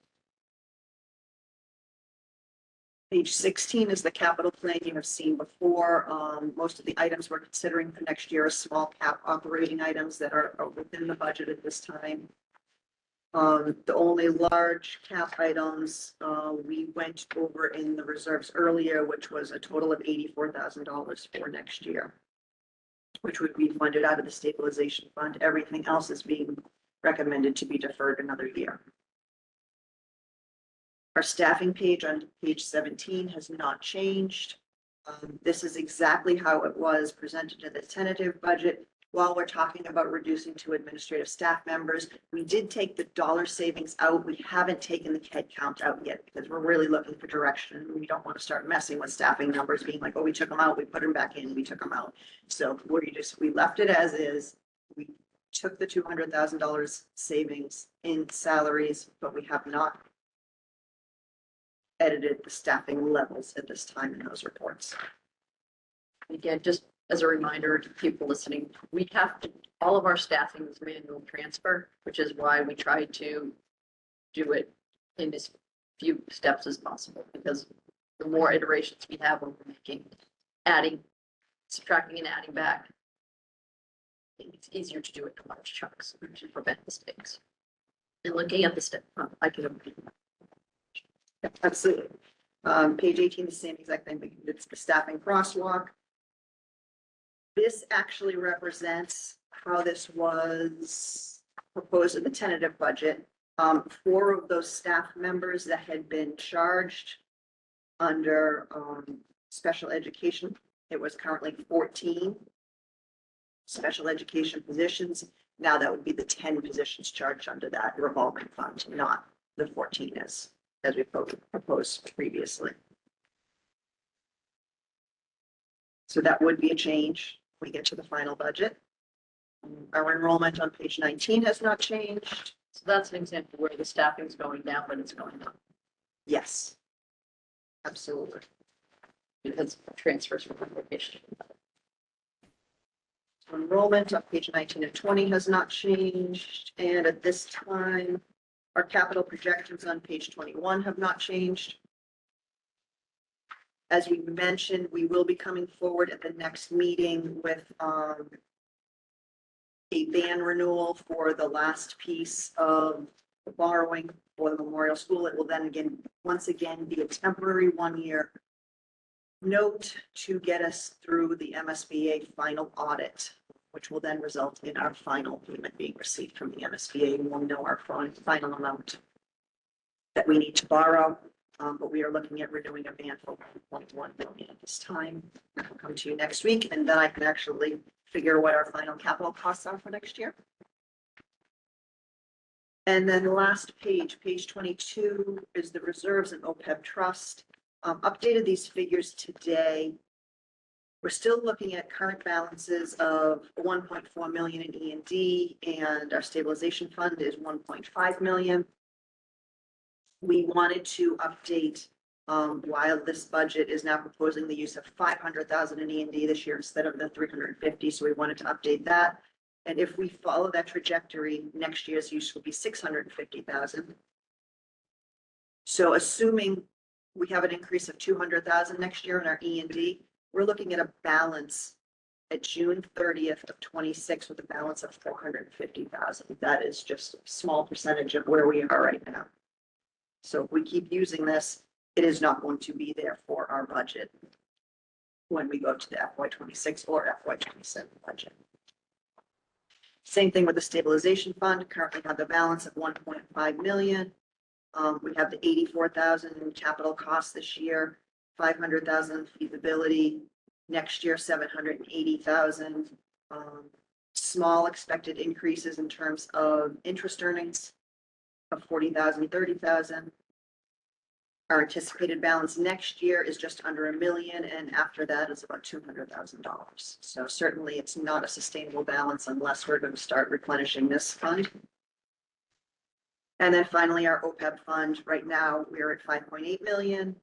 Page 16 is the capital plan you have seen before. Most of the items we're considering for next year are small cap operating items that are within the budget at this time. The only large cap items we went over in the reserves earlier, which was a total of $84,000 for next year, which would be funded out of the stabilization fund. Everything else is being recommended to be deferred another year. Our staffing page on page 17 has not changed. This is exactly how it was presented in the tentative budget. While we're talking about reducing 2 administrative staff members, we did take the dollar savings out. We haven't taken the head count out yet because we're really looking for direction. We don't want to start messing with staffing numbers, being like, oh, we took them out, we put them back in, we took them out. So we left it as is. We took the $200,000 savings in salaries, but we have not edited the staffing levels at this time in those reports. Again, just as a reminder to people listening, we have to, all of our staffing is manual transfer, which is why we try to do it in as few steps as possible, because the more iterations we have when we're making, adding, subtracting and adding back, it's easier to do it in large chunks to prevent mistakes. And looking at the step, I can. Yeah, absolutely. Page 18, the same exact thing. It's the staffing crosswalk. This actually represents how this was proposed in the tentative budget. 4 of those staff members that had been charged under special education, it was currently 14 special education positions. Now that would be the 10 positions charged under that revolving fund, not the 14 as we proposed previously. So that would be a change when we get to the final budget. Our enrollment on page 19 has not changed. So that's an example where the staffing is going down, but it's going up. Yes, absolutely. Because transfers from one location. Enrollment on page 19 and 20 has not changed. And at this time, our capital projections on page 21 have not changed. As we mentioned, we will be coming forward at the next meeting with a ban renewal for the last piece of the borrowing for the Memorial School. It will then once again be a temporary 1-year note to get us through the MSBA final audit, which will then result in our final payment being received from the MSBA. And we'll know our final amount that we need to borrow. But we are looking at renewing a ban for $1.1 million at this time. I'll come to you next week, and then I can actually figure what our final capital costs are for next year. And then the last page, page 22, is the reserves and OPEB trust. Updated these figures today. We're still looking at current balances of 1.4 million in E&D, and our stabilization fund is 1.5 million. We wanted to update, while this budget is now proposing the use of 500,000 in E&D this year instead of the 350. So we wanted to update that. And if we follow that trajectory, next year's use will be 650,000. So assuming we have an increase of 200,000 next year in our E&D, we're looking at a balance at June 30th of 26 with a balance of 450,000. That is just a small percentage of where we are right now. So if we keep using this, it is not going to be there for our budget when we go to the FY26 or FY27 budget. Same thing with the stabilization fund. Currently have the balance of 1.5 million. We have the 84,000 in capital costs this year, 500,000 feasibility. Next year, 780,000. Small expected increases in terms of interest earnings of 40,000, 30,000. Our anticipated balance next year is just under $1 million, and after that is about $200,000. So certainly it's not a sustainable balance unless we're going to start replenishing this fund. And then finally, our OPEB fund, right now, we're at 5.8 million.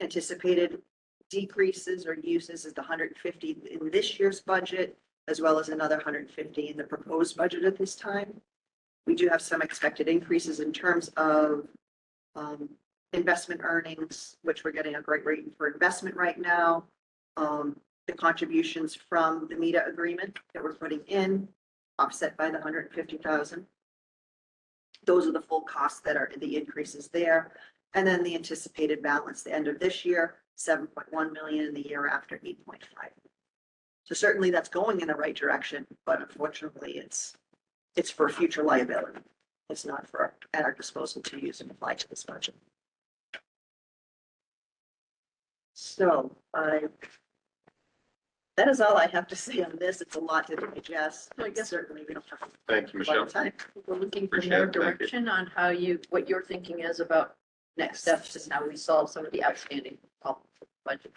Anticipated decreases or uses is the 150 in this year's budget, as well as another 150 in the proposed budget at this time. We do have some expected increases in terms of investment earnings, which we're getting a great rate for investment right now. The contributions from the META agreement that we're putting in, offset by the 150,000. Those are the full costs that are the increases there. And then the anticipated balance, the end of this year, 7.1 million, and the year after 8.5. So certainly that's going in the right direction, but unfortunately it's for future liability. It's not for at our disposal to use and apply to this budget. So that is all I have to say on this. It's a lot to digest. So I guess- Certainly we don't have Thank you, a lot Michelle. of time. We're looking for Appreciate more it. Thank you. direction on how what your thinking is about next steps and how we solve some of the outstanding problems with the budget.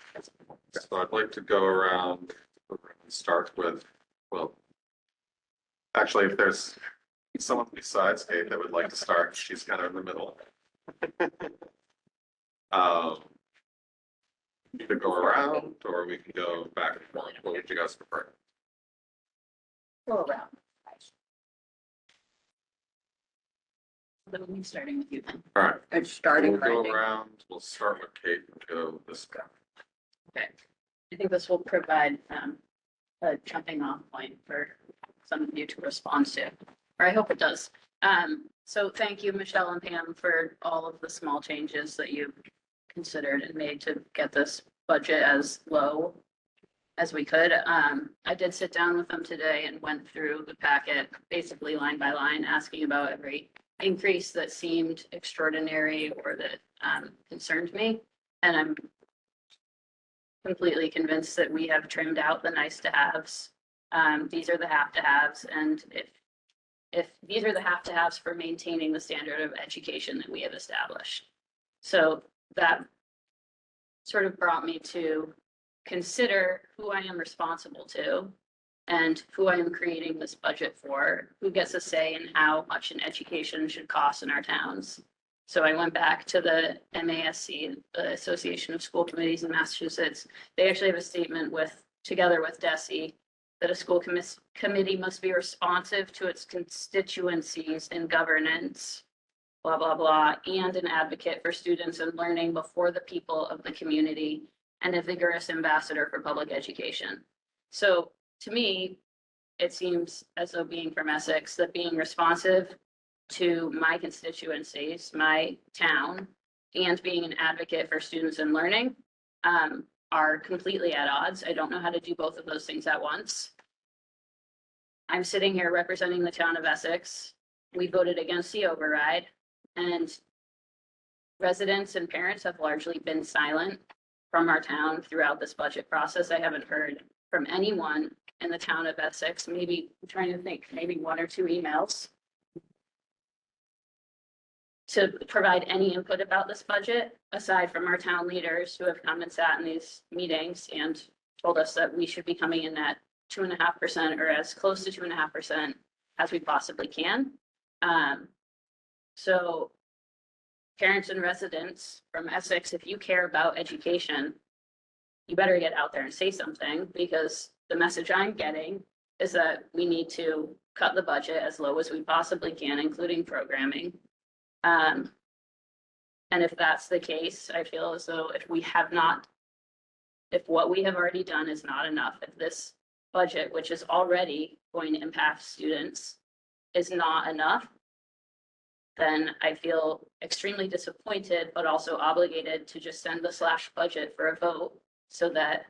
So I'd like to go around and start with, well, actually, if there's someone besides Kate that would like to start, she's kind of in the middle. We could go around or we can go back and forth. What would you guys prefer? Go around. So we'll be starting with you then. All right, And starting we'll go writing. around. We'll start with Kate and go this way. Okay. I think this will provide a jumping off point for some of you to respond to, or I hope it does. So thank you, Michelle and Pam, for all of the small changes that you considered and made to get this budget as low as we could. I did sit down with them today and went through the packet, basically line by line, asking about every increase that seemed extraordinary or that concerned me. And I'm completely convinced that we have trimmed out the nice to haves. These are the have to haves. And if these are the have to haves for maintaining the standard of education that we have established. So that sort of brought me to consider who I am responsible to and who I am creating this budget for, who gets a say in how much an education should cost in our towns. So I went back to the MASC, the Association of School Committees in Massachusetts. They actually have a statement together with DESE, that a school committee must be responsive to its constituencies in governance, blah, blah, blah, and an advocate for students and learning before the people of the community, and a vigorous ambassador for public education. So to me, it seems as though being from Essex, that being responsive to my constituencies, my town, and being an advocate for students and learning are completely at odds. I don't know how to do both of those things at once. I'm sitting here representing the town of Essex. We voted against the override, and residents and parents have largely been silent from our town throughout this budget process. I haven't heard from anyone in the town of Essex, maybe, I'm trying to think, maybe 1 or 2 emails to provide any input about this budget, aside from our town leaders who have come and sat in these meetings and told us that we should be coming in at 2.5% or as close to 2.5% as we possibly can. So parents and residents from Essex, if you care about education, you better get out there and say something, because the message I'm getting is that we need to cut the budget as low as we possibly can, including programming. And if that's the case, I feel as though if we have not if what we have already done is not enough, if this budget, which is already going to impact students, is not enough, then I feel extremely disappointed, but also obligated to just send the slash budget for a vote so that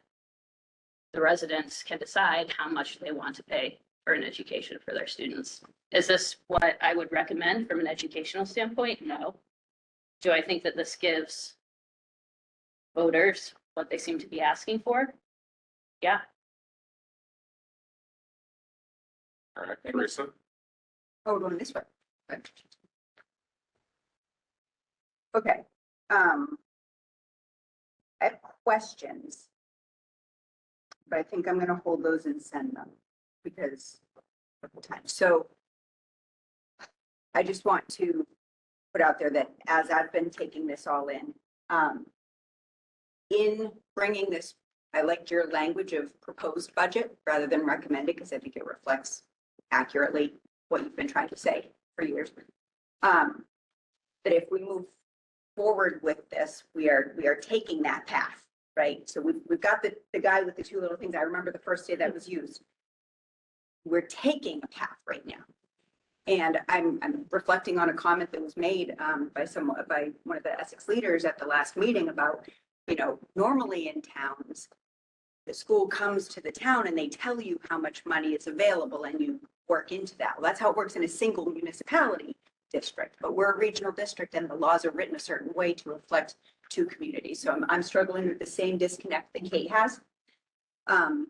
the residents can decide how much they want to pay for an education for their students. Is this what I would recommend from an educational standpoint? No. Do I think that this gives voters what they seem to be asking for? Yeah. All right, Teresa. Oh, going this way. Okay. I have questions, but I think I'm gonna hold those and send them because of the time. So I just want to put out there that as I've been taking this all in bringing this, I liked your language of proposed budget rather than recommended, because I think it reflects accurately what you've been trying to say for years. That if we move forward with this, we are taking that path, right? So we've got the guy with the two little things. I remember the first day that was used. We're taking a path right now. And I'm reflecting on a comment that was made by one of the Essex leaders at the last meeting about, normally in towns, the school comes to the town and they tell you how much money is available and you work into that. Well, that's how it works in a single municipality district, but we're a regional district and the laws are written a certain way to reflect two communities. So I'm struggling with the same disconnect that Kate has. And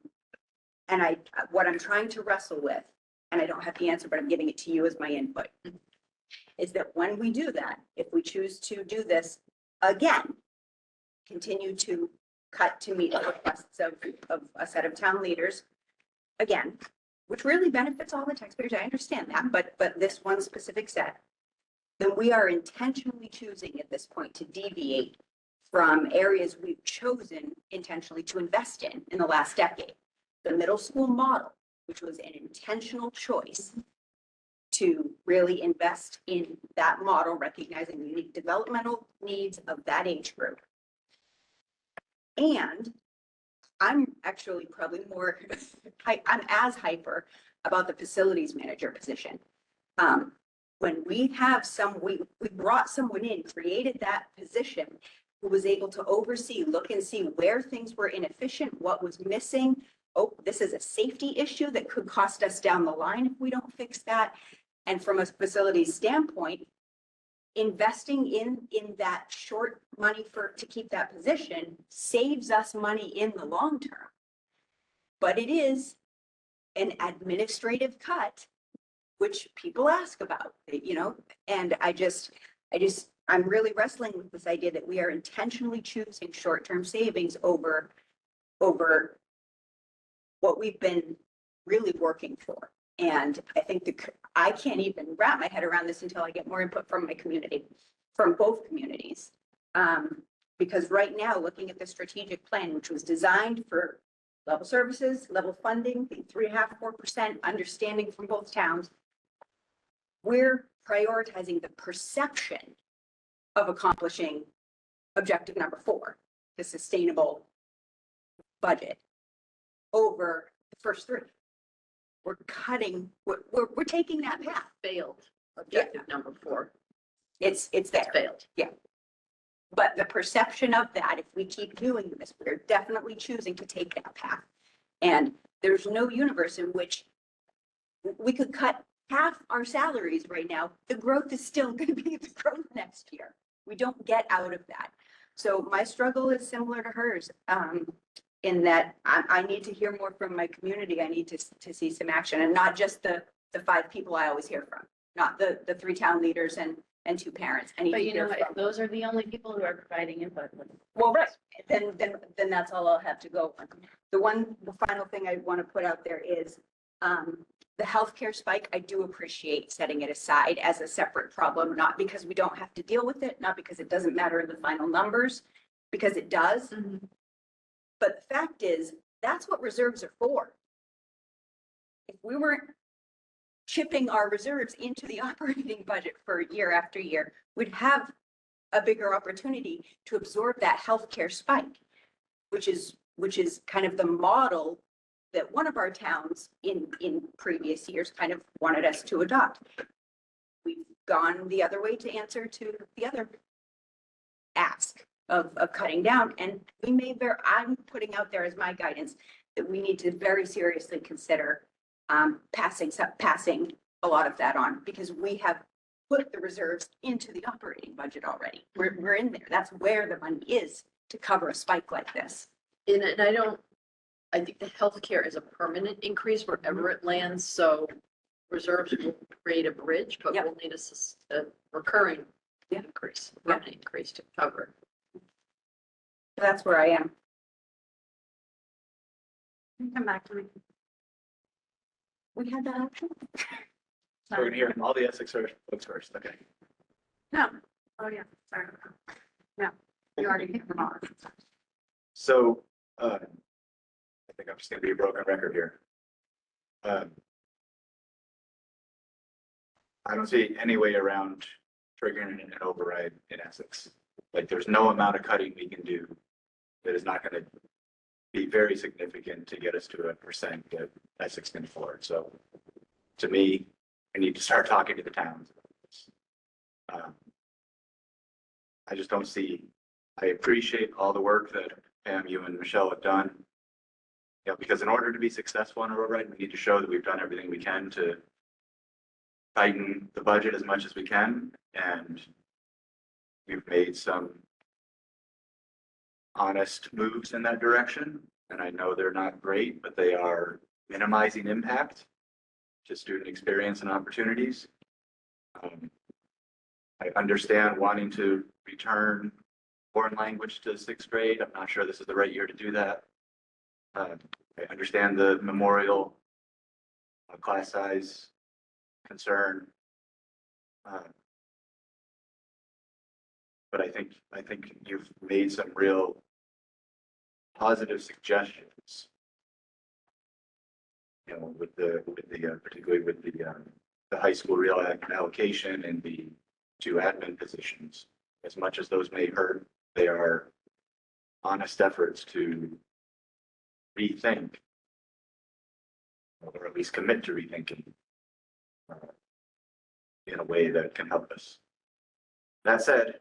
what I'm trying to wrestle with, and I don't have the answer, but I'm giving it to you as my input, is that when we do that, if we choose to do this again, continue to cut to meet the requests of a set of town leaders, again, which really benefits all the taxpayers, I understand that, but this one specific set, then we are intentionally choosing at this point to deviate from areas we've chosen intentionally to invest in the last decade. The middle school model, which was an intentional choice to really invest in that model, recognizing the unique developmental needs of that age group. And I'm actually probably more, I'm as hyper about the facilities manager position. When we have we brought someone in, created that position, who was able to oversee, look and see where things were inefficient, what was missing. Oh, this is a safety issue that could cost us down the line if we don't fix that. And from a facilities standpoint, investing in that short money to keep that position saves us money in the long term. But it is an administrative cut, which people ask about, and I'm really wrestling with this idea that we are intentionally choosing short-term savings over what we've been really working for. And I think I can't even wrap my head around this until I get more input from my community, from both communities. Because right now, looking at the strategic plan, which was designed for level services, level funding, the 3.5%, 4%, understanding from both towns, we're prioritizing the perception of accomplishing objective number 4, the sustainable budget, over the first 3. We're cutting, we're taking that path. Failed. Objective number 4. It's there. Failed. Yeah. But the perception of that, if we keep doing this, we're definitely choosing to take that path. And there's no universe in which we could cut half our salaries right now. The growth is still going to be the growth next year. We don't get out of that. So my struggle is similar to hers, in that I need to hear more from my community. I need to see some action, and not just the 5 people I always hear from, not the 3 town leaders and 2 parents. I need But to you hear know, from. if those are the only people who are providing input. Well, right, then that's all I'll have to go on. The final thing I want to put out there is the healthcare spike. I do appreciate setting it aside as a separate problem, not because we don't have to deal with it, not because it doesn't matter in the final numbers, because it does. Mm-hmm. But the fact is, that's what reserves are for. If we weren't chipping our reserves into the operating budget for year after year, we'd have a bigger opportunity to absorb that healthcare spike, which is which is kind of the model that one of our towns in previous years kind of wanted us to adopt. We've gone the other way to answer to the other ask of cutting down, and we may I'm putting out there as my guidance that we need to very seriously consider passing a lot of that on, because we have put the reserves into the operating budget already. We're in there. That's where the money is to cover a spike like this. And I think the healthcare is a permanent increase wherever it lands, so reserves will create a bridge, but Yep. we'll need a recurring Yep. increase, Yep. permanent increase to cover it. That's where I am. Come back to me. We had that option. So we're gonna hear from all the Essex folks first, okay? No, oh yeah, sorry. No, you already picked them all. So, I think I'm just gonna be a broken record here. I don't see any way around triggering an override in Essex. Like, there's no amount of cutting we can do that is not gonna be very significant to get us to a percent that Essex can afford. So, to me, I need to start talking to the towns. I just don't see, I appreciate all the work that Pam, you and Michelle have done. Yeah, because in order to be successful on a override, we need to show that we've done everything we can to tighten the budget as much as we can, and we've made some honest moves in that direction. And I know they're not great, but they are minimizing impact to student experience and opportunities. I understand wanting to return foreign language to sixth grade. I'm not sure this is the right year to do that. I understand the memorial class size concern. But I think you've made some real positive suggestions. You know, with the particularly with the high school real allocation and the 2 admin positions. As much as those may hurt, they are honest efforts to rethink, or at least commit to rethinking in a way that can help us. That said,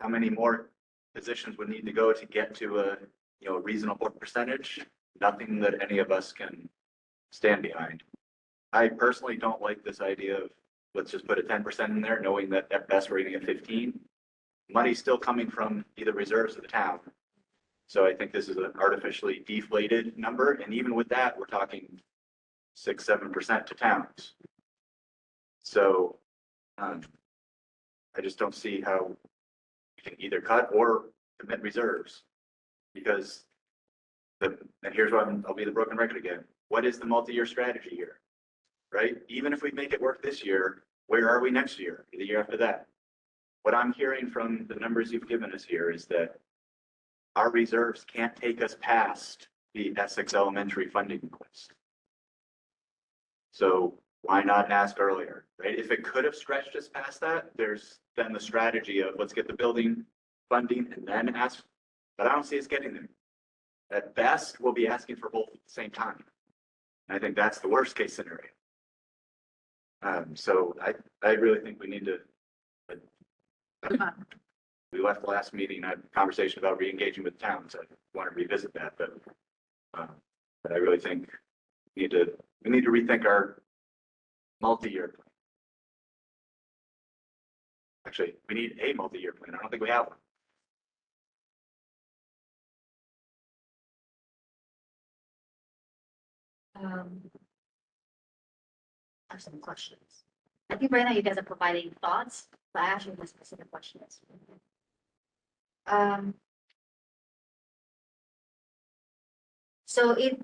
how many more positions would need to go to get to a reasonable percentage? Nothing that any of us can stand behind. I personally don't like this idea of let's just put a 10% in there, knowing that at best we're going to get 15. Money's still coming from either reserves of the town. So I think this is an artificially deflated number. And even with that, we're talking 6-7% to towns. So I just don't see how you can either cut or commit reserves, because and here's what I'll be the broken record again. What is the multi-year strategy here? Right? Even if we make it work this year, where are we next year, the year after that? What I'm hearing from the numbers you've given us here is that our reserves can't take us past the Essex Elementary funding request. So why not ask earlier, right? If it could have stretched us past that, there's then the strategy of let's get the building funding and then ask, but I don't see us getting there. At best, we'll be asking for both at the same time. And I think that's the worst case scenario. So I really think we need to, we left the last meeting, I had a conversation about re-engaging with towns. I want to revisit that, but I really think we need to rethink our multi-year plan. Actually, we need a multi-year plan. I don't think we have one. I have some questions. I think right now you guys are providing thoughts, but I actually have specific questions. So if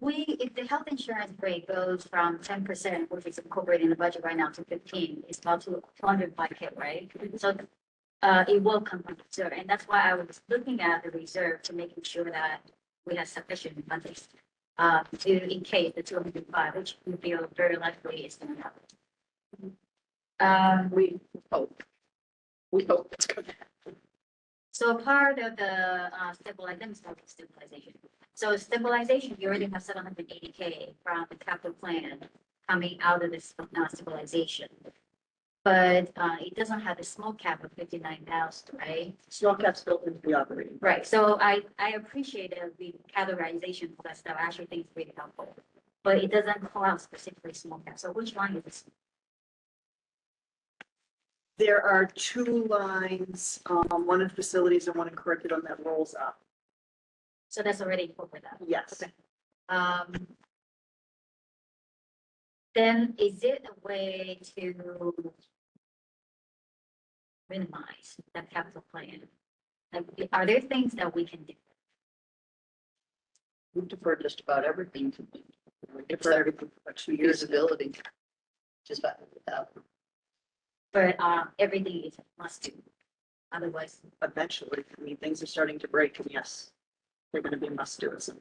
the health insurance rate goes from 10%, which is incorporated in the budget right now, to 15, it's about 205K, right? So it will come from reserve, and that's why I was looking at the reserve to making sure that we have sufficient funding to in case the 205, which we feel very likely is going to happen. We hope it's going to happen. So part of the stabilization. So stabilization, you already have 780K from the capital plan coming out of this stabilization. But it doesn't have a small cap of 59,000, right? Small caps built into the operating. Right, so I appreciate the categorization for that stuff. I actually think it's really helpful. But it doesn't call out specifically small cap. So which line is this? There are two lines, one in facilities and one in curriculum that rolls up. So that's already incorporated. Yes. Okay. Then is it a way to minimize that capital plan? Like, are there things that we can do? We defer just about everything to the For everything for 2 years. usability. Just about that. But everything is a must do. Otherwise, Eventually, I mean, things are starting to break, and yes, they're gonna be must do's.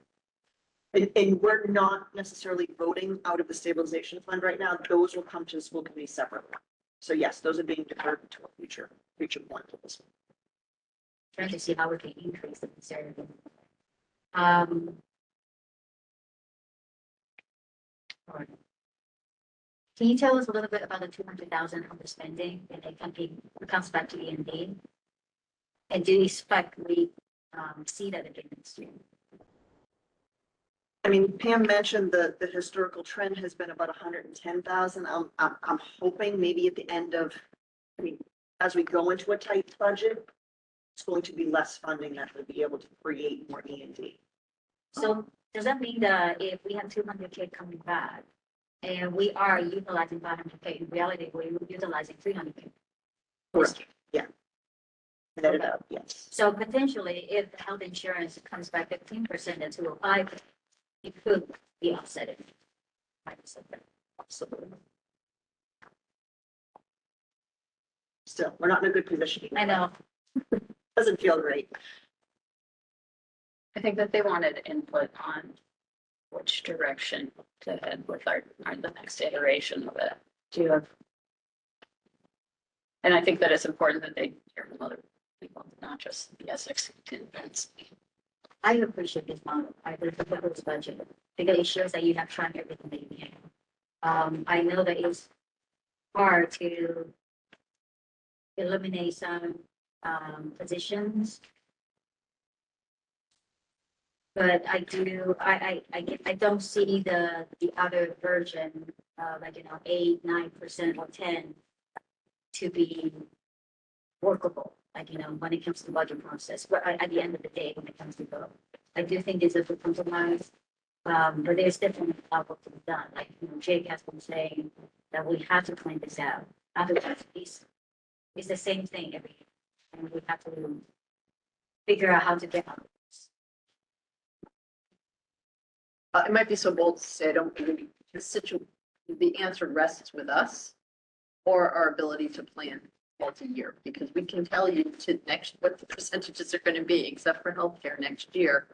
And we're not necessarily voting out of the stabilization fund right now. Those will come to the school committee separately. So yes, those are being deferred to a future point at this point. trying to see how we can increase the reserve. Can you tell us a little bit about the 200,000 under spending and it comes back to the E&D? And do you expect we see that again next year? I mean, Pam mentioned the historical trend has been about 110,000. I'm hoping maybe at the end of, I mean, as we go into a tight budget, it's going to be less funding that will be able to create more E&D. So does that mean that if we have 200K coming back and we are utilizing 500K, in reality, we're utilizing 300K? Correct. Yeah. Net it out, yes. So potentially, if the health insurance comes back 15% and 205, it could be offset. Absolutely. Still, we're not in a good position. I know. Doesn't feel great. I think that they wanted input on which direction to head with our the next iteration of it. Do you have? And I think that it's important that they hear from other people, not just the Essex students. I appreciate this model. I believe the proposed budget because it shows that you have tried everything that you can. I know that it's hard to eliminate some positions. But I don't see the other version, like, 8, 9% or 10 to be workable, like, when it comes to the budget process. But at the end of the day, when it comes to vote, I do think there's a good compromise. But there's definitely a lot of work to be done. Like, Jake has been saying that we have to plan this out. Otherwise, it's the same thing every year. And we have to figure out how to get out. It might be so bold to say, I don't believe the answer rests with us or our ability to plan multi-year, because we can tell you what the percentages are going to be, except for healthcare next year,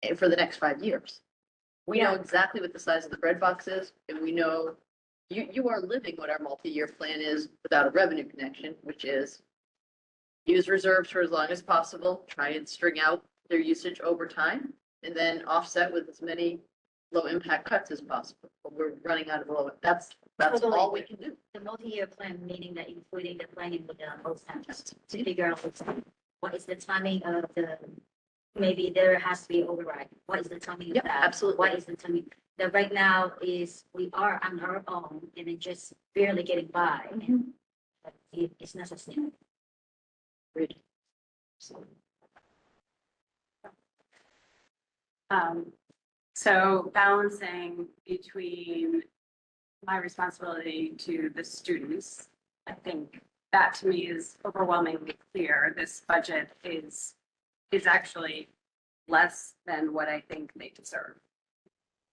and for the next 5 years. We know exactly what the size of the bread box is, and we know you are living what our multi-year plan is without a revenue connection, which is use reserves for as long as possible, try and string out their usage over time, and then offset with as many low impact cuts as possible. But we're running out of that's Totally. all we can do. The multi-year plan, meaning that including the planning with the both centers to figure out what is the timing of maybe there has to be override. What is the timing of Yep, that? absolutely. What is the timing? That right now is we are on our own and it just barely getting by. And it's not sustainable. So balancing between my responsibility to the students, I think that to me is overwhelmingly clear. This budget is actually less than what I think they deserve.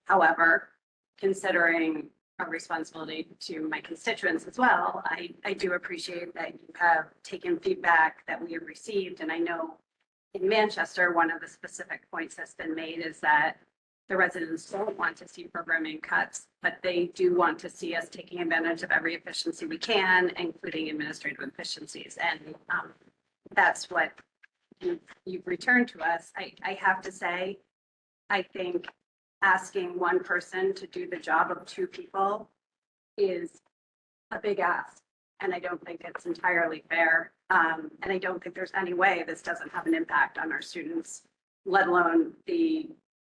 However, considering a responsibility to my constituents as well, I do appreciate that you have taken feedback that we have received. And I know in Manchester, one of the specific points that's been made is that the residents don't want to see programming cuts, but they do want to see us taking advantage of every efficiency we can, including administrative efficiencies. And that's what you've returned to us, I have to say, I think asking one person to do the job of two people is a big ask. And I don't think it's entirely fair. And I don't think there's any way this doesn't have an impact on our students, let alone the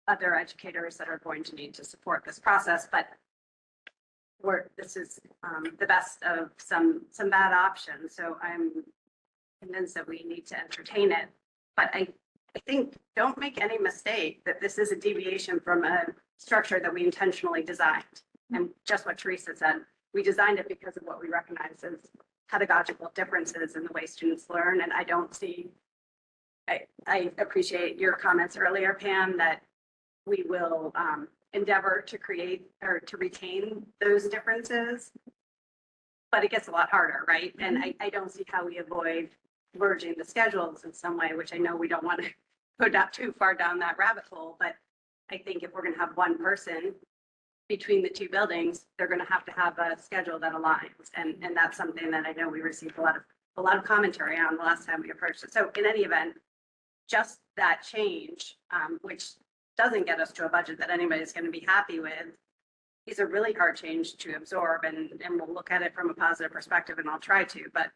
other educators that are going to need to support this process. But this is the best of some bad options. So I'm convinced that we need to entertain it. But I think, don't make any mistake that this is a deviation from a structure that we intentionally designed. And just what Teresa said, we designed it because of what we recognize as pedagogical differences in the way students learn. And I don't see, I appreciate your comments earlier, Pam, that we will endeavor to create or to retain those differences. But it gets a lot harder, right? And I don't see how we avoid merging the schedules in some way, which I know we don't want to go down too far down that rabbit hole. But I think if we're going to have one person between the two buildings, they're going to have a schedule that aligns. And that's something that I know we received a lot of commentary on the last time we approached it. So in any event, just that change, which doesn't get us to a budget that anybody's going to be happy with, is a really hard change to absorb. And we'll look at it from a positive perspective, and I'll try to, but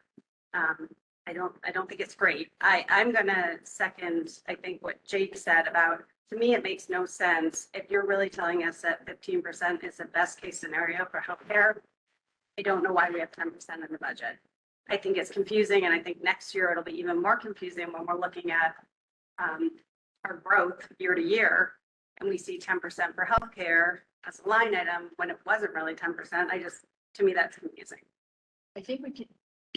I don't think it's great. I'm going to second, I think, what Jake said about, to me, it makes no sense. If you're really telling us that 15% is the best case scenario for healthcare, I don't know why we have 10% in the budget. I think it's confusing, and I think next year it'll be even more confusing when we're looking at our growth year to year, and we see 10% for healthcare as a line item when it wasn't really 10%. To me, that's confusing. I think we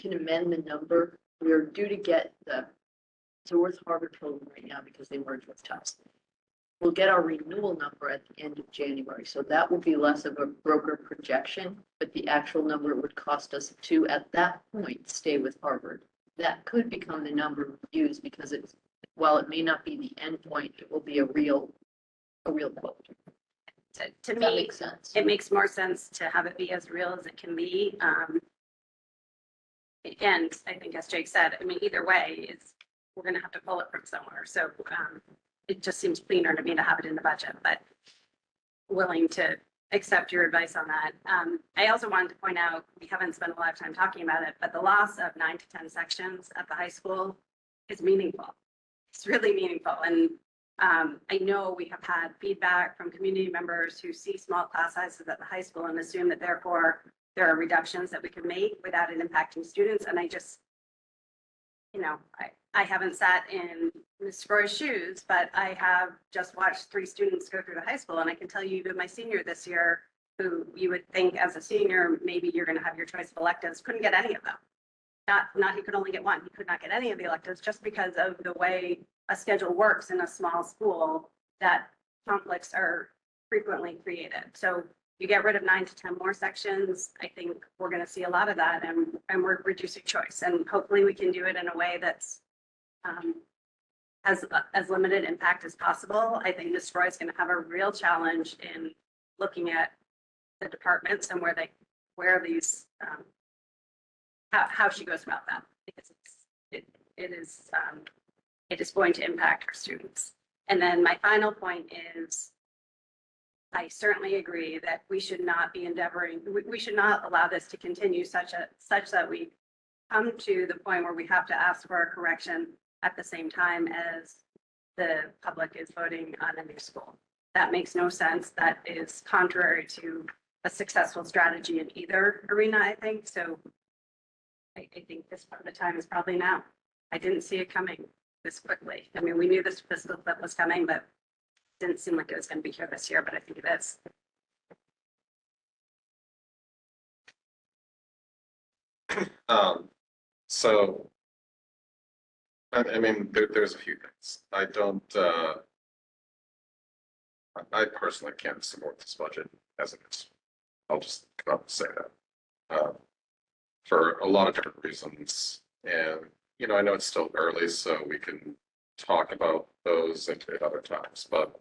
can amend the number. We're due to get so we're with Harvard Pilgrim right now because they merged with Tufts. We'll get our renewal number at the end of January. So that will be less of a broker projection, but the actual number it would cost us to, at that point, stay with Harvard. That could become the number we use because while it may not be the end point, it will be a real quote. To Does me, that make sense? it makes more sense to have it be as real as it can be. And I think, as Jake said, I mean, either way, we're going to have to pull it from somewhere. So it just seems cleaner to me to have it in the budget, but willing to accept your advice on that. I also wanted to point out, we haven't spent a lot of time talking about it, but the loss of 9 to 10 sections at the high school is meaningful. It's really meaningful. And I know we have had feedback from community members who see small class sizes at the high school and assume that therefore there are reductions that we can make without it impacting students. And I just, I haven't sat in Ms. Roy's shoes, but I have just watched 3 students go through the high school. And I can tell you, even my senior this year, who you would think as a senior, maybe you're going to have your choice of electives, couldn't get any of them. Not he could only get one. He could not get any of the electives just because of the way a schedule works in a small school, that conflicts are frequently created. So you get rid of 9 to 10 more sections, I think we're going to see a lot of that, and we're reducing choice. And hopefully we can do it in a way that's as limited impact as possible. I think Ms. Roy's going to have a real challenge in looking at the departments and how she goes about that, because it is going to impact our students. And then my final point is, I certainly agree that we should not be we should not allow this to continue such that we come to the point where we have to ask for a correction at the same time as the public is voting on a new school. That makes no sense. That is contrary to a successful strategy in either arena, I think. So I think the time is probably now. I didn't see it coming this quickly. I mean, we knew this fiscal clip was coming, but it didn't seem like it was going to be here this year, but I think it is. So, I mean, there's a few things. I personally can't support this budget as it is. I'll just come out and say that. For a lot of different reasons. And, I know it's still early, so we can talk about those at other times, but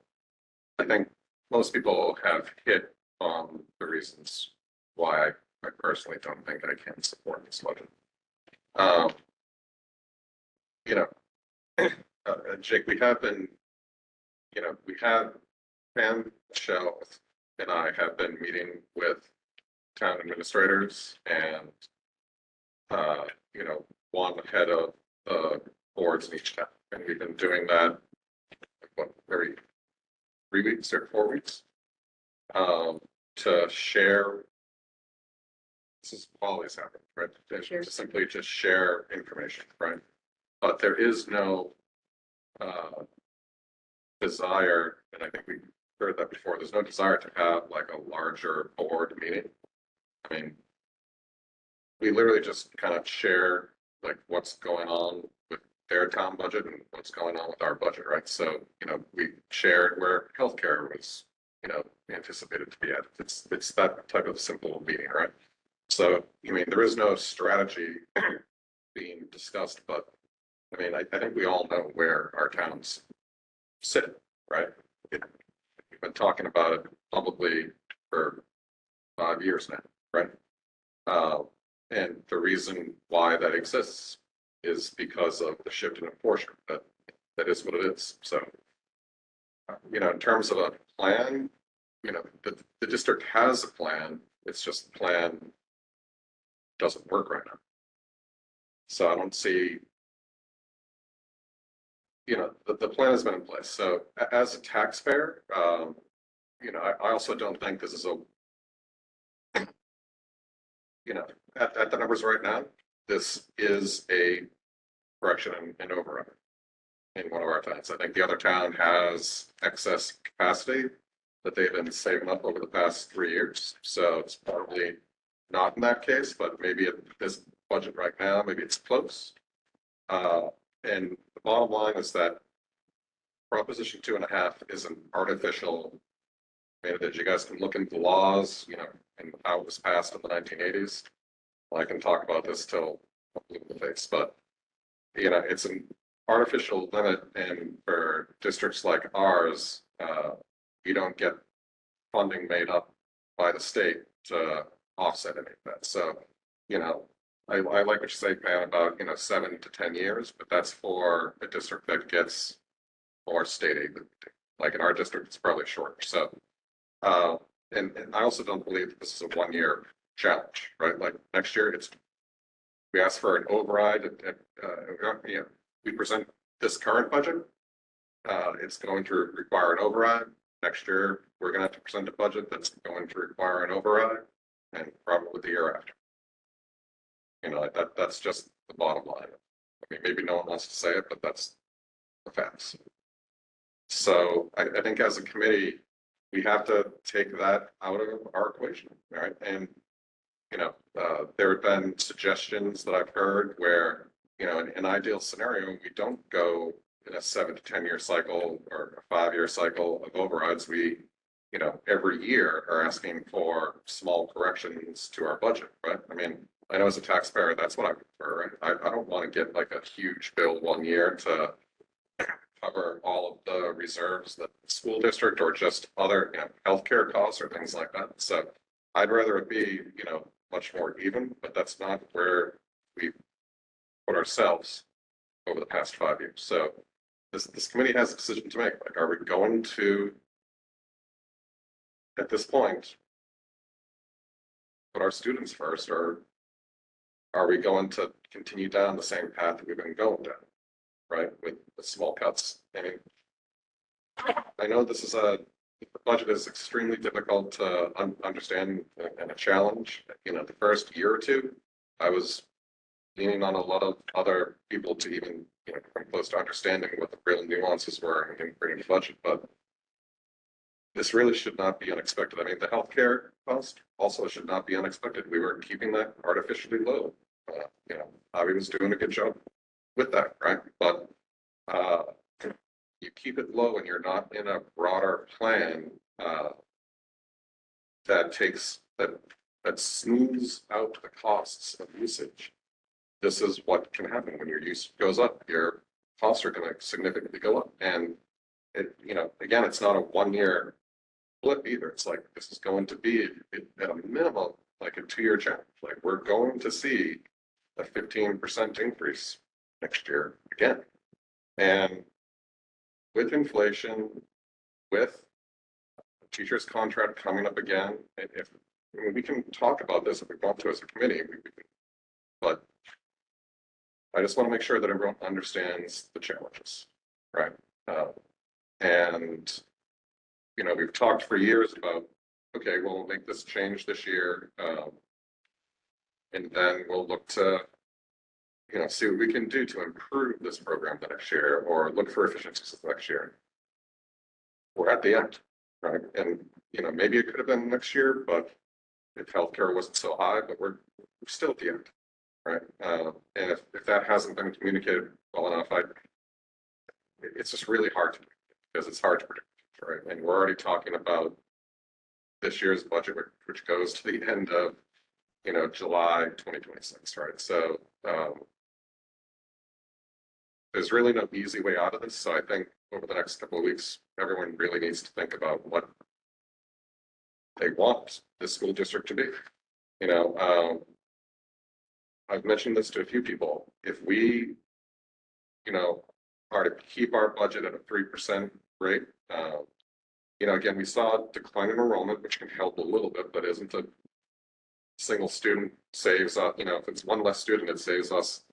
I think most people have hit on the reasons why I personally don't think I can support this budget. Jake, we have been, we have, Pam, Michelle, and I have been meeting with town administrators and, one head of the boards in each town. And we've been doing that, every 3 weeks or 4 weeks, to share. This has always happened, right? Share. To simply just share information, right? But there is no desire, and I think we heard that before, there's no desire to have like a larger board meeting. I mean, we literally just kind of share like what's going on with their town budget and what's going on with our budget, right? So, we shared where healthcare was, anticipated to be at. It's that type of simple meeting, right? So, I mean, there is no strategy being discussed, but I mean, I think we all know where our towns sit, right? We've been talking about it publicly for 5 years now, right? And the reason why that exists is because of the shift in apportionment. That is what it is. So, in terms of a plan, the district has a plan. It's just the plan doesn't work right now. So I don't see, the plan has been in place. So as a taxpayer, I also don't think this is at the numbers right now, this is a correction and override in one of our towns. I think the other town has excess capacity that they've been saving up over the past 3 years. So it's probably not in that case, but maybe at this budget right now, maybe it's close. And the bottom line is that Proposition 2.5 is an artificial advantage. You guys can look into the laws, and how it was passed in the 1980s. I can talk about this till I'm blue in the face, but it's an artificial limit, and for districts like ours, you don't get funding made up by the state to offset any of that. So, I like what you say, Pam, about 7 to 10 years, but that's for a district that gets more state aid. Like in our district, it's probably shorter. So, and I also don't believe that this is a 1-year challenge, right? Like next year, we ask for an override. We present this current budget. It's going to require an override. Next year, we're going to have to present a budget that's going to require an override, and probably the year after. That's just the bottom line. I mean, maybe no one wants to say it, but that's the facts. So I think as a committee, we have to take that out of our equation, right? And there have been suggestions that I've heard where, in an ideal scenario, we don't go in a 7 to 10 year cycle or a 5-year cycle of overrides. We, every year are asking for small corrections to our budget, right? I mean, I know as a taxpayer, that's what I prefer. I don't want to get like a huge bill 1 year to cover all of the reserves that the school district or just other, healthcare costs or things like that. So I'd rather it be, much more even, but that's not where we put ourselves over the past 5 years. So this committee has a decision to make. Like, are we going to, at this point, put our students first, or are we going to continue down the same path that we've been going down, right? With the small cuts. I mean, I know the budget is extremely difficult to understand and a challenge. The first year or two, I was leaning on a lot of other people to even, come close to understanding what the real nuances were in creating the budget. But this really should not be unexpected. I mean, the healthcare cost also should not be unexpected. We were keeping that artificially low. Avi was doing a good job with that, right? But you keep it low and you're not in a broader plan that smooths out the costs of usage. This is what can happen when your use goes up. Your costs are going to significantly go up, and again, it's not a 1-year blip either. It's like this is going to be at a minimum like a 2-year challenge. Like we're going to see a 15% increase next year again, and with inflation, with teacher's contract coming up again, and if, I mean, we can talk about this if we want to as a committee, but I just want to make sure that everyone understands the challenges, right? And, you know, we've talked for years about, okay, we'll make this change this year. And then we'll look to, you know, see what we can do to improve this program the next year or look for efficiencies next year. We're at the end, right? And, you know, maybe it could have been next year, but if healthcare wasn't so high, but we're still at the end, right? And if that hasn't been communicated well enough, it's just really hard to, because it's hard to predict, right? And we're already talking about this year's budget, which goes to the end of, you know, July 2026, right? So there's really no easy way out of this. So I think over the next couple of weeks, everyone really needs to think about what they want the school district to be. You know, I've mentioned this to a few people. If we, you know, are to keep our budget at a 3% rate, you know, again, we saw a decline in enrollment, which can help a little bit, but isn't a single student saves, you know, if it's one less student, it saves us,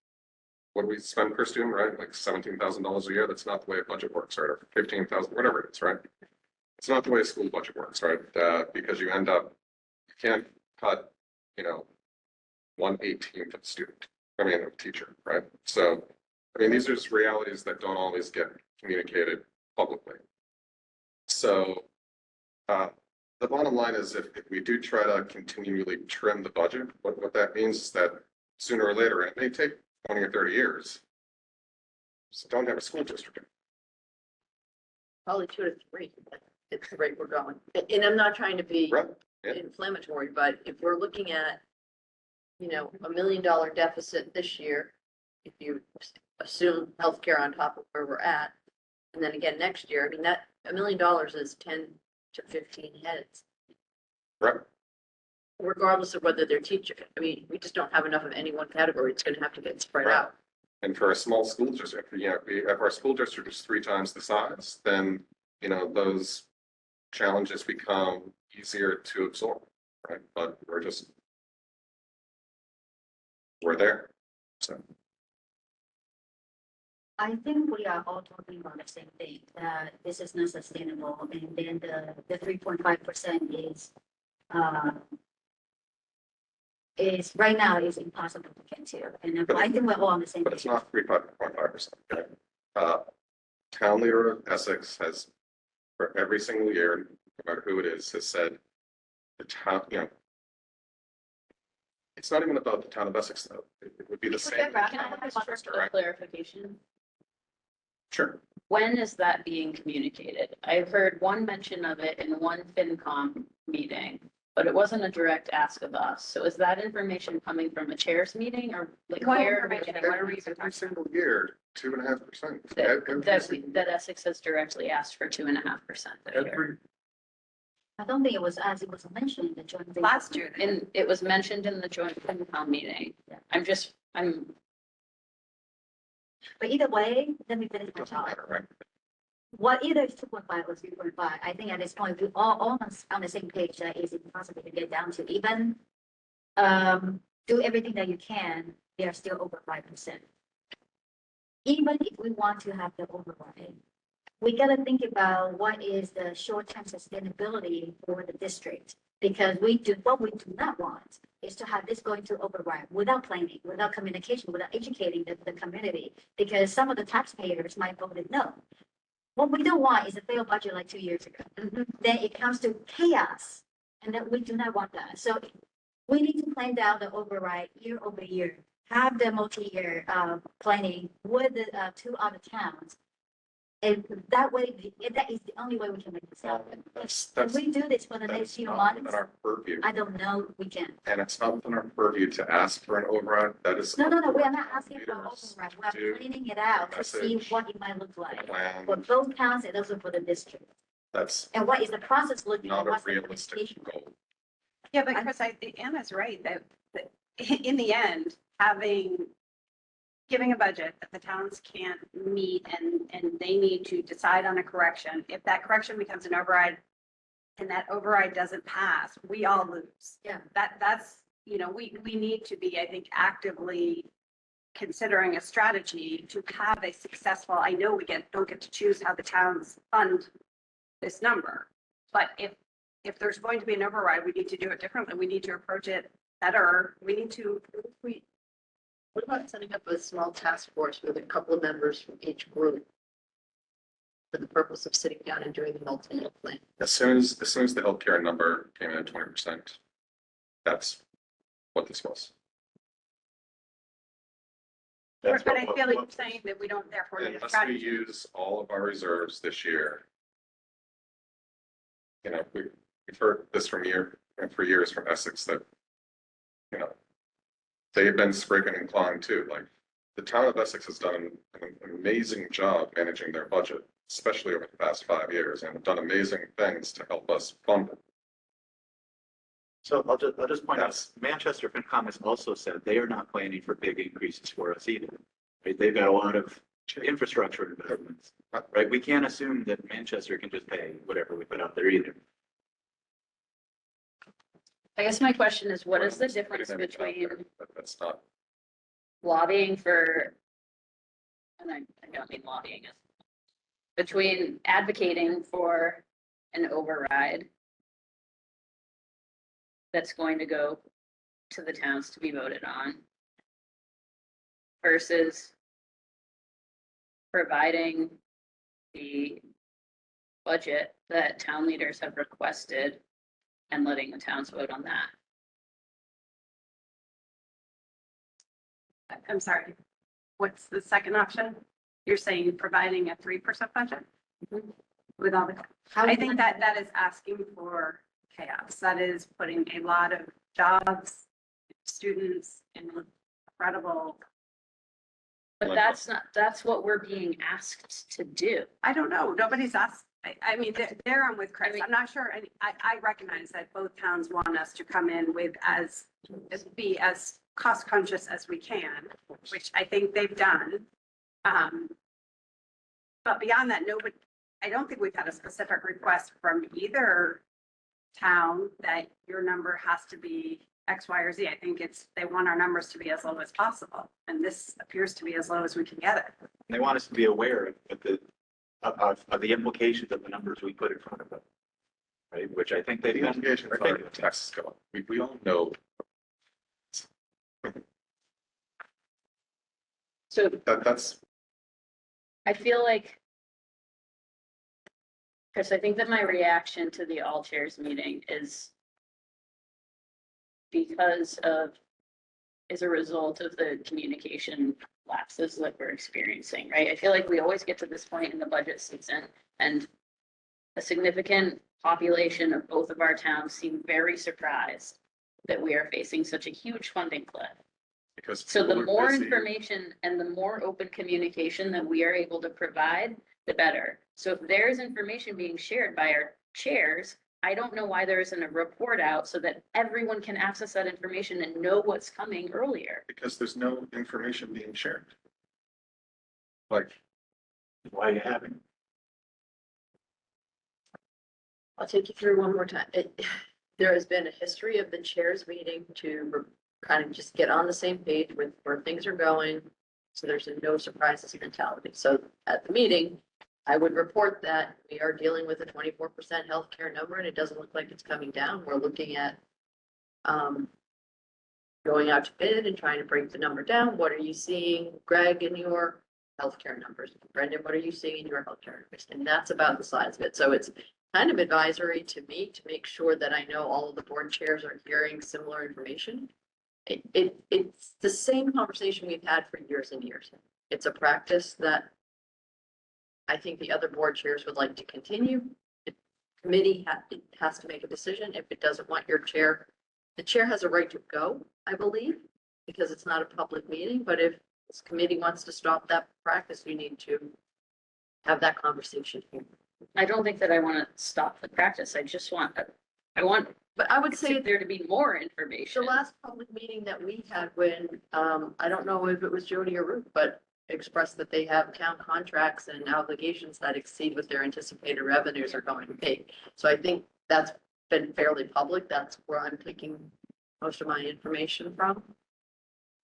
what do we spend per student, right? Like $17,000 a year. That's not the way a budget works, right? Or 15,000, whatever it is, right? It's not the way a school budget works, right? Because you end up, you can't cut, you know, 1/18th of a student, I mean, of a teacher, right? So, I mean, these are just realities that don't always get communicated publicly. So, the bottom line is if we do try to continually trim the budget, what that means is that sooner or later, and it may take 20 or 30 years, so don't have a school district. Probably 2 to 3. It's the rate we're going. And I'm not trying to be Right. Yeah. inflammatory, but if we're looking at, you know, $1 million deficit this year, if you assume healthcare on top of where we're at, and then again next year, I mean, that $1 million is 10 to 15 heads. Right. Regardless of whether they're teacher, I mean, we just don't have enough of any one category. It's going to have to get spread Right. out. And for a small school district, you know, if our school district is 3 times the size, then, you know, those challenges become easier to absorb, right? But we're there, so. I think we are all talking about the same thing, that this is not sustainable, and then the 3.5% is right now is impossible to get to, and I think we're all on the same But it's page. not 3.5%. Okay? Town leader of Essex has, for every single year, no matter who it is, has said the town, you know, it's not even about the town of Essex, though. It would be the same. Can I have a clarification? Sure. When is that being communicated? I've heard one mention of it in one FinCom meeting, but it wasn't a direct ask of us. So is that information coming from a chairs meeting or like What where? information? What are we even Every single year, 2.5%. That Essex has directly asked for 2.5% this year. Every, I don't think it was as it was mentioned in the joint. thing. Last year, And it was mentioned in the joint FinCom meeting. I'm But either way, let me finish my doesn't thought. matter, right? What either it's 2.5 or 3.5, I think at this point, we all almost on the same page that it's impossible to get down to even do everything that you can, they are still over 5%. Even if we want to have the override, we gotta think about what is the short-term sustainability for the district. Because what we do not want is to have this going to override without planning, without communication, without educating the community. Because some of the taxpayers might vote no. What we don't want is a failed budget like 2 years ago. Then it comes to chaos, and that we do not want that. So we need to plan down the override year over year, have the multi-year planning with the 2 other towns. And that way, that is the only way we can make this happen. If we do this for the next few not months, within our purview. I don't know we can. And it's not within our purview to ask for an override. That is. No, up we to are not asking for leaders override. We to are planning it out to see message, what it might look like plan. for both towns and also for the district. That's And what is the process looking not like? a What's the realistic communication? goal. yeah, but Chris, Anna's right that in the end, having giving a budget that the towns can't meet and they need to decide on a correction, if that correction becomes an override and that override doesn't pass, we all lose. Yeah. That's, we need to be, I think, actively considering a strategy to have a successful, I know we don't get to choose how the towns fund this number. But if there's going to be an override, we need to do it differently. We need to approach it better. We need to, What about setting up a small task force with a couple of members from each group for the purpose of sitting down and doing the multi-year plan? As soon as the healthcare number came in at 20%, that's what this was. That's but what- I feel like you're what- saying that we don't therefore need a Unless we strategy. use all of our reserves this year. We've heard this for years from Essex that, they've been scraping and clawing too. Like, the town of Essex has done an amazing job managing their budget, especially over the past 5 years, and have done amazing things to help us fund it. So I'll just point out, Manchester FinCom has also said they are not planning for big increases for us either. Right? They've got a lot of infrastructure investments, right? We can't assume that Manchester can just pay whatever we put out there either. I guess my question is, what is the difference Putting everything out between there, but that's not, lobbying for, and I don't mean lobbying, between advocating for an override that's going to go to the towns to be voted on versus providing the budget that town leaders have requested and letting the towns vote on that. I'm sorry. What's the second option? You're saying providing a 3% budget? With all the, I think that is asking for chaos. That is putting a lot of jobs, students in incredible. But that's what we're being asked to do. I don't know. Nobody's asked. I mean, there I'm with Chris. I'm not sure. And I recognize that both towns want us to come in with be as cost conscious as we can, which I think they've done. But beyond that, I don't think we've had a specific request from either town that your number has to be X, Y, or Z. I think they want our numbers to be as low as possible. And this appears to be as low as we can get it. They want us to be aware of the implications of the numbers we put in front of them. Right, which I think they've the been. implications are the taxes go up. We all know. So That's, I feel like, Chris, I think that my reaction to the all chairs meeting is as a result of the communication lapses that we're experiencing, right? I feel like we always get to this point in the budget season and a significant population of both of our towns seem very surprised that we are facing such a huge funding cliff. because. So the people are more busy. information and the more open communication that we are able to provide, the better. So if there's information being shared by our chairs, I don't know why there isn't a report out so that everyone can access that information and know what's coming earlier. Because there's no information being shared. Like, Why you having? I'll take you through one more time. There has been a history of the chairs meeting to kind of just get on the same page with where things are going. So there's a no surprises mentality. So at the meeting, I would report that we are dealing with a 24% healthcare number and it doesn't look like it's coming down. We're looking at going out to bid and trying to bring the number down. What are you seeing, Greg, in your healthcare numbers? Brendan, what are you seeing in your healthcare numbers? And that's about the size of it. So it's kind of advisory to me to make sure that I know all of the board chairs are hearing similar information. It's the same conversation we've had for years and years. It's a practice that I think the other board chairs would like to continue. The committee has to make a decision. If it doesn't want your chair, the chair has a right to go, I believe, because it's not a public meeting. But if this committee wants to stop that practice, you need to have that conversation here. I don't think that I want to stop the practice. I just want, I want But I would say there to be more the information. last public meeting that we had when, I don't know if it was Jody or Ruth, but expressed that they have town contracts and obligations that exceed what their anticipated revenues are going to be. So I think that's been fairly public. That's where I'm taking most of my information from.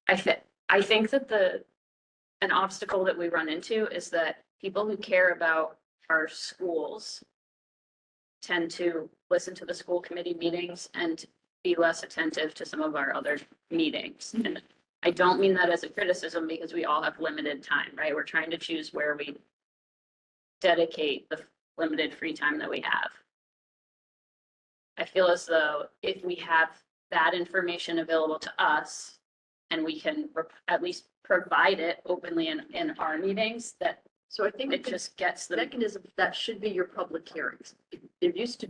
I think that an obstacle that we run into is that people who care about our schools tend to listen to the school committee meetings and be less attentive to some of our other meetings. And I don't mean that as a criticism because we all have limited time, right? We're trying to choose where we dedicate the limited free time that we have. I feel as though if we have that information available to us and we can at least provide it openly in our meetings, that So I think it just gets the mechanism that should be your public hearings. There used to,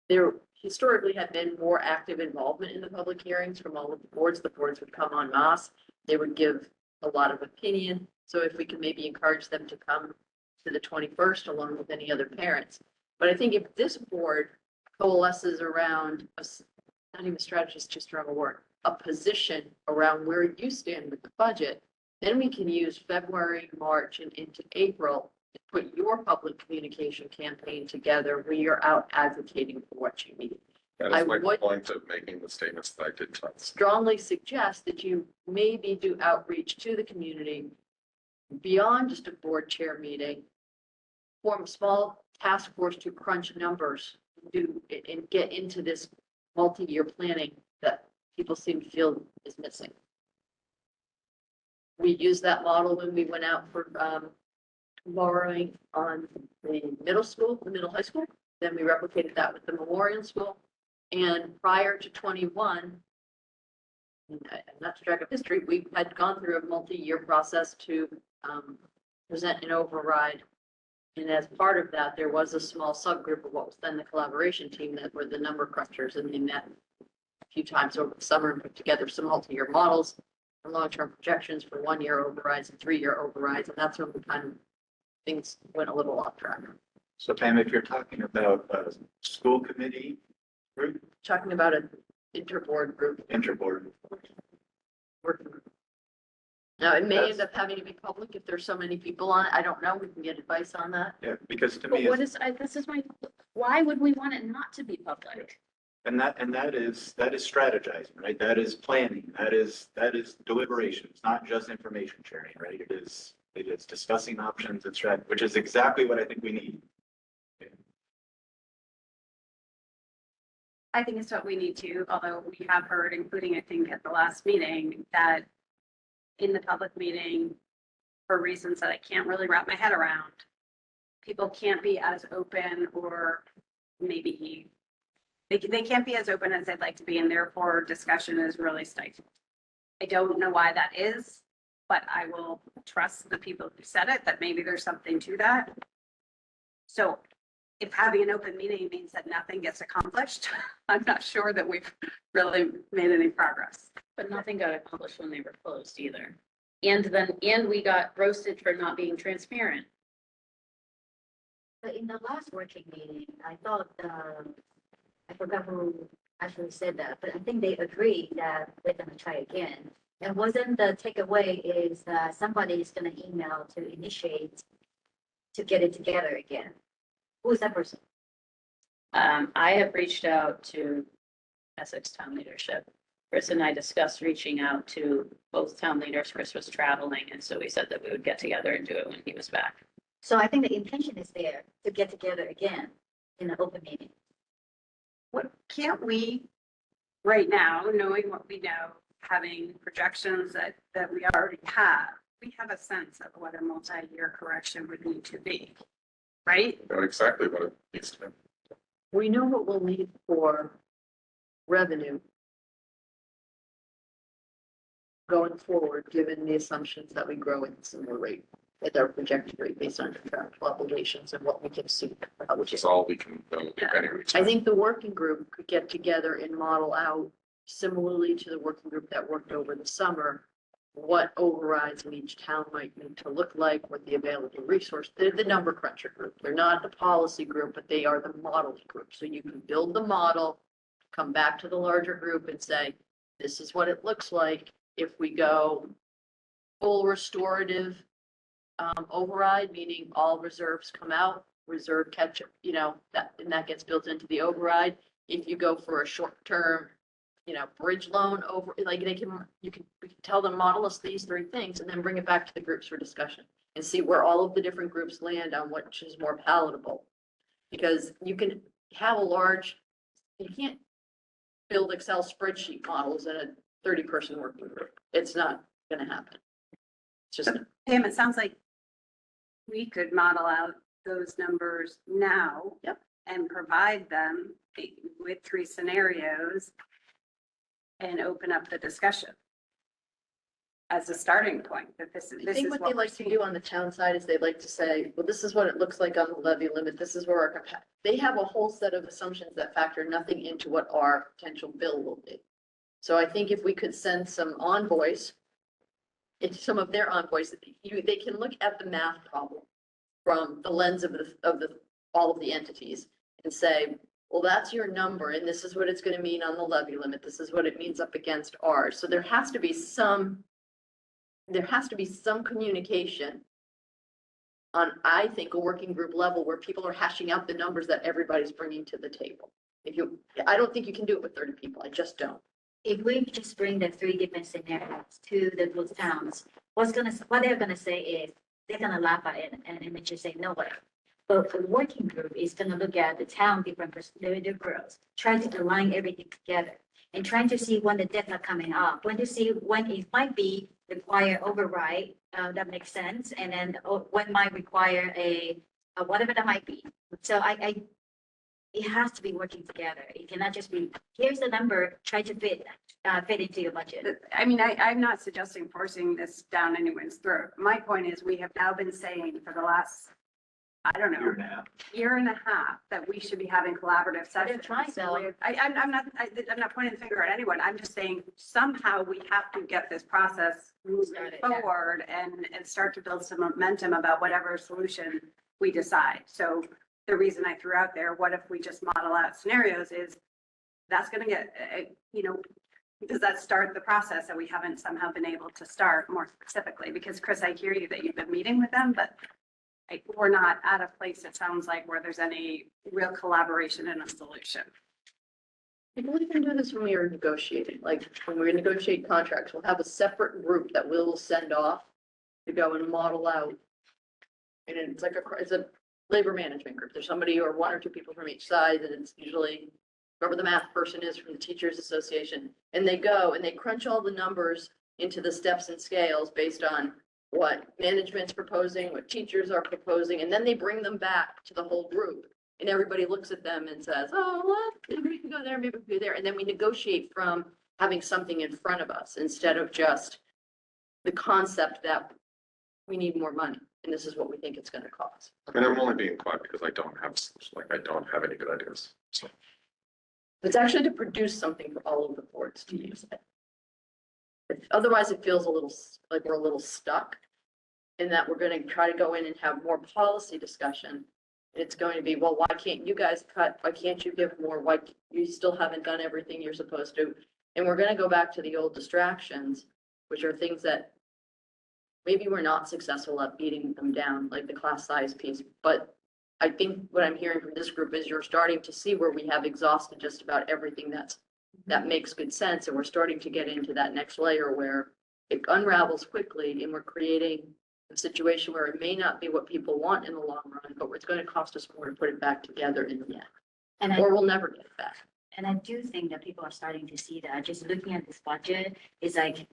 there historically had been more active involvement in the public hearings from all of the boards. The boards would come en masse. They would give a lot of opinion. So if we can maybe encourage them to come to the 21st along with any other parents. But I think if this board coalesces around not even strategy is too strong a word, a position around where you stand with the budget, then we can use February, March, and into April to put your public communication campaign together where you're out advocating for what you need. That I is my would- point of making the statements that I did tonight. Strongly suggest that you maybe do outreach to the community beyond just a board chair meeting. Form a small task force to crunch numbers, and get into this multi-year planning that people seem to feel is missing. We used that model when we went out for borrowing on the middle school, the middle high school. Then we replicated that with the Memorial School. And prior to 21, not to drag up history, we had gone through a multi-year process to present an override. And as part of that, there was a small subgroup of what was then the collaboration team that were the number crunchers, and they met a few times over the summer and put together some multi-year models and long-term projections for 1-year overrides and 3-year overrides, and that's when we kind of, things went a little off track. So Pam, if you're talking about a school committee group, Talking about an interboard group interboard, working group. Now, it may end up having to be public if there's so many people on it. I don't know. We can get advice on that. yeah, because to But me, what it's- is, this is my, why would we want it not to be public? and that is strategizing, right? That is planning, that is deliberation. It's not just information sharing, right? It is discussing options and strat, which is exactly what I think we need. I think it's what we need to, although we have heard, including I think at the last meeting, that in the public meeting, for reasons that I can't really wrap my head around, people can't be as open, or maybe they can't be as open as they'd like to be, and therefore discussion is really stifled. I don't know why that is, but I will trust the people who said it, that maybe there's something to that. So if having an open meeting means that nothing gets accomplished, I'm not sure that we've really made any progress. But nothing got accomplished when they were closed either. And we got roasted for not being transparent. But in the last working meeting, I thought, I forgot who actually said that, but I think they agreed that we're gonna try again. And wasn't the takeaway is that somebody is gonna email to initiate to get it together again? Who is that person? I have reached out to Essex town leadership. Chris and I discussed reaching out to both town leaders. Chris was traveling, and so we said that we would get together and do it when he was back. So I think the intention is there to get together again in an open meeting. What, can't we, right now, knowing what we know, having projections that we already have, we have a sense of what a multi-year correction would need to be, right? You know exactly what it needs to be. We know what we'll need for revenue going forward, given the assumptions that we grow at a similar rate at our projected rate based on contractual obligations and what we can see. Which is all we can know at any I time. think the working group could get together and model out similarly to the working group that worked over the summer, what overrides in each town might need to look like, what the available resource, they're the number cruncher group. They're not the policy group, but they are the modeling group. So you can build the model come back to the larger group and say, this is what it looks like if we go full restorative override, meaning all reserves come out, reserve catch, and that gets built into the override. If you go for a short-term, bridge loan over, like we can tell them, model us these 3 things and then bring it back to the groups for discussion and see where all of the different groups land on which is more palatable. Because you can have you can't build Excel spreadsheet models in a 30-person working group. It's not gonna happen. It's just, Pam, it sounds like we could model out those numbers now. Yep. And provide them with 3 scenarios and open up the discussion as a starting point, that this I think is what they like to do on the town side is they like to say, well, this is what it looks like on the levy limit. This is where our, they have a whole set of assumptions that factor nothing into what our potential bill will be. So I think if we could send some envoys, some of their envoys, they can look at the math problem from the lens of all of the entities and say, well, that's your number, and this is what it's going to mean on the levy limit. This is what it means up against ours. So there has to be some communication on, I think, a working group level where people are hashing out the numbers that everybody's bringing to the table. I don't think you can do it with 30 people. I just don't. If we just bring the 3 different scenarios to those towns, what they're gonna say is, they're gonna laugh at it and then just say, no way. But the working group is gonna look at the town different perspective growth, try to align everything together and trying to see when the debts are coming up, when to see when it might be require override, that makes sense. And then when might require a whatever that might be. So it has to be working together. It cannot just be, here's the number, try to fit into your budget. I mean, I'm not suggesting forcing this down anyone's throat. My point is, we have now been saying for the last, I don't know, year and a half that we should be having collaborative sessions. trying, though. I'm not pointing the finger at anyone. I'm just saying somehow we have to get this process moving Started, yeah. forward and start to build some momentum about whatever solution we decide. So the reason I threw out there, what if we just model out scenarios, is that's going to get, does that start the process that we haven't somehow been able to start more specifically? Because Chris, I hear you that you've been meeting with them, but we're not at a place, it sounds like, where there's any real collaboration and a solution. People even do this when we are negotiating, like when we negotiate contracts, we'll have a separate group that we'll send off to go and model out. And it's like it's a labor management group. There's somebody or 1 or 2 people from each side, and it's usually whoever the math person is from the Teachers Association. And they go and they crunch all the numbers into the steps and scales based on what management's proposing, what teachers are proposing, and then they bring them back to the whole group. And everybody looks at them and says, oh, well, maybe we can go there, maybe we can go there. And then we negotiate from having something in front of us instead of just the concept that we need more money and this is what we think it's going to cost. I mean, I'm only being quiet because I don't have any good ideas. So It's actually to produce something for all of the boards to use it. Otherwise, it feels a little like we're a little stuck in that we're going to try to go in and have more policy discussion. It's going to be, well, why can't you guys cut? Why can't you give more? Why you still haven't done everything you're supposed to? And we're going to go back to the old distractions, which are things that maybe we're not successful at beating them down, like the class size piece. But I think what I'm hearing from this group is you're starting to see where we have exhausted just about everything that makes good sense. And we're starting to get into that next layer where it unravels quickly and we're creating a situation where it may not be what people want in the long run, but it's going to cost us more to put it back together in the end. Or we'll never get it back. And I do think that people are starting to see that. Just looking at this budget, it's like,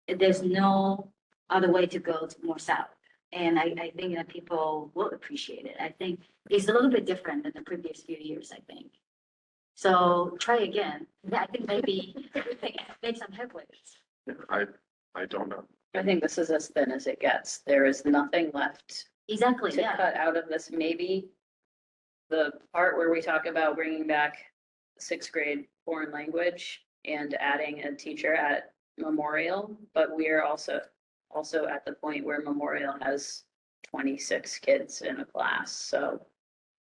there's no other way to go to more south. And I think that people will appreciate it. I think it's a little bit different than the previous few years, I think. So try again. Yeah, I think maybe make some headways. I don't know. I think this is as thin as it gets. There is nothing left Exactly, to yeah. cut out of this. Maybe the part where we talk about bringing back 6th grade foreign language and adding a teacher at Memorial, but we are also at the point where Memorial has 26 kids in a class, so.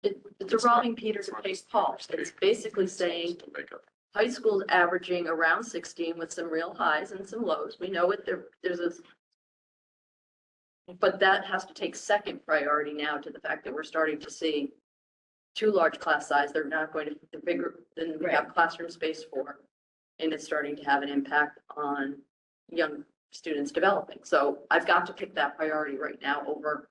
It's a robbing Peter to pay Paul. It's basically saying, To make up. high school's averaging around 16 with some real highs and some lows. We know it, there's a, but that has to take second priority now to the fact that we're starting to see too large class size. They're not going to, the bigger than we have classroom space for. And it's starting to have an impact on young students developing. So I've got to pick that priority right now over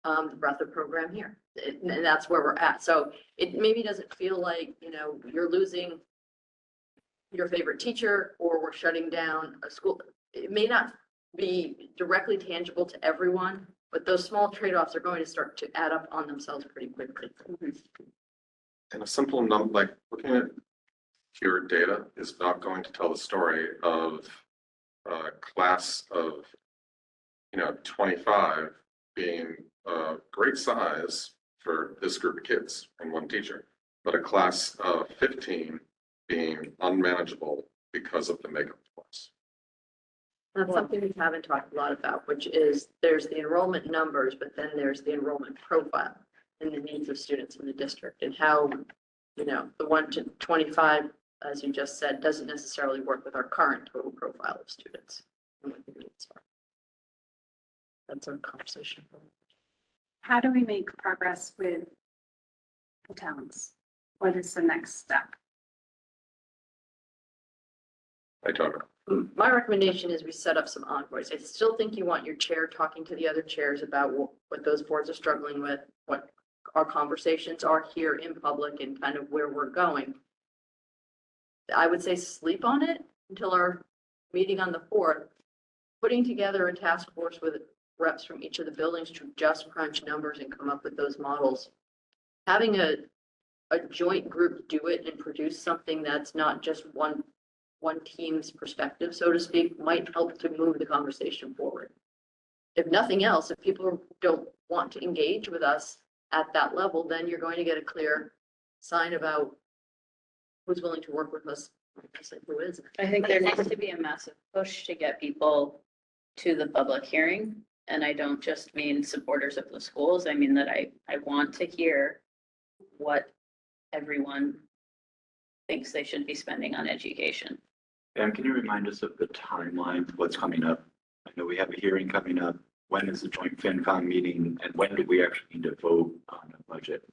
the breadth of program here. And that's where we're at. So it maybe doesn't feel like, you know, you're losing your favorite teacher or we're shutting down a school. It may not be directly tangible to everyone, but those small trade-offs are going to start to add up on themselves pretty quickly. And a simple number, like looking at pure data is not going to tell the story of a class of, 25 being a great size for this group of kids and one teacher, but a class of 15 being unmanageable because of the makeup of the class. That's something we haven't talked a lot about, which is there's the enrollment numbers, but then there's the enrollment profile and the needs of students in the district and how, the 1 to 25, as you just said, doesn't necessarily work with our current total profile of students. And what the needs are. That's our conversation. How do we make progress with the towns? What is the next step? I don't know. My recommendation is we set up some envoys. I still think you want your chair talking to the other chairs about what those boards are struggling with, what our conversations are here in public and kind of where we're going. I would say sleep on it until our meeting on the 4th, putting together a task force with reps from each of the buildings to just crunch numbers and come up with those models. Having a joint group do it and produce something that's not just one team's perspective, so to speak, might help to move the conversation forward. If nothing else, if people don't want to engage with us at that level, then you're going to get a clear sign about who's willing to work with us, who isn't. I think there needs to be a massive push to get people to the public hearing. And I don't just mean supporters of the schools. I mean that I want to hear what everyone thinks they should be spending on education. And can you remind us of the timeline, what's coming up? I know we have a hearing coming up. When is the joint FinCom meeting and when do we actually need to vote on the budget?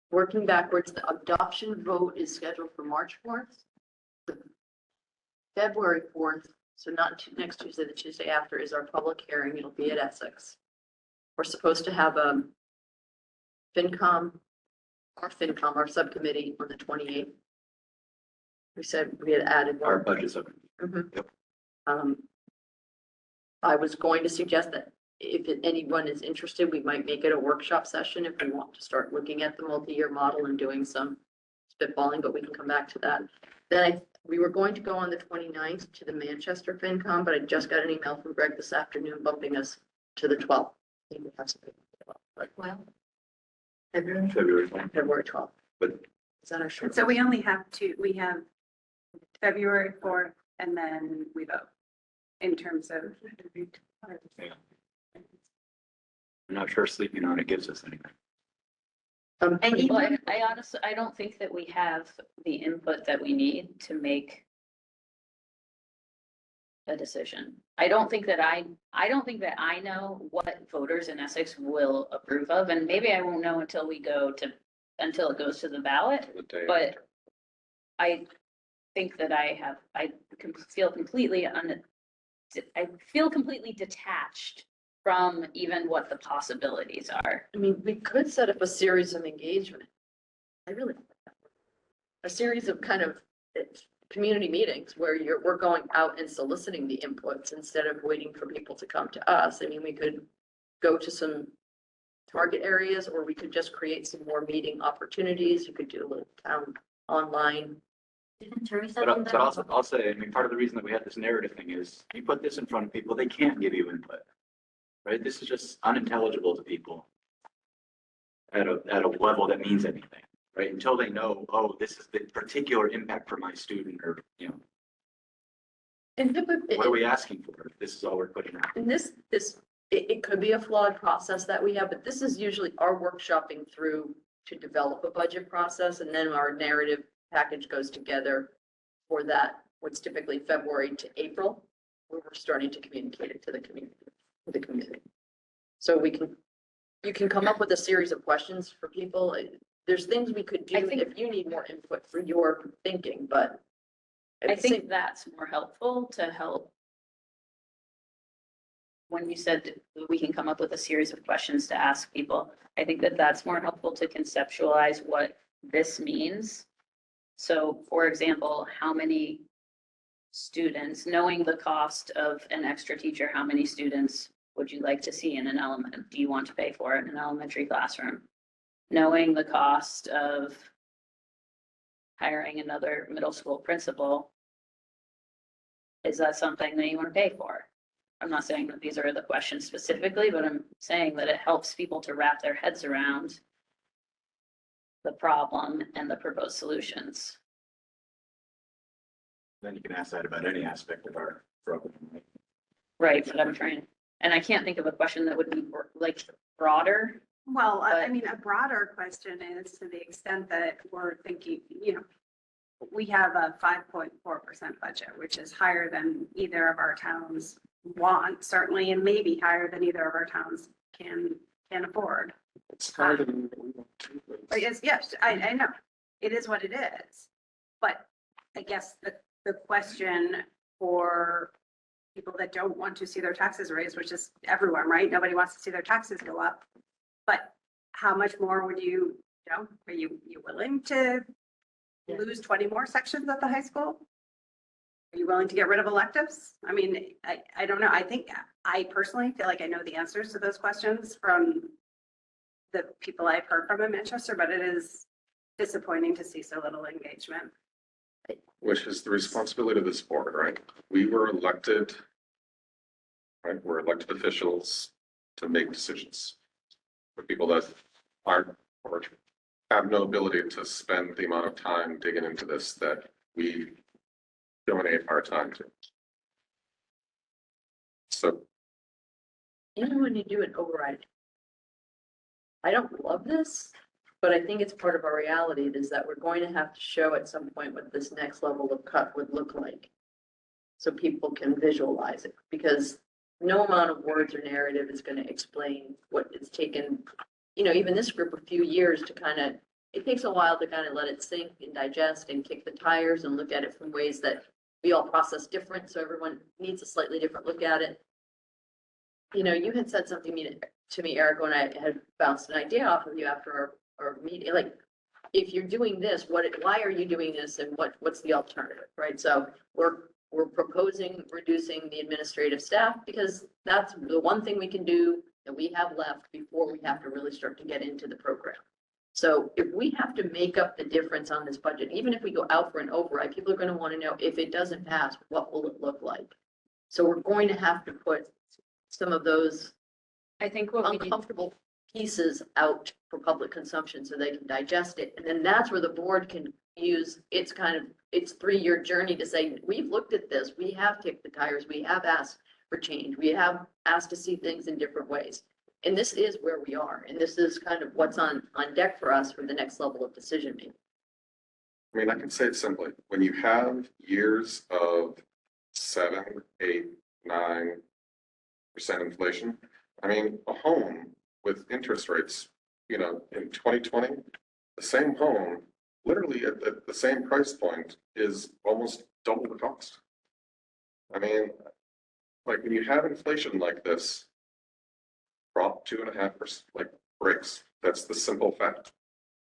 Working backwards, the adoption vote is scheduled for March 4th. February 4th, so not next Tuesday, the Tuesday after is our public hearing. It'll be at Essex. We're supposed to have a FinCom, our subcommittee on the 28th. We said we had added Our one. budget's up. Yep. I was going to suggest that if anyone is interested, we might make it a workshop session if we want to start looking at the multi-year model and doing some spitballing, but we can come back to that. Then we were going to go on the 29th to the Manchester FinCom, but I just got an email from Greg this afternoon bumping us to the 12th. I think we have something. Well, February 12th. But Is that our short? So we only have we have February 4th and then we vote in terms of. yeah. I'm not sure sleeping on it gives us anything. And Well, I honestly, I don't think that we have the input that we need to make a decision. I don't think that I know what voters in Essex will approve of, and maybe I won't know until until it goes to the ballot. The day But after. I think that I feel completely detached from even what the possibilities are. I mean, we could set up a series of engagement. A series of kind of community meetings where we're going out and soliciting the inputs instead of waiting for people to come to us. I mean, we could go to some target areas, or we could just create some more meeting opportunities. You could do a little town online. Didn't Teresa But do that? I'll say, I mean, part of the reason that we had this narrative thing is you put this in front of people, they can't give you input. Right? This is just unintelligible to people at a level that means anything, right? Until they know, oh, this is the particular impact for my student or, And what are we asking for? This is all we're putting out. And it could be a flawed process that we have, but this is usually our workshopping through to develop a budget process and then our narrative package goes together for that, what's typically February to April, where we're starting to communicate it to the community. So you can come up with a series of questions for people. There's things we could do I think- if you need more input for your thinking, but. at I the same- think that's more helpful to help. When you said we can come up with a series of questions to ask people, I think that that's more helpful to conceptualize what this means. So for example, how many students, knowing the cost of an extra teacher, how many students would you like to see in an element? Do you want to pay for it in an elementary classroom? Knowing the cost of hiring another middle school principal, is that something that you want to pay for? I'm not saying that these are the questions specifically, but I'm saying that it helps people to wrap their heads around the problem and the proposed solutions. Then you can ask that about any aspect of our program. Right? Right, but I'm trying, and I can't think of a question that would be like broader. Well, I But- mean, a broader question is to the extent that we're thinking, we have a 5.4% budget, which is higher than either of our towns want, certainly, and maybe higher than either of our towns can afford. It's higher than we want to, but But yes, I know, it is what it is. But I guess the question for people that don't want to see their taxes raised, which is everyone, right? Nobody wants to see their taxes go up. But how much more would are you willing to lose 20 more sections at the high school? Are you willing to get rid of electives? I mean, I don't know. I think I personally feel like I know the answers to those questions from the people I've heard from in Manchester, but it is disappointing to see so little engagement. which is the responsibility of this board, right? We were elected, right? We're elected officials to make decisions. For people that aren't or have no ability to spend the amount of time digging into this that we donate our time to. So, Even when you do an override. I don't love this, but I think it's part of our reality is that we're going to have to show at some point what this next level of cut would look like. So people can visualize it, because no amount of words or narrative is going to explain what it's taken, even this group a few years to it takes a while to kind of let it sink and digest and kick the tires and look at it from ways that we all process different. So everyone needs a slightly different look at it. You had said something to me, Eric, when I had bounced an idea off of you after our meeting, like, if you're doing this, why are you doing this and what's the alternative, right? So we're proposing reducing the administrative staff because that's the one thing we can do that we have left before we have to really start to get into the program. So if we have to make up the difference on this budget, even if we go out for an override, people are going to want to know if it doesn't pass, what will it look like? So we're going to have to put some of those I think what we need, uncomfortable pieces out for public consumption so they can digest it. And then that's where the board can use its 3-year journey to say, we've looked at this, we have kicked the tires, we have asked for change, we have asked to see things in different ways. And this is where we are. And this is kind of what's on deck for us for the next level of decision making. I mean, I can say it simply, when you have years of 7, 8, 9% inflation, I mean, a home with interest rates, in 2020, the same home, literally at the same price point, is almost double the cost. I mean, like when you have inflation like this, drop 2.5%, like breaks. That's the simple fact.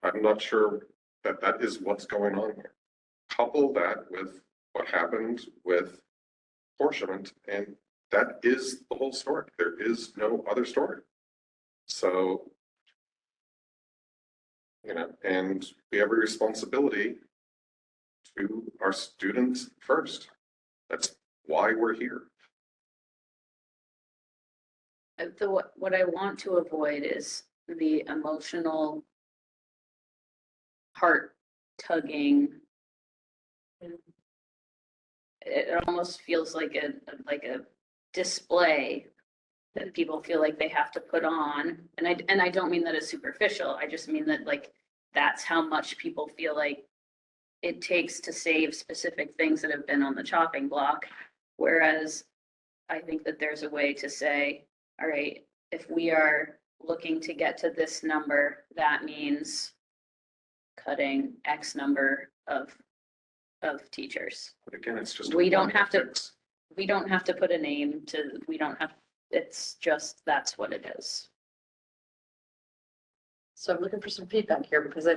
I'm not sure that is what's going on here. Couple that with what happened with apportionment, and that is the whole story. There is no other story. So, and we have a responsibility to our students first. That's why we're here. what I want to avoid is the emotional heart tugging. It almost feels like a display that people feel like they have to put on. And I don't mean that as superficial. I just mean that like, that's how much people feel like it takes to save specific things that have been on the chopping block. Whereas I think that there's a way to say, all right, if we are looking to get to this number, that means cutting X number of teachers. But again, it's just. We don't one have to- fix. We don't have to put a name to, we don't have, it's just, that's what it is. So I'm looking for some feedback here because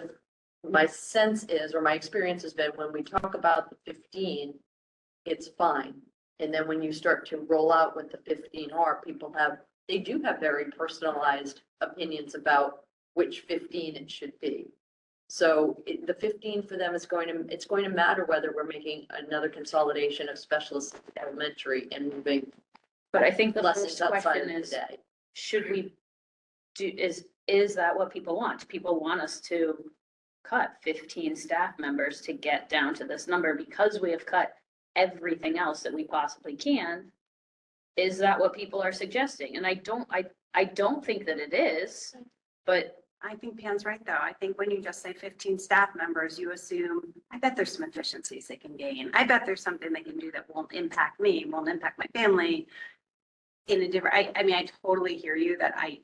my sense is, or my experience has been, when we talk about the 15, it's fine. And then when you start to roll out what the 15 are, they do have very personalized opinions about which 15 it should be. So the 15 for them it's going to matter whether we're making another consolidation of specialists elementary and moving But I think the lessons first outside question of the is, day. should we do, is that what people want? Do people want us to cut 15 staff members to get down to this number because we have cut everything else that we possibly can? Is that what people are suggesting? And I don't think that it is, but I think Pam's right, though. I think when you just say 15 staff members, you assume, I bet there's some efficiencies they can gain. I bet there's something they can do that won't impact me, won't impact my family in a different, I mean, I totally hear you that I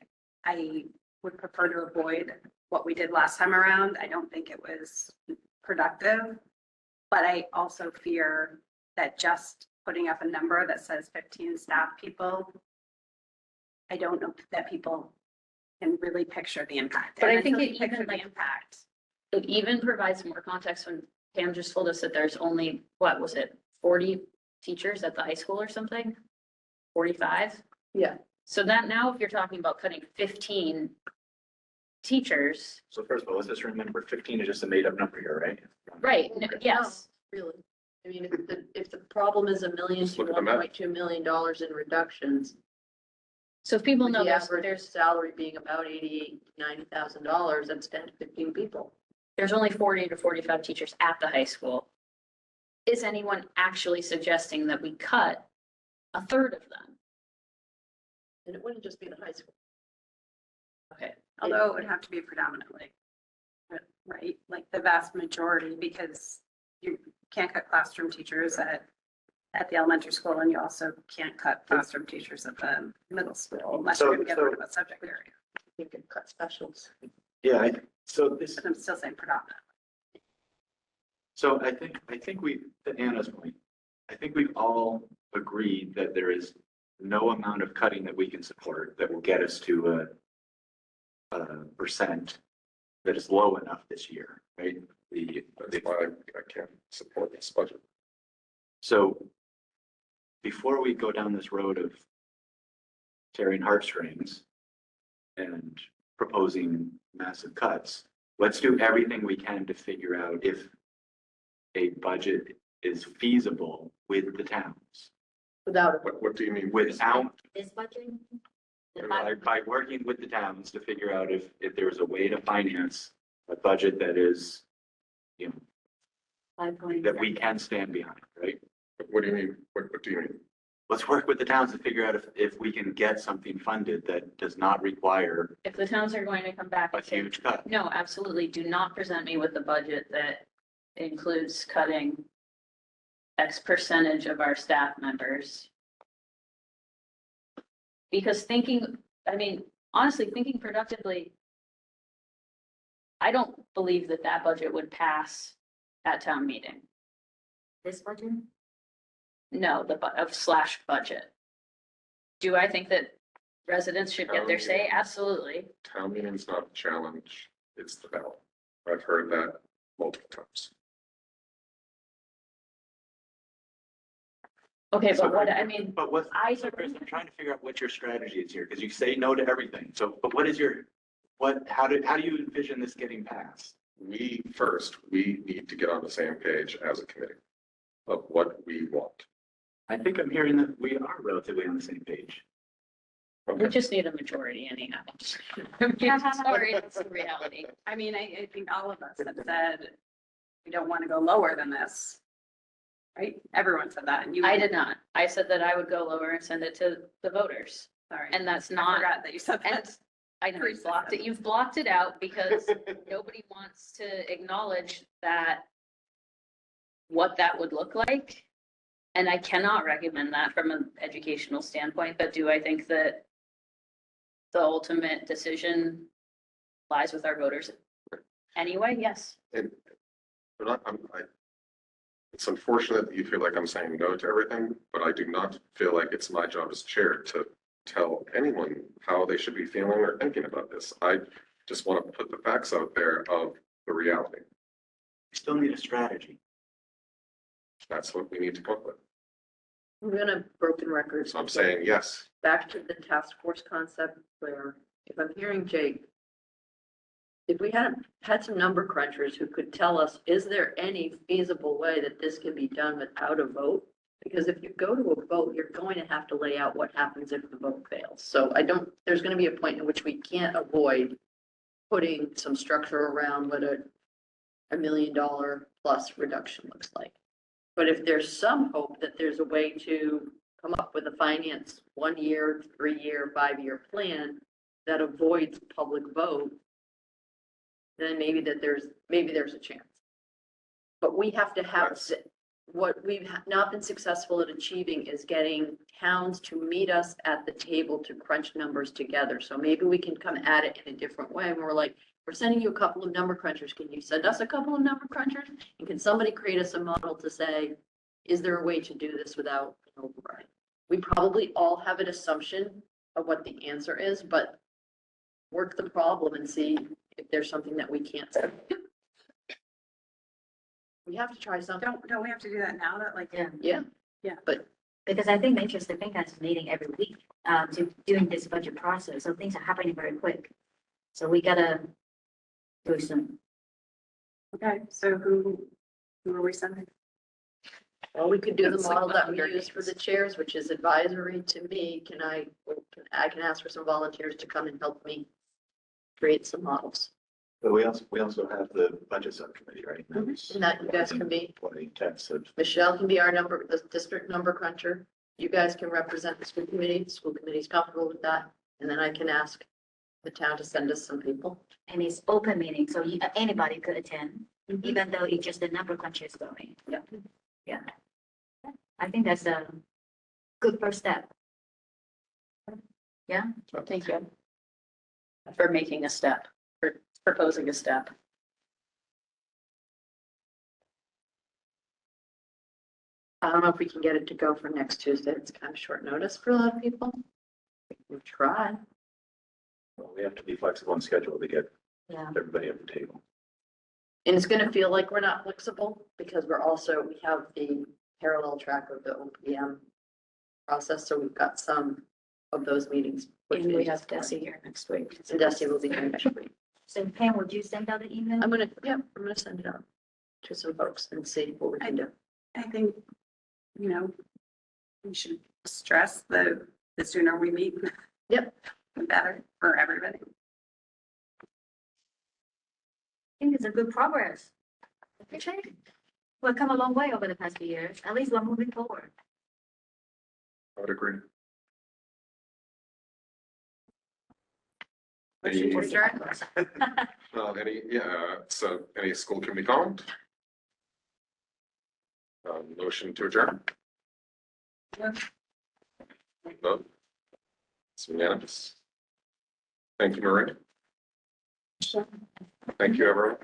would prefer to avoid what we did last time around. I don't think it was productive. But I also fear that just putting up a number that says 15 staff people, I don't know that people can really picture the impact. But I And think until it you picture even, the like, impact. it even provides more context when Pam just told us that there's only, what was it, 40 teachers at the high school or something? 45? Yeah. So that now if you're talking about cutting 15 teachers, So first of all, let's just remember 15 is just a made up number here, right? right, yes. Really. I mean, if the problem is $1 million Just to look at the math. $1.2 million in reductions, So if people with know the there's, average salary being about $90,000, that's 10 to 15 people. there's only 40 to 45 teachers at the high school. Is anyone actually suggesting that we cut a third of them? And it wouldn't just be the high school. Okay. Although it would have to be predominantly, right? Like the vast majority, because you can't cut classroom teachers at the elementary school, and you also can't cut classroom teachers at the middle school unless you're gonna get rid of a subject area. You can cut specials. Yeah, so this, But I'm still saying predominant. so I think we, to Anna's point, I think we've all agreed that there is no amount of cutting that we can support that will get us to a percent that is low enough this year, right? That's why I can't support this budget. So before we go down this road of tearing heartstrings and proposing massive cuts, let's do everything we can to figure out if a budget is feasible with the towns. Without, What do you mean? Without, This budget? by working with the towns to figure out if there's a way to finance a budget that is, you know, that we can stand behind, right? What do you mean? What do you mean? Let's work with the towns to figure out if we can get something funded that does not require If the towns are going to come back a and say, huge cut. no, absolutely, do not present me with a budget that includes cutting X percentage of our staff members. Because honestly, thinking productively, I don't believe that that budget would pass at town meeting. This budget? No, slash budget. Do I think that residents should get their say? Absolutely. Town meeting's not a challenge, it's the ballot. I've heard that multiple times. Okay, So- but what, I mean, But what, I- so Chris, I'm trying to figure out what your strategy is here, because you say no to everything. So, but what is how do you envision this getting passed? We need to get on the same page as a committee of what we want. I think I'm hearing that we are relatively on the same page. we Okay, just need a majority anyhow. Sorry, that's the reality. I mean, I think all of us have said we don't want to go lower than this. Right? Everyone said that, and you. I did not. I said that I would go lower and send it to the voters. Sorry. And that's I not, forgot that you said and that. I know you've blocked it. You've blocked it out because nobody wants to acknowledge that what that would look like. And I cannot recommend that from an educational standpoint, but do I think that the ultimate decision lies with our voters anyway? Yes. And we're not, it's unfortunate that you feel like I'm saying no to everything, but I do not feel like it's my job as chair to tell anyone how they should be feeling or thinking about this. I just want to put the facts out there of the reality. We still need a strategy. That's what we need to come up with. We're gonna broken records. So I'm saying yes. Back to the task force concept where, if I'm hearing Jake, if we had some number crunchers who could tell us, is there any feasible way that this can be done without a vote? Because if you go to a vote, you're going to have to lay out what happens if the vote fails. So there's gonna be a point in which we can't avoid putting some structure around what a $1 million plus reduction looks like. But if there's some hope that there's a way to come up with a finance 1 year, 3 year, 5 year plan that avoids public vote, then maybe there's a chance. But we have to have, what we've not been successful at achieving is getting towns to meet us at the table to crunch numbers together. So maybe we can come at it in a different way. And we're like, we're sending you a couple of number crunchers. Can you send us a couple of number crunchers? And can somebody create us a model to say, is there a way to do this without an override? We probably all have an assumption of what the answer is, but work the problem and see if there's something that we can't do. We have to try something. Don't we have to do that now that like? Yeah. Yeah. But Because I think the interesting thing is meeting every week, doing this budget process, so things are happening very quick. So we gotta do some, Okay, so who are we sending? well, we could do the It's like model that we volunteer use for the chairs, which is advisory to me. I can ask for some volunteers to come and help me create some models. But we also have the budget subcommittee, right? And that you guys can be, 2010, so Michelle can be the district number cruncher. You guys can represent the school committee. The school committee's comfortable with that. And then I can ask the town to send us some people. and it's open meeting, so anybody could attend, even though it's just the number crunchers going. Yeah. Yeah. I think that's a good first step. Yeah, Thank you. For making a step, for proposing a step. I don't know if we can get it to go for next Tuesday. It's kind of short notice for a lot of people. We'll try. well, we have to be flexible on schedule to get yeah. everybody at the table. And it's gonna feel like we're not flexible because we have the parallel track of the OPM process, so we've got some of those meetings. And we have Desi here next week. And Desi will be here next week. So Pam, would you send out an email? I'm gonna send it out to some folks and see what we can do. I think, we should stress the sooner we meet. Yep. The better for everybody. I think it's a good progress. Okay. We've come a long way over the past few years. At least we're moving forward. I would agree. Motion to adjourn. Any school committee comment? Motion to adjourn? No? It's unanimous. Thank you, Marie. Thank you, everyone.